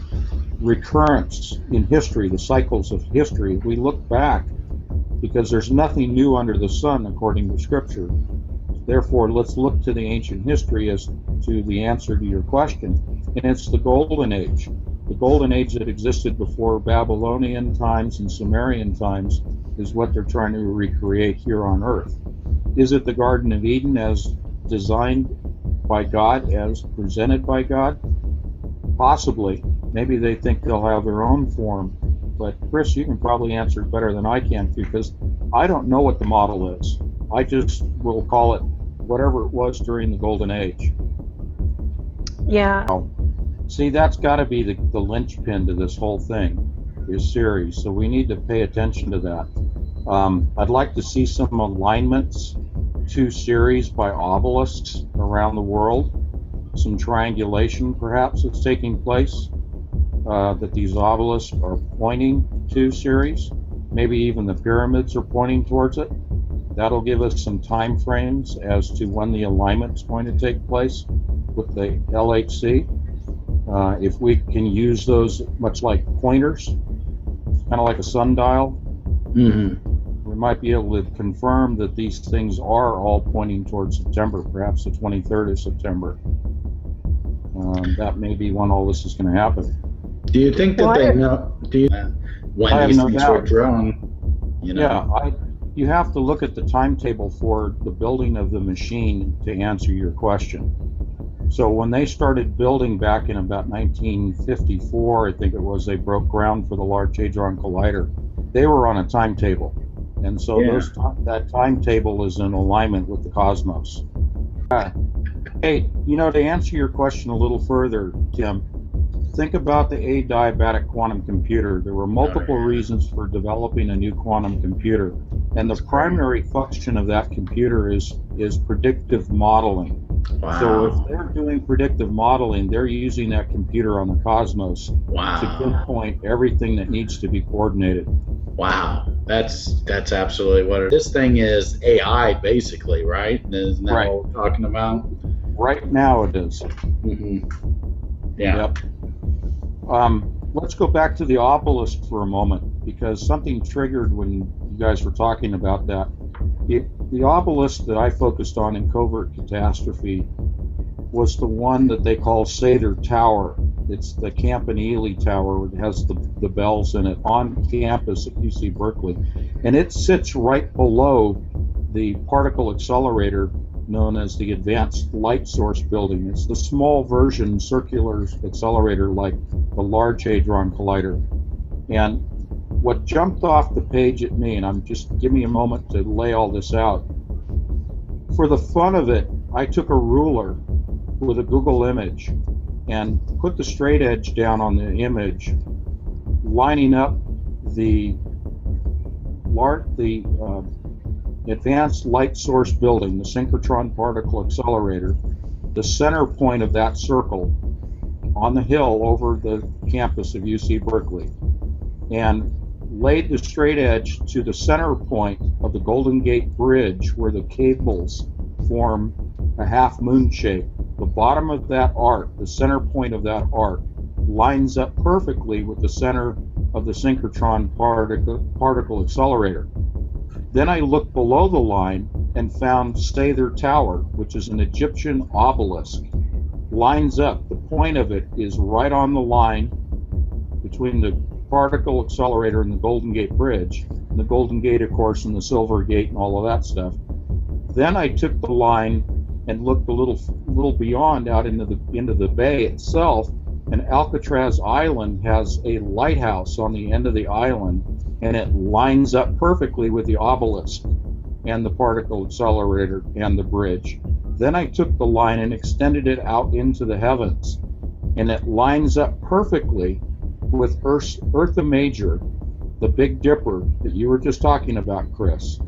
recurrence in history, the cycles of history. We look back because there's nothing new under the sun according to Scripture. Therefore, let's look to the ancient history as to the answer to your question, and it's the Golden Age. The Golden Age that existed before Babylonian times and Sumerian times is what they're trying to recreate here on Earth. Is it the Garden of Eden as designed by God, as presented by God? Possibly. Maybe they think they'll have their own form. But Chris, you can probably answer it better than I can, because I don't know what the model is. I just will call it whatever it was during the Golden Age. Yeah. See, that's got to be the linchpin to this whole thing, is Ceres. So we need to pay attention to that. I'd like to see some alignments two series by obelisks around the world. Some triangulation perhaps is taking place, that these obelisks are pointing to Ceres. Maybe even the pyramids are pointing towards it. That'll give us some time frames as to when the alignment is going to take place with the LHC. If we can use those much like pointers, kind of like a sundial, we might be able to confirm that these things are all pointing towards September, perhaps the 23rd of September. That may be when all this is going to happen. Do you think that they know? Do you when these things were drawn? You know? Yeah, you have to look at the timetable for the building of the machine to answer your question. So when they started building back in about 1954, I think it was, they broke ground for the Large Hadron Collider. They were on a timetable, and so that timetable is in alignment with the cosmos. Hey, to answer your question a little further, Tim, think about the adiabatic quantum computer. There were multiple reasons for developing a new quantum computer, and the primary function of that computer is predictive modeling. Wow. So if they're doing predictive modeling, they're using that computer on the cosmos to pinpoint everything that needs to be coordinated. Wow, that's absolutely what it is. This thing is AI, basically, right? Isn't that what we're talking about? Right now it is. Yeah. Yep. Let's go back to the obelisk for a moment, because something triggered when you guys were talking about that. The obelisk that I focused on in Covert Catastrophe was the one that they call Sather Tower. It's the Campanile Tower. It has the bells in it on campus at UC Berkeley. And it sits right below the particle accelerator known as the Advanced Light Source Building. It's the small version circular accelerator like the Large Hadron Collider. And what jumped off the page at me, and give me a moment to lay all this out. For the fun of it, I took a ruler with a Google image and put the straight edge down on the image, lining up the Advanced Light Source Building, the synchrotron particle accelerator, the center point of that circle on the hill over the campus of UC Berkeley, and laid the straight edge to the center point of the Golden Gate Bridge where the cables form a half moon shape. The bottom of that arc, the center point of that arc, lines up perfectly with the center of the synchrotron particle accelerator. Then I looked below the line and found Sather Tower, which is an Egyptian obelisk. Lines up. The point of it is right on the line between the particle accelerator and the Golden Gate Bridge. And the Golden Gate, of course, and the Silver Gate and all of that stuff. Then I took the line and looked a little beyond out into the bay itself, and Alcatraz Island has a lighthouse on the end of the island, and it lines up perfectly with the obelisk and the particle accelerator and the bridge. Then I took the line and extended it out into the heavens, and it lines up perfectly with Ursa Major, the Big Dipper that you were just talking about, Chris.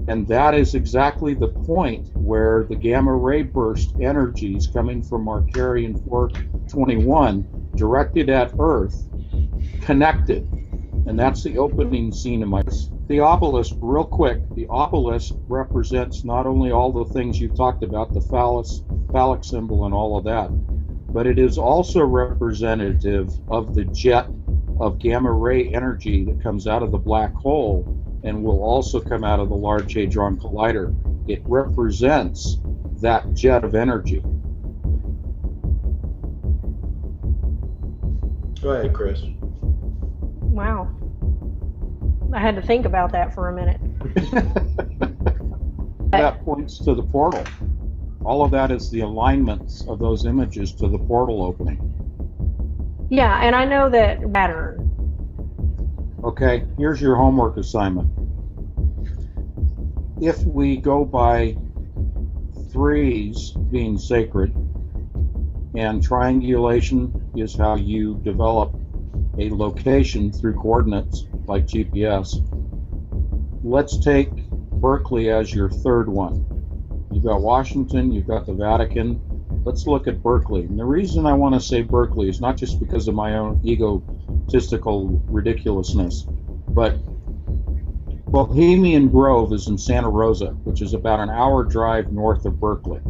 And that is exactly the point where the gamma ray burst energies coming from Markarian 421 directed at Earth connected. And that's the opening scene of the obelisk. Real quick, the obelisk represents not only all the things you talked about, the phallic symbol and all of that, but it is also representative of the jet of gamma ray energy that comes out of the black hole and will also come out of the Large Hadron Collider. It represents that jet of energy. Go ahead, Chris. Wow. I had to think about that for a minute. That points to the portal. All of that is the alignments of those images to the portal opening. Yeah, and I know that pattern. Okay, here's your homework assignment. If we go by threes being sacred, and triangulation is how you develop a location through coordinates like GPS, let's take Berkeley as your third one. You've got Washington, you've got the Vatican. Let's look at Berkeley. And the reason I want to say Berkeley is not just because of my own egotistical ridiculousness, but Bohemian Grove is in Santa Rosa, which is about an hour drive north of Berkeley.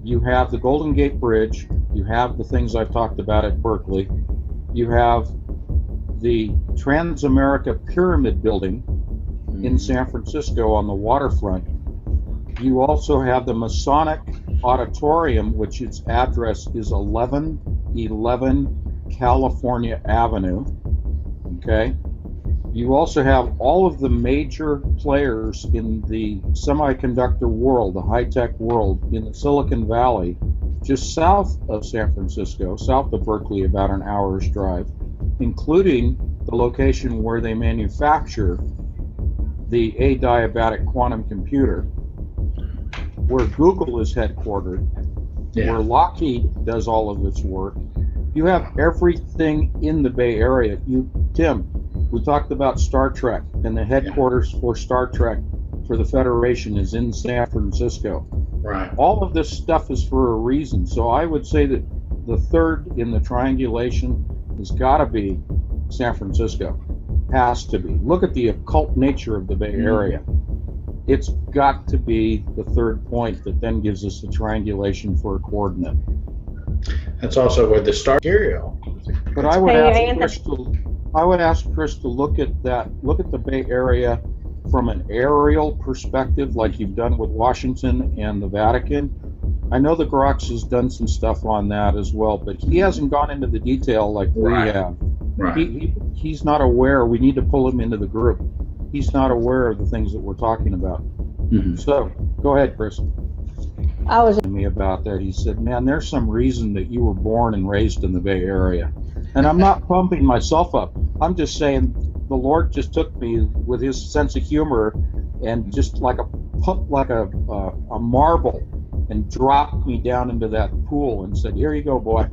You have the Golden Gate Bridge, you have the things I've talked about at Berkeley, you have the Transamerica Pyramid Building in San Francisco on the waterfront. You also have the Masonic Auditorium, which its address is 1111 California Avenue. Okay. You also have all of the major players in the semiconductor world, the high-tech world, in the Silicon Valley, just south of San Francisco, south of Berkeley, about an hour's drive, including the location where they manufacture the adiabatic quantum computer, where Google is headquartered, where Lockheed does all of its work. You have everything in the Bay Area. Tim, we talked about Star Trek, and the headquarters for Star Trek for the Federation is in San Francisco. Right. All of this stuff is for a reason. So I would say that the third in the triangulation has got to be San Francisco. Has to be. Look at the occult nature of the Bay Area. It's got to be the third point that then gives us the triangulation for a coordinate. That's also where the star material. But I would ask Chris to look at that. Look at the Bay Area from an aerial perspective, like you've done with Washington and the Vatican. I know the Grox has done some stuff on that as well, but he hasn't gone into the detail like we have. Right. He's not aware. We need to pull him into the group. He's not aware of the things that we're talking about. So go ahead, Chris. I was Me about that. He said, man, there's some reason that you were born and raised in the Bay Area. And I'm not pumping myself up. I'm just saying the Lord just took me with his sense of humor and just like a marble and dropped me down into that pool and said, here you go, boy.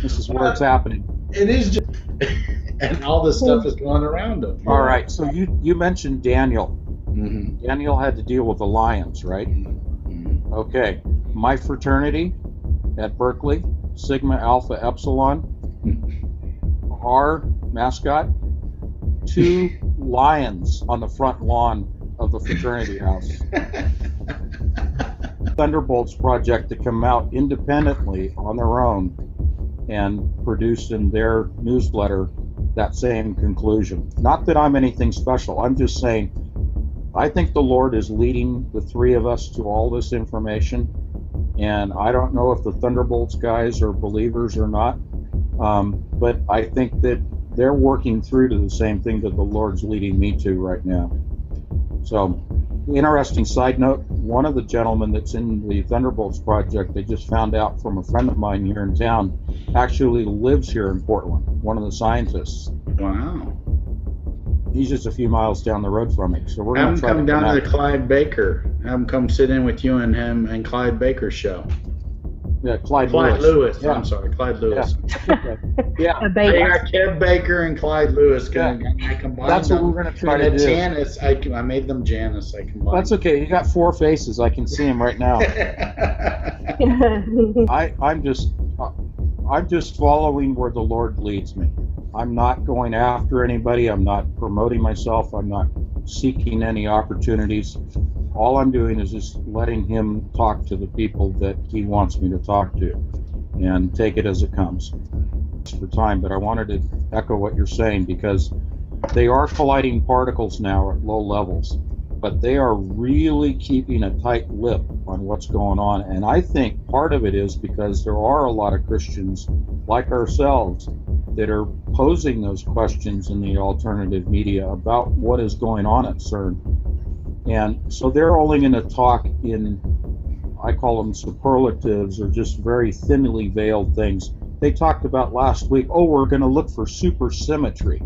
This is where it's happening. It is just, and all this stuff is going around him. All right, so you mentioned Daniel. Daniel had to deal with the lions, right? Okay, my fraternity at Berkeley, Sigma Alpha Epsilon, our mascot, 2 lions on the front lawn of the fraternity house. Thunderbolts project to come out independently on their own and produce in their newsletter that same conclusion. Not that I'm anything special. I'm just saying I think the Lord is leading the 3 of us to all this information, and I don't know if the Thunderbolts guys are believers or not, but I think that they're working through to the same thing that the Lord's leading me to right now. So, interesting side note, one of the gentlemen that's in the Thunderbolts project, they just found out from a friend of mine here in town, actually lives here in Portland, one of the scientists. Wow. He's just a few miles down the road from me, so we're Have going him to try come to down to connect. the Clyde Baker. Have him come sit in with you and him and Clyde Baker's show. Yeah, Clyde Lewis. Yeah. I'm sorry, Clyde Lewis. Yeah. a I baby. got Kev Baker and Clyde Lewis. I combined That's what them. we're going to try to And do. Janice, I made them Janice. I combined. That's okay. You got 4 faces. I can see them right now. I'm just following where the Lord leads me. I'm not going after anybody. I'm not promoting myself. I'm not seeking any opportunities. All I'm doing is just letting him talk to the people that he wants me to talk to and take it as it comes. For time, but I wanted to echo what you're saying because they are colliding particles now at low levels, but they are really keeping a tight lip on what's going on. And I think part of it is because there are a lot of Christians like ourselves that are posing those questions in the alternative media about what is going on at CERN. And so they're only going to talk in, I call them superlatives or just very thinly veiled things. They talked about last week, we're going to look for supersymmetry.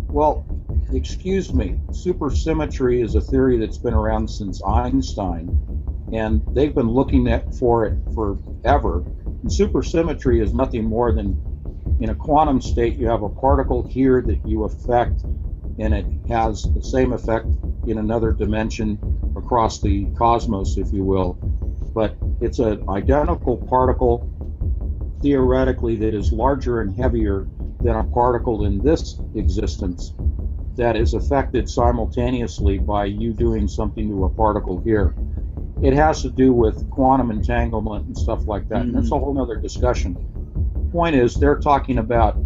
Well, excuse me, supersymmetry is a theory that's been around since Einstein, and they've been looking for it forever. And supersymmetry is nothing more than, in a quantum state, you have a particle here that you affect, and it has the same effect in another dimension across across the cosmos, if you will. But it's an identical particle, theoretically, that is larger and heavier than a particle in this existence that is affected simultaneously by you doing something to a particle here. It has to do with quantum entanglement and stuff like that. And that's a whole other discussion. Point is, they're talking about,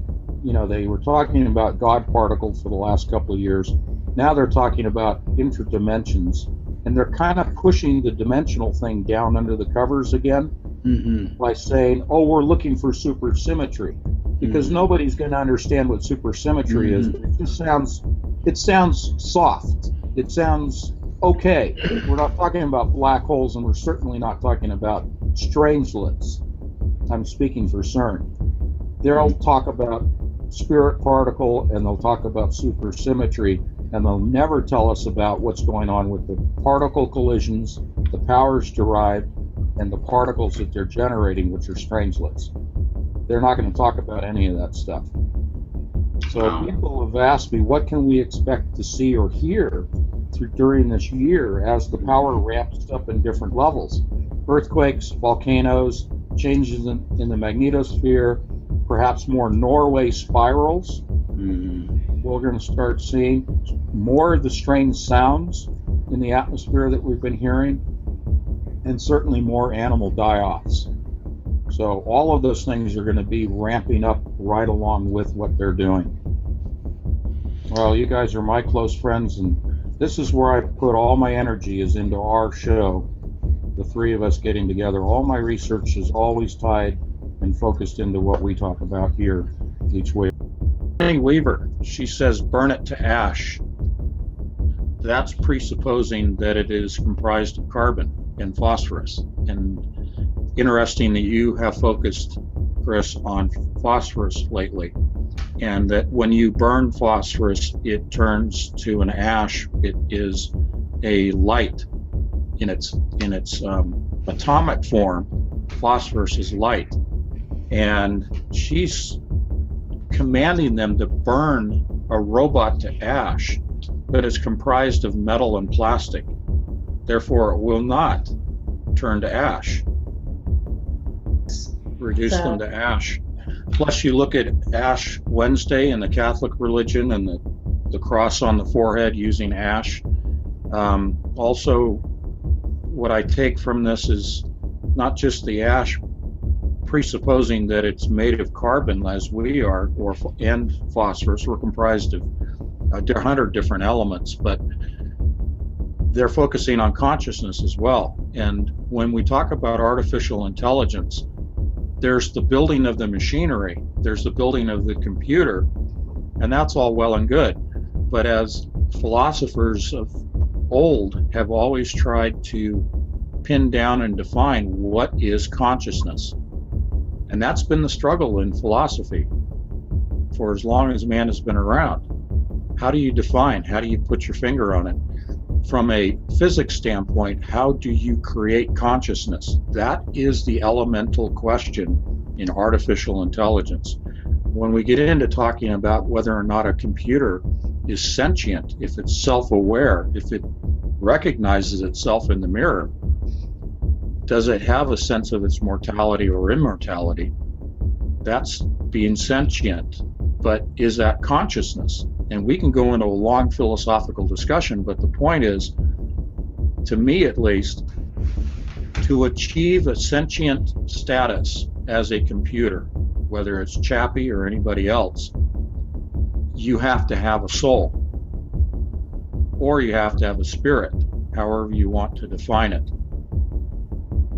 they were talking about God particles for the last couple of years. Now they're talking about interdimensions. And they're kind of pushing the dimensional thing down under the covers again by saying, oh, we're looking for supersymmetry. Because nobody's going to understand what supersymmetry is. It sounds soft. It sounds okay. We're not talking about black holes, and we're certainly not talking about strangelets. I'm speaking for CERN. They'll talk about spirit particle, and they'll talk about supersymmetry, and they'll never tell us about what's going on with the particle collisions, the powers derived, and the particles that they're generating, which are strangelets. They're not going to talk about any of that stuff. So people have asked me, what can we expect to see or hear during this year as the power ramps up in different levels? Earthquakes, volcanoes, changes in the magnetosphere, perhaps more Norway spirals. We're going to start seeing more of the strange sounds in the atmosphere that we've been hearing, and certainly more animal die-offs. So all of those things are going to be ramping up right along with what they're doing. Well, you guys are my close friends, and this is where I put all my energy, is into our show, the three of us getting together. All my research is always tied and focused into what we talk about here each week. Jenny Weaver, she says, burn it to ash. That's presupposing that it is comprised of carbon and phosphorus. And interesting that you have focused, Chris, on phosphorus lately, and that when you burn phosphorus, it turns to an ash. It is a light in its atomic form. Phosphorus is light, and she's commanding them to burn a robot to ash, but it's comprised of metal and plastic. Therefore, it will not turn to ash. Reduce them to ash. Plus, you look at Ash Wednesday in the Catholic religion and the cross on the forehead using ash. Also, what I take from this is not just the ash presupposing that it's made of carbon as we are, and phosphorus. We're comprised of 100 different elements, but they're focusing on consciousness as well. And when we talk about artificial intelligence, there's the building of the machinery, there's the building of the computer, and that's all well and good. But as philosophers of old have always tried to pin down and define what is consciousness. And that's been the struggle in philosophy for as long as man has been around. How do you define? How do you put your finger on it? From a physics standpoint, how do you create consciousness? That is the elemental question in artificial intelligence. When we get into talking about whether or not a computer is sentient, if it's self-aware, if it recognizes itself in the mirror, does it have a sense of its mortality or immortality? That's being sentient. But is that consciousness? And we can go into a long philosophical discussion, but the point is, to me at least, to achieve a sentient status as a computer, whether it's Chappie or anybody else, you have to have a soul, or you have to have a spirit, however you want to define it.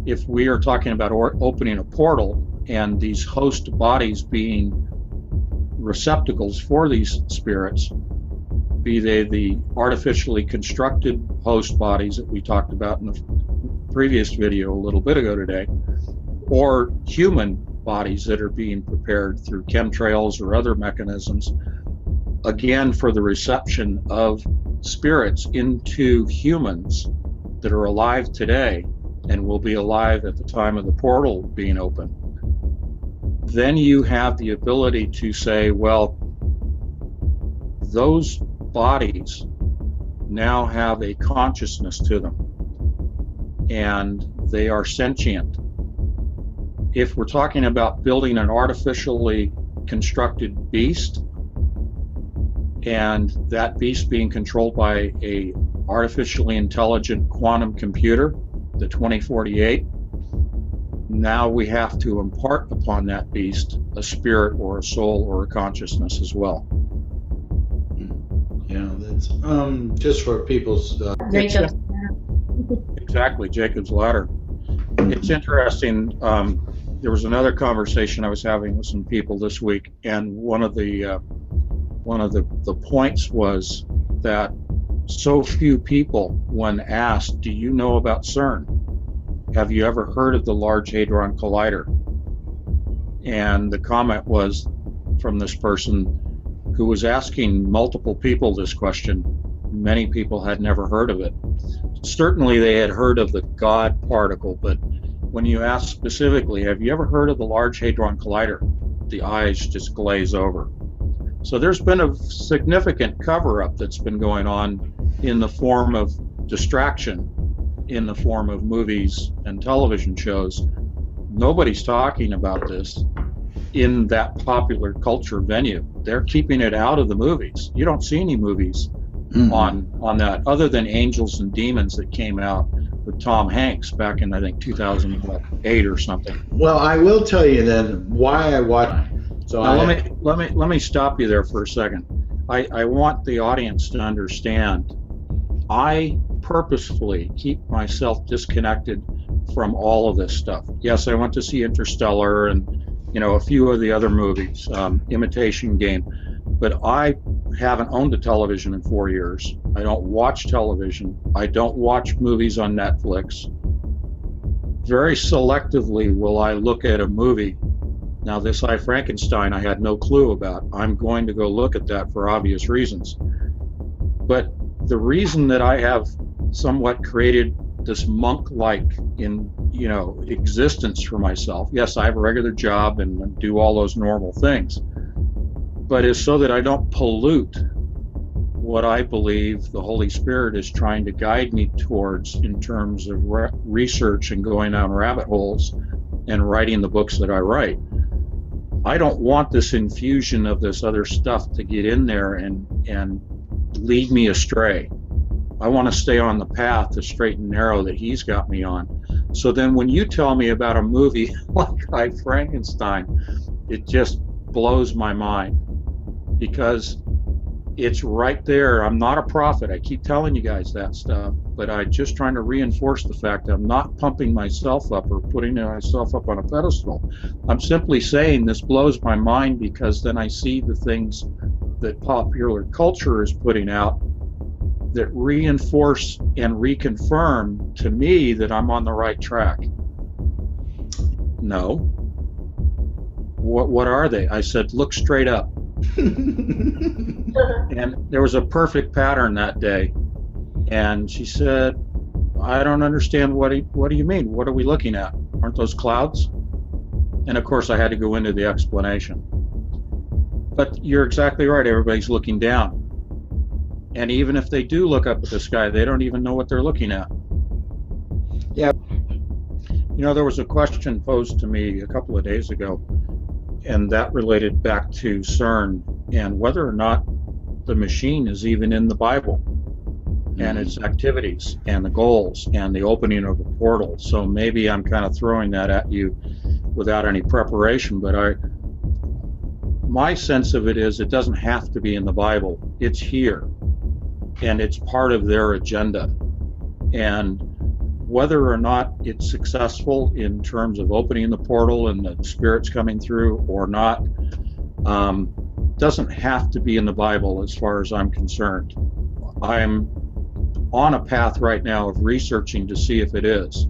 If we are talking about opening a portal and these host bodies being receptacles for these spirits, be they the artificially constructed host bodies that we talked about in the previous video a little bit ago today, or human bodies that are being prepared through chemtrails or other mechanisms, again for the reception of spirits into humans that are alive today and will be alive at the time of the portal being open, then you have the ability to say, well, those bodies now have a consciousness to them. and they are sentient. If we're talking about building an artificially constructed beast, and that beast being controlled by a artificially intelligent quantum computer, the 2048, now we have to impart upon that beast a spirit or a soul or a consciousness as well. Yeah, that's just for people's. Jacob's Exactly, Jacob's ladder. It's interesting. There was another conversation I was having with some people this week, and one of the points was that so few people, when asked, "Do you know about CERN? Have you ever heard of the Large Hadron Collider?" And the comment was from this person who was asking multiple people this question. Many people had never heard of it. Certainly they had heard of the God particle, but when you ask specifically, have you ever heard of the Large Hadron Collider? The eyes just glaze over. So there's been a significant cover-up that's been going on in the form of distraction, in the form of movies and television shows. Nobody's talking about this in that popular culture venue. They're keeping it out of the movies. You don't see any movies on that, other than Angels and Demons that came out with Tom Hanks back in, I think, 2008 or something. Well, I will tell you that why I watch. So now, let me stop you there for a second. I want the audience to understand. I purposefully keep myself disconnected from all of this stuff. Yes, I went to see Interstellar and a few of the other movies, Imitation Game, but I haven't owned a television in 4 years. I don't watch television. I don't watch movies on Netflix. Very selectively will I look at a movie. Now, this I, Frankenstein, I had no clue about. I'm going to go look at that for obvious reasons. But the reason that I have somewhat created this monk-like existence for myself, yes, I have a regular job and do all those normal things, but is so that I don't pollute what I believe the Holy Spirit is trying to guide me towards in terms of research and going down rabbit holes and writing the books that I write. I don't want this infusion of this other stuff to get in there and lead me astray. I want to stay on the path, the straight and narrow that he's got me on. So then when you tell me about a movie like I, Frankenstein, it just blows my mind, because it's right there. I'm not a prophet. I keep telling you guys that stuff, but I'm just trying to reinforce the fact that I'm not pumping myself up or putting myself up on a pedestal. I'm simply saying this blows my mind, because then I see the things that popular culture is putting out that reinforce and reconfirm to me that I'm on the right track. No. What are they? I said, look straight up. And there was a perfect pattern that day. And she said, I don't understand. What do you mean? What are we looking at? Aren't those clouds? And of course I had to go into the explanation. But you're exactly right. Everybody's looking down. And even if they do look up at the sky, they don't even know what they're looking at. Yeah. There was a question posed to me a couple of days ago, and that related back to CERN and whether or not the machine is even in the Bible, and its activities and the goals and the opening of a portal. So maybe I'm kind of throwing that at you without any preparation, but my sense of it is it doesn't have to be in the Bible. It's here, and it's part of their agenda. And whether or not it's successful in terms of opening the portal and the spirits coming through or not, doesn't have to be in the Bible as far as I'm concerned. I'm on a path right now of researching to see if it is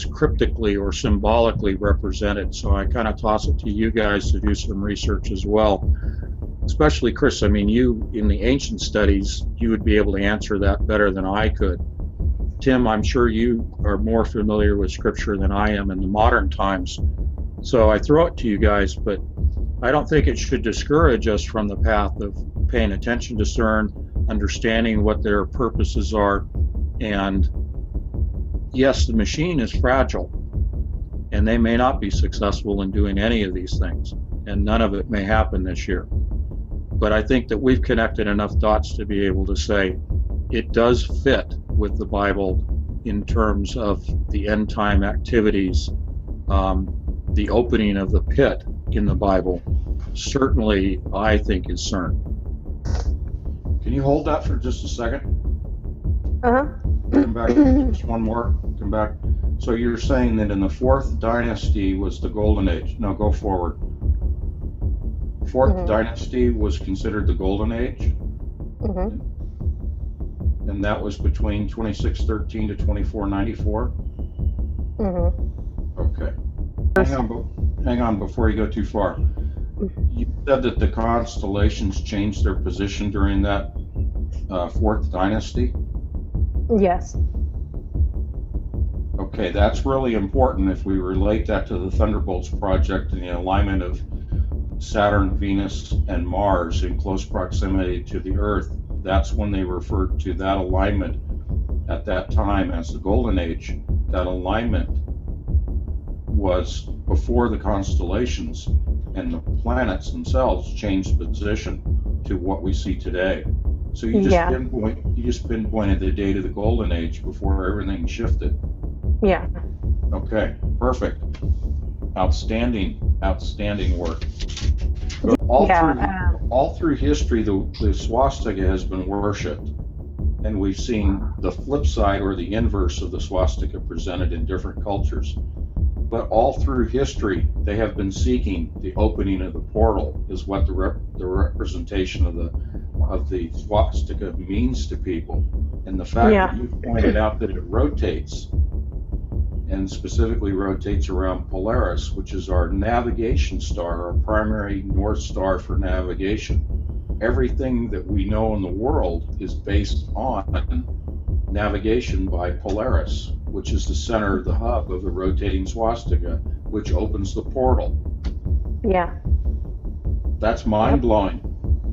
cryptically or symbolically represented. So I kind of toss it to you guys to do some research as well. Especially Chris, I mean, you in the ancient studies, you would be able to answer that better than I could. Tim, I'm sure you are more familiar with scripture than I am in the modern times. So I throw it to you guys, but I don't think it should discourage us from the path of paying attention to CERN, understanding what their purposes are, and yes, the machine is fragile, and they may not be successful in doing any of these things, and none of it may happen this year. But I think that we've connected enough dots to be able to say it does fit with the Bible in terms of the end time activities. The opening of the pit in the Bible certainly, I think, is CERN. Can you hold that for just a second? Uh-huh. Come back, just one more, come back. So you're saying that in the fourth dynasty was the golden age. No, go forward. Fourth dynasty was considered the golden age. And that was between 2613 to 2494. Okay. Hang on before you go too far. You said that the constellations changed their position during that fourth dynasty? Yes. Okay, that's really important if we relate that to the Thunderbolts project and the alignment of Saturn, Venus, and Mars in close proximity to the Earth. That's when they referred to that alignment at that time as the Golden Age. That alignment was before the constellations and the planets themselves changed position to what we see today. So you just pinpointed the date of the Golden Age before everything shifted. Yeah. Okay, perfect. Outstanding work. All through history, the swastika has been worshipped, and we've seen the flip side or the inverse of the swastika presented in different cultures. But all through history, they have been seeking the opening of the portal, is what the representation of the swastika means to people. And the fact that you pointed out that it rotates, and specifically rotates around Polaris, which is our navigation star, our primary North Star for navigation. Everything that we know in the world is based on navigation by Polaris, which is the center, the hub of the rotating swastika, which opens the portal. Yeah. That's mind-blowing.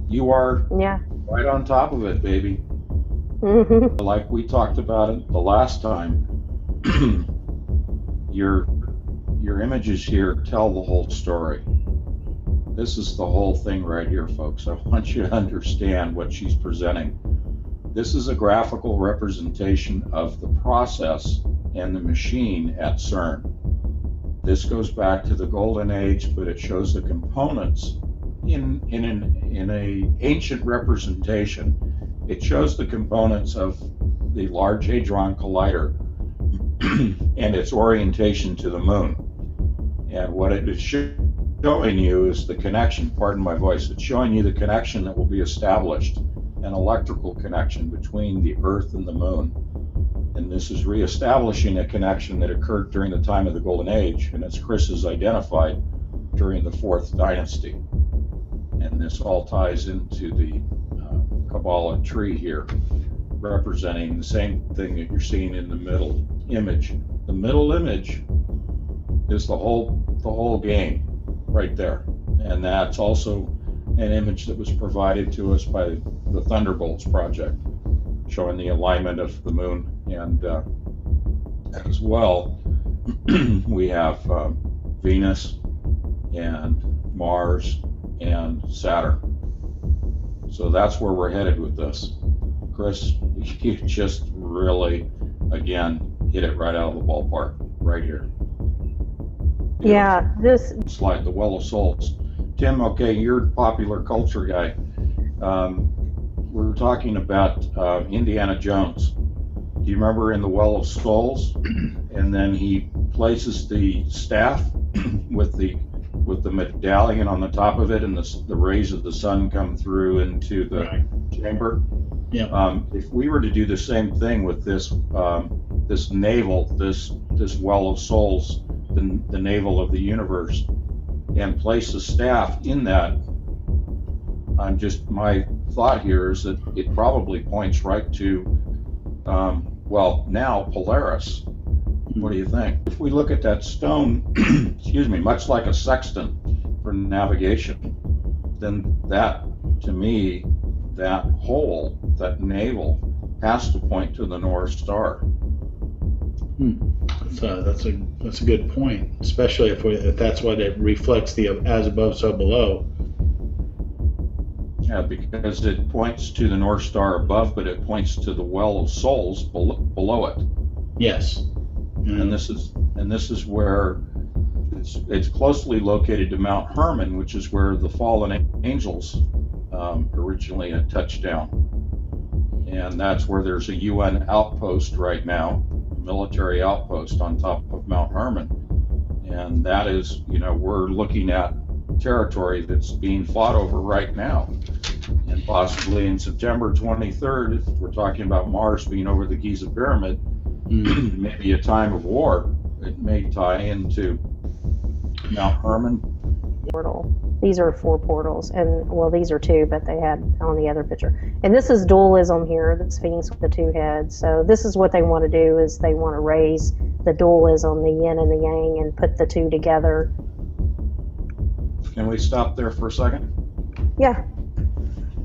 You are right on top of it, baby. Like we talked about it the last time, your images here tell the whole story. This is the whole thing right here, folks. I want you to understand what she's presenting. This is a graphical representation of the process and the machine at CERN. This goes back to the Golden Age, but it shows the components in a ancient representation. It shows the components of the Large Hadron Collider and its orientation to the moon. And what it is showing you is the connection, pardon my voice, it's showing you the connection that will be established, an electrical connection between the Earth and the moon. And this is reestablishing a connection that occurred during the time of the Golden Age, and as Chris has identified, during the Fourth Dynasty. And this all ties into the Kabbalah tree here, representing the same thing that you're seeing in the middle image. The middle image is the whole game right there. And that's also an image that was provided to us by the Thunderbolts project, showing the alignment of the moon. And as well, we have Venus and Mars and Saturn. So that's where we're headed with this. Chris, you just really, again, hit it right out of the ballpark, right here. Yeah, this slide, the Well of Souls. Tim, okay, you're a popular culture guy. We're talking about Indiana Jones. Do you remember in the Well of Souls? And then he places the staff with the medallion on the top of it, and the rays of the sun come through into the chamber. Yeah. If we were to do the same thing with this this navel, this Well of Souls, the navel of the universe, and place a staff in that, my thought here is that it probably points right to now Polaris. What do you think? If we look at that stone, excuse me, much like a sextant for navigation, then that, to me, that hole, that navel, has to point to the North Star. That's a good point, especially if that's what it reflects, the as above, so below. Yeah, because it points to the North Star above, but it points to the well of souls below it. Yes. And this is where it's closely located to Mount Hermon, which is where the fallen angels originally had touched down. And that's where there's a UN outpost right now, a military outpost on top of Mount Hermon. And that is, we're looking at territory that's being fought over right now. And possibly in September 23rd, if we're talking about Mars being over the Giza Pyramid, maybe a time of war. It may tie into Mount Hermon. Portal. These are 4 portals, and well, these are 2, but they had on the other picture. And this is dualism here, the Sphinx with the 2 heads. So this is what they want to do, is they want to raise the dualism, the yin and the yang, and put the 2 together. Can we stop there for a second? Yeah.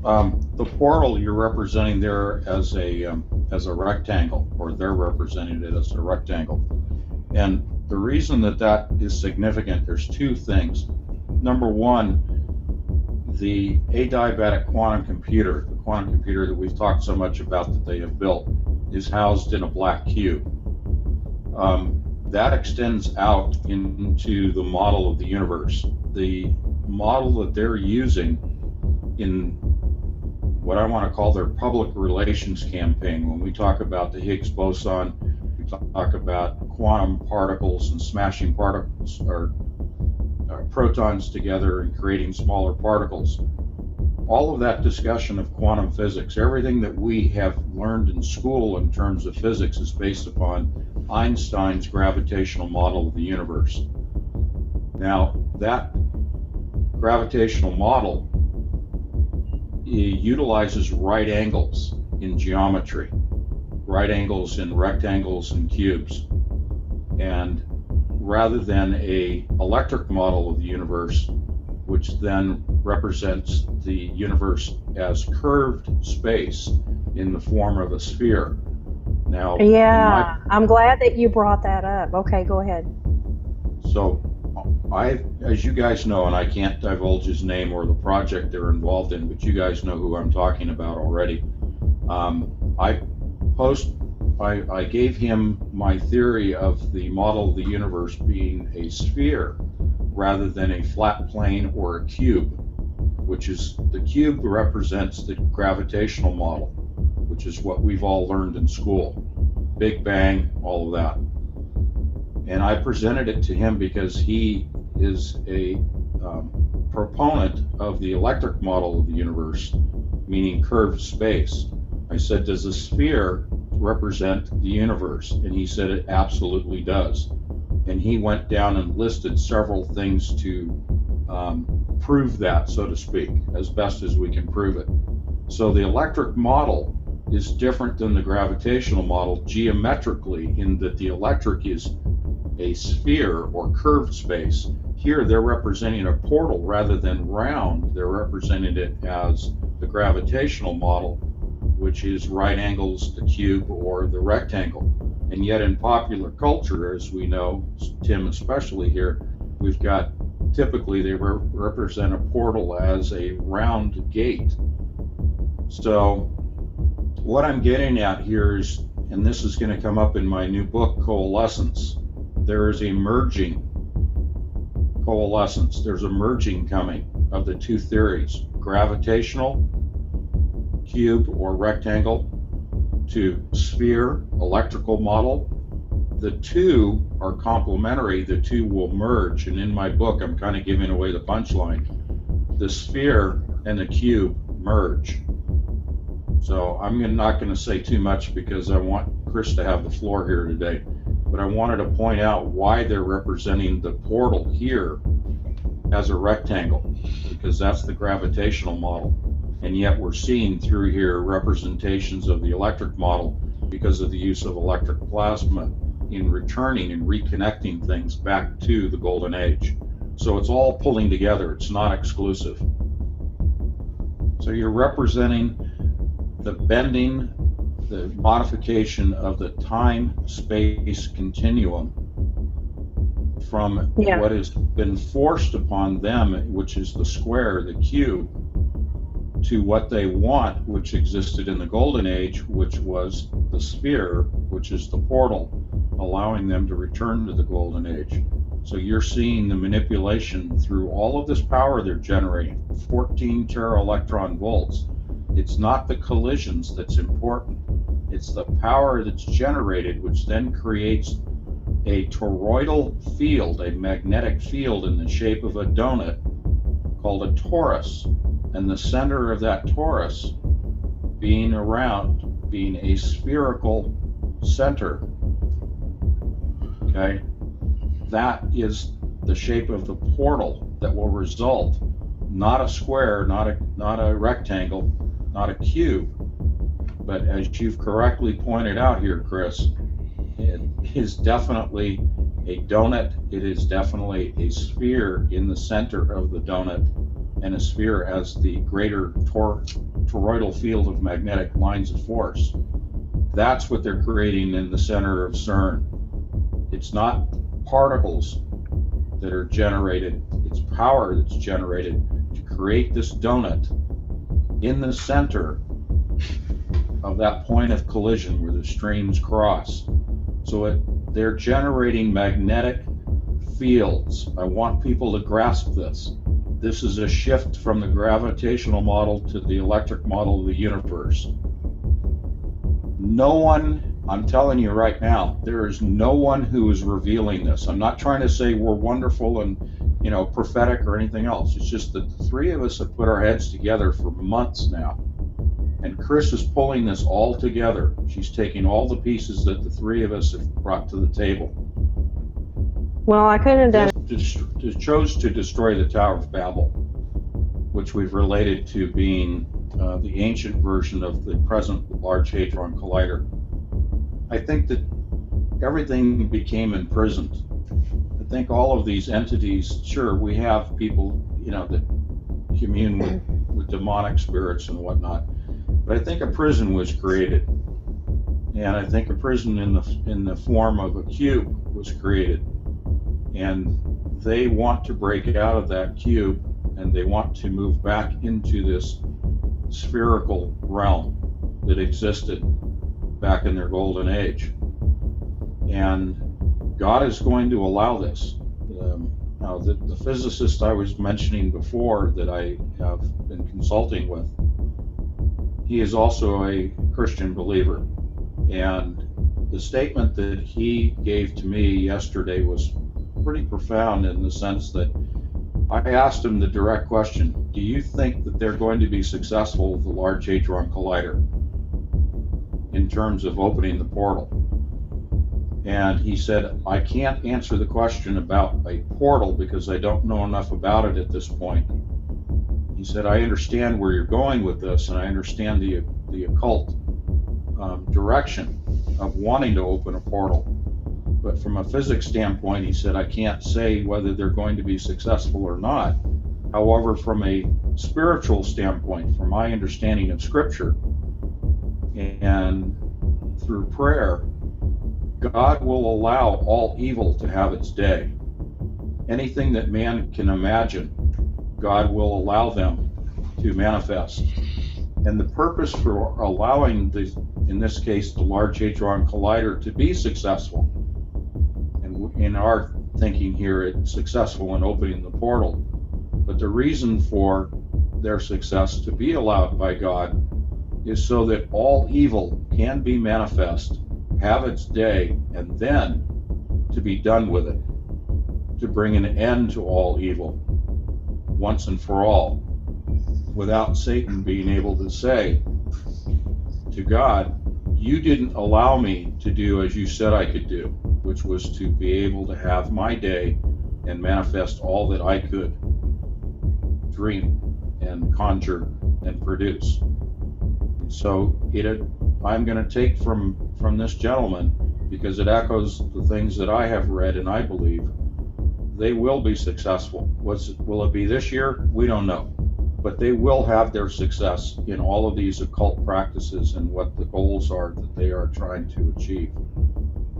The portal you're representing there as a rectangle, or they're representing it as a rectangle. And the reason that is significant, there's 2 things. Number one, the adiabatic quantum computer, the quantum computer that we've talked so much about that they have built, is housed in a black cube. That extends out into the model of the universe. The model that they're using in what I want to call their public relations campaign, when we talk about the Higgs boson, we talk about quantum particles and smashing particles or protons together and creating smaller particles. All of that discussion of quantum physics, everything that we have learned in school in terms of physics, is based upon Einstein's gravitational model of the universe. Now, that gravitational model utilizes right angles in geometry, right angles in rectangles and cubes. And rather than a electric model of the universe, which then represents the universe as curved space in the form of a sphere. Now, yeah, I'm glad that you brought that up. Okay, go ahead. So as you guys know, and I can't divulge his name or the project they're involved in, but you guys know who I'm talking about already. I gave him my theory of the model of the universe being a sphere rather than a flat plane or a cube, which is, the cube represents the gravitational model, which is what we've all learned in school. Big Bang, all of that. And I presented it to him because he is a proponent of the electric model of the universe, meaning curved space. I said, does a sphere represent the universe? And he said it absolutely does. And he went down and listed several things to prove that, so to speak, as best as we can prove it. So the electric model is different than the gravitational model geometrically, in that the electric is a sphere or curved space. Here they're representing a portal rather than round. They're representing it as the gravitational model, which is right angles, the cube, or the rectangle. And yet in popular culture, as we know, Tim especially here, we've got, typically they represent a portal as a round gate. So what I'm getting at here is, and this is going to come up in my new book, Coalescence, there is a merging coalescence. There's a merging coming of the 2 theories, gravitational, cube or rectangle, to sphere, electrical model. The 2 are complementary, the 2 will merge, and in my book I'm kind of giving away the punchline. The sphere and the cube merge. So I'm not going to say too much because I want Chris to have the floor here today, but I wanted to point out why they're representing the portal here as a rectangle, because that's the gravitational model. And yet we're seeing through here representations of the electric model because of the use of electric plasma in returning and reconnecting things back to the golden age. So it's all pulling together, it's not exclusive. So you're representing the bending, the modification of the time-space continuum from Yeah. what has been forced upon them, which is the square, the cube, to what they want, which existed in the Golden Age, which was the sphere, which is the portal, allowing them to return to the Golden Age. So you're seeing the manipulation through all of this power they're generating, 14 tera-electron volts. It's not the collisions that's important. It's the power that's generated, which then creates a toroidal field, a magnetic field in the shape of a donut called a torus. And the center of that torus being a spherical center. Okay? That is the shape of the portal that will result, not a square, not a rectangle, not a cube, but as you've correctly pointed out here, Chris, it is definitely a donut. It is definitely a sphere in the center of the donut, and a sphere as the greater toroidal field of magnetic lines of force. That's what they're creating in the center of CERN. It's not particles that are generated, it's power that's generated to create this donut in the center of that point of collision where the streams cross. So they're generating magnetic fields. I want people to grasp this. This is a shift from the gravitational model to the electric model of the universe. No one, I'm telling you right now, there is no one who is revealing this. I'm not trying to say we're wonderful and, prophetic or anything else. It's just that the three of us have put our heads together for months now. And Chris is pulling this all together. She's taking all the pieces that the three of us have brought to the table. Well, I couldn't have done It chose to destroy the Tower of Babel, which we've related to being the ancient version of the present Large Hadron Collider. I think that everything became imprisoned. I think all of these entities, sure, we have people, that commune with demonic spirits and whatnot, but I think a prison was created, and I think a prison in the form of a cube was created, and they want to break out of that cube, and they want to move back into this spherical realm that existed back in their golden age. And God is going to allow this. Now, the physicist I was mentioning before that I have been consulting with, he is also a Christian believer. And the statement that he gave to me yesterday was pretty profound in the sense that I asked him the direct question, do you think that they're going to be successful with the Large Hadron Collider in terms of opening the portal? And he said, I can't answer the question about a portal because I don't know enough about it at this point. He said, I understand where you're going with this, and I understand the occult direction of wanting to open a portal. But from a physics standpoint, he said, I can't say whether they're going to be successful or not. However, from a spiritual standpoint, from my understanding of Scripture and through prayer, God will allow all evil to have its day. Anything that man can imagine, God will allow them to manifest. And the purpose for allowing in this case, the Large Hadron Collider to be successful, and in our thinking here, it's successful in opening the portal. But the reason for their success to be allowed by God is so that all evil can be manifest, have its day, and then to be done with it, to bring an end to all evil once and for all, without Satan being able to say to God, you didn't allow me to do as you said I could do, which was to be able to have my day and manifest all that I could dream and conjure and produce. So I'm going to take from this gentleman, because it echoes the things that I have read and I believe, they will be successful. Will it be this year? We don't know. but they will have their success in all of these occult practices and what the goals are that they are trying to achieve.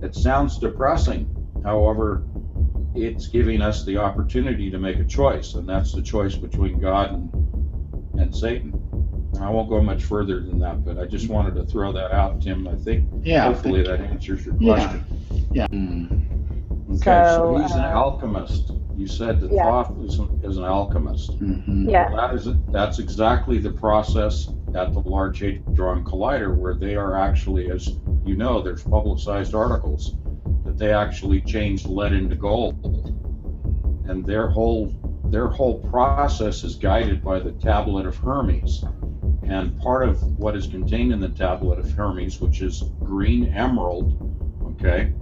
It sounds depressing, however, it's giving us the opportunity to make a choice, and that's the choice between God and Satan. And I won't go much further than that, but I just wanted to throw that out, Tim. I think hopefully that answers your question. Yeah. Okay, so he's an alchemist. You said that Thoth is an alchemist. Mm-hmm. Yeah. Well, that's exactly the process at the Large Hadron Collider, where they are actually, as you know, there's publicized articles that they actually changed lead into gold, and their whole process is guided by the Tablet of Hermes. And part of what is contained in the Tablet of Hermes, which is green emerald, okay,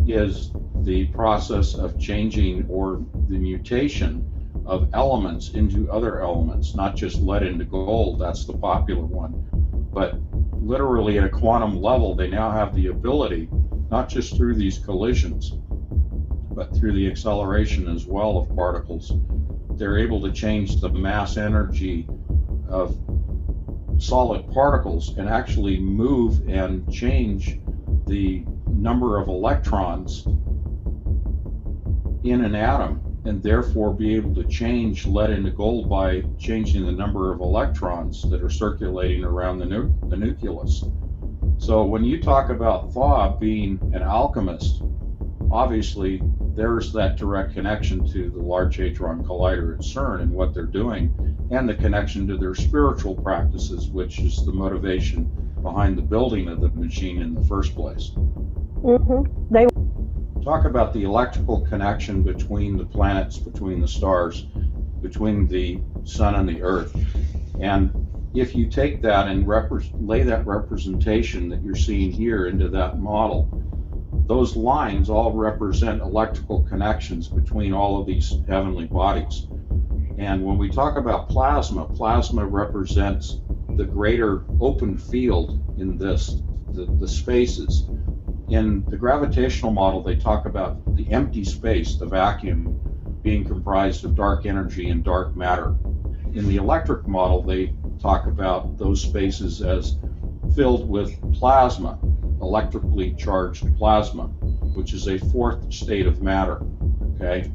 is the process of changing or the mutation of elements into other elements, not just lead into gold, that's the popular one, but literally at a quantum level, they now have the ability, not just through these collisions, but through the acceleration as well of particles, they're able to change the mass energy of solid particles and actually move and change the number of electrons in an atom, and therefore be able to change lead into gold by changing the number of electrons that are circulating around the nucleus. So when you talk about Thoth being an alchemist, obviously there's that direct connection to the Large Hadron Collider at CERN and what they're doing, and the connection to their spiritual practices, which is the motivation behind the building of the machine in the first place. They Talk about the electrical connection between the planets, between the stars, between the sun and the earth. And if you take that and lay that representation that you're seeing here into that model, those lines all represent electrical connections between all of these heavenly bodies. And when we talk about plasma, plasma represents the greater open field in this, the spaces. In the gravitational model, they talk about the empty space, the vacuum, being comprised of dark energy and dark matter. In the electric model, they talk about those spaces as filled with plasma, electrically charged plasma, which is a fourth state of matter, okay?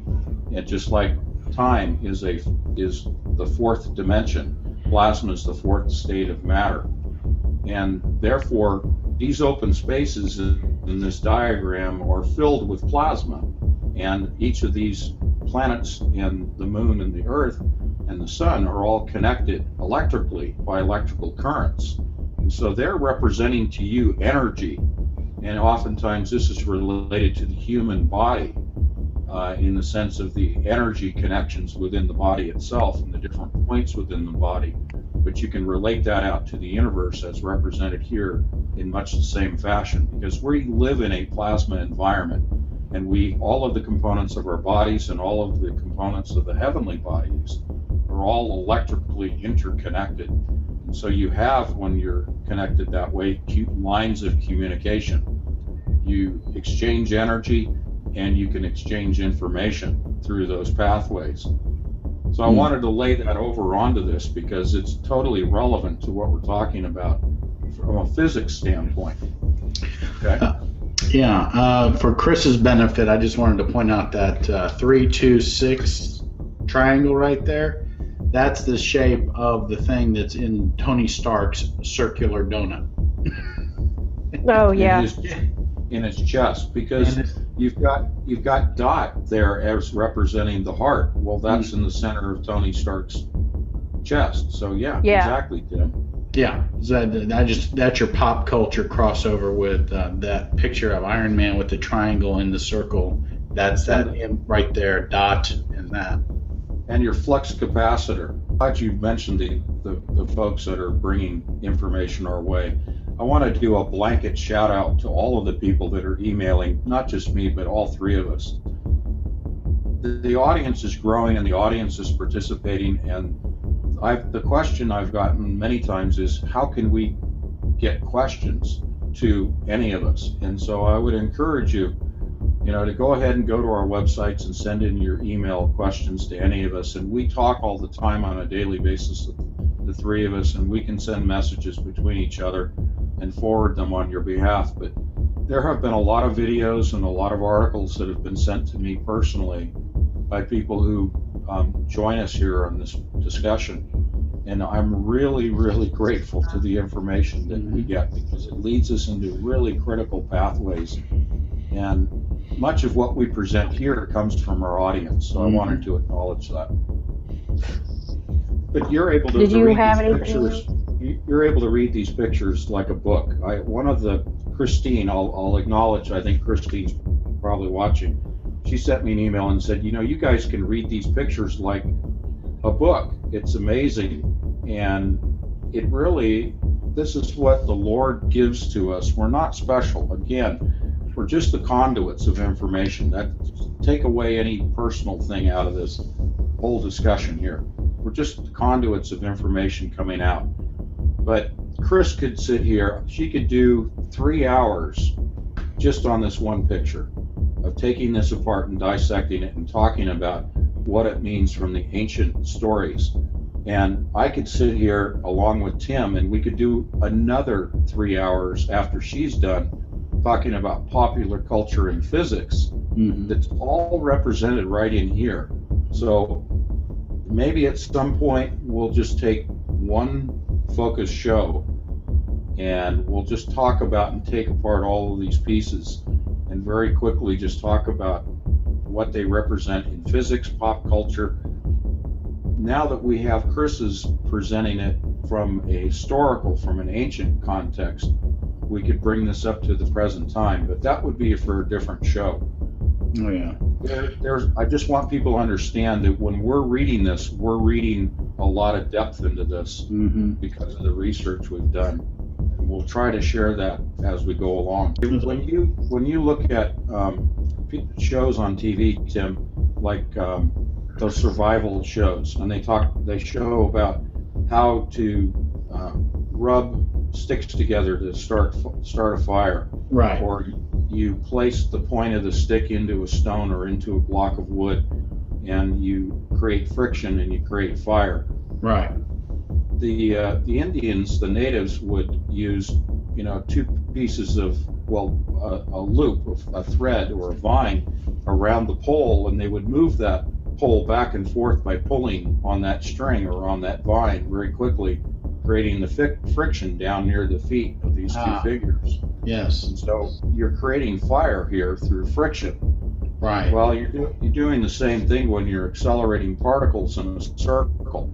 And just like time is the fourth dimension, plasma is the fourth state of matter. And therefore, these open spaces in this diagram are filled with plasma, and each of these planets and the moon and the earth and the sun are all connected electrically by electrical currents. And so they're representing to you energy, and oftentimes this is related to the human body in the sense of the energy connections within the body itself and the different points within the body. But you can relate that out to the universe as represented here in much the same fashion, because we live in a plasma environment, and all of the components of our bodies and all of the components of the heavenly bodies are all electrically interconnected. And so you have, when you're connected that way, lines of communication. You exchange energy and you can exchange information through those pathways. So I wanted to lay that over onto this because it's totally relevant to what we're talking about from a physics standpoint. Okay. For Chris's benefit, I just wanted to point out that 3-2-6 triangle right there. That's the shape of the thing that's in Tony Stark's circular donut. Oh yeah. In his chest, because you've got Dot there as representing the heart. Well, that's in the center of Tony Stark's chest. So yeah. Exactly, Tim. Yeah, that's your pop culture crossover with that picture of Iron Man with the triangle in the circle. That's that right there, Dot, and that. And your flux capacitor. Glad you mentioned the folks that are bringing information our way. I want to do a blanket shout out to all of the people that are emailing, not just me, but all three of us. The audience is growing and the audience is participating, and the question I've gotten many times is, how can we get questions to any of us? And so I would encourage you, to go ahead and go to our websites and send in your email questions to any of us. And we talk all the time on a daily basis, the three of us, and we can send messages between each other and forward them on your behalf. But there have been a lot of videos and a lot of articles that have been sent to me personally by people who join us here on this discussion. And I'm really, really grateful to the information that we get, because it leads us into really critical pathways. And much of what we present here comes from our audience, so I wanted to acknowledge that. But you're able to read these pictures. You're able to read these pictures like a book. Christine, I'll acknowledge, I think Christine's probably watching. She sent me an email and said, you guys can read these pictures like a book. It's amazing. And it really, this is what the Lord gives to us. We're not special. Again, we're just the conduits of information. Take away any personal thing out of this whole discussion here. We're just the conduits of information coming out. But Chris could sit here, she could do 3 hours just on this one picture of taking this apart and dissecting it and talking about what it means from the ancient stories. And I could sit here along with Tim, and we could do another 3 hours after she's done talking about popular culture and physics. That's all represented right in here. So maybe at some point we'll just take one focus show and we'll just talk about and take apart all of these pieces and very quickly just talk about what they represent in physics, pop culture. Now that we have Chris's presenting it from an ancient context, we could bring this up to the present time, but that would be for a different show. Oh yeah. I just want people to understand that when we're reading this, we're reading a lot of depth into this because of the research we've done. And we'll try to share that as we go along. When you look at shows on TV, Tim, like those survival shows, and they show about how to rub sticks together to start a fire, right? Or you place the point of the stick into a stone or into a block of wood, and you create friction and you create fire. Right. The Indians, the natives, would use two pieces of a loop, a thread or a vine around the pole, and they would move that pole back and forth by pulling on that string or on that vine very quickly, creating the friction down near the feet of these two figures. Yes. And so you're creating fire here through friction. Right. Well, you're doing the same thing when you're accelerating particles in a circle.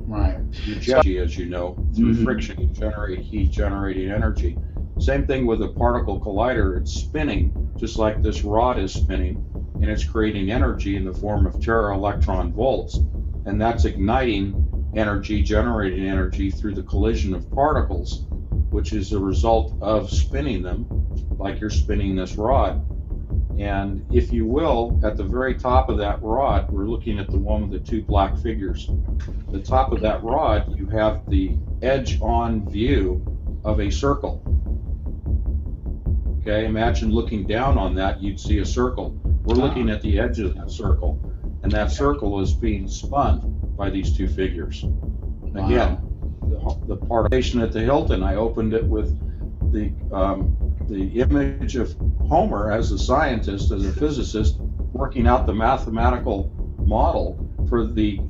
Right. You generate, as you know, through friction, you generate heat, generating energy. Same thing with a particle collider. It's spinning, just like this rod is spinning, and it's creating energy in the form of tera-electron volts. And that's igniting energy, generating energy through the collision of particles, which is a result of spinning them, like you're spinning this rod. And if you will, at the very top of that rod, we're looking at the one with the two black figures. The top of that rod, you have the edge-on view of a circle. Okay, imagine looking down on that, you'd see a circle. We're looking at the edge of that circle, and that circle is being spun by these two figures. Again, the participation at the Hilton, I opened it with the image of Homer as a scientist, as a physicist, working out the mathematical model for the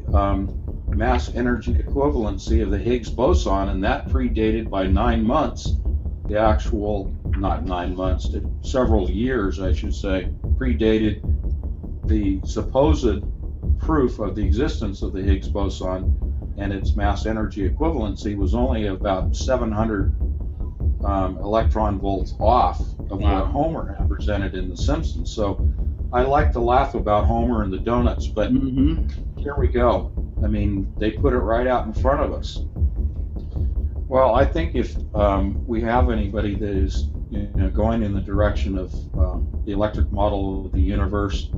mass energy equivalency of the Higgs boson, and that predated by 9 months the actual, not 9 months, several years, I should say, predated the supposed proof of the existence of the Higgs boson, and its mass energy equivalency was only about 700 electron volts off of what Homer had presented in The Simpsons. So I like to laugh about Homer and the donuts, but here we go. I mean, they put it right out in front of us. Well, I think if we have anybody that is going in the direction of the electric model of the universe,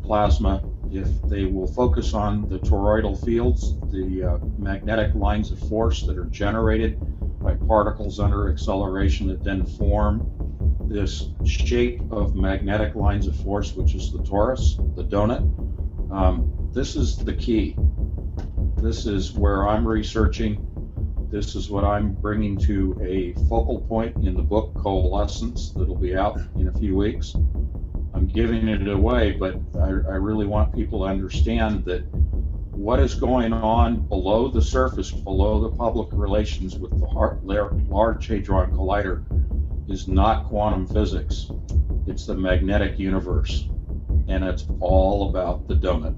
plasma, if they will focus on the toroidal fields, the magnetic lines of force that are generated by particles under acceleration that then form this shape of magnetic lines of force, which is the torus, the donut. This is the key. This is where I'm researching. This is what I'm bringing to a focal point in the book Coalescence that'll be out in a few weeks. I'm giving it away, but I really want people to understand that what is going on below the surface, below the public relations with the Large Hadron Collider is not quantum physics. It's the magnetic universe, and it's all about the donut.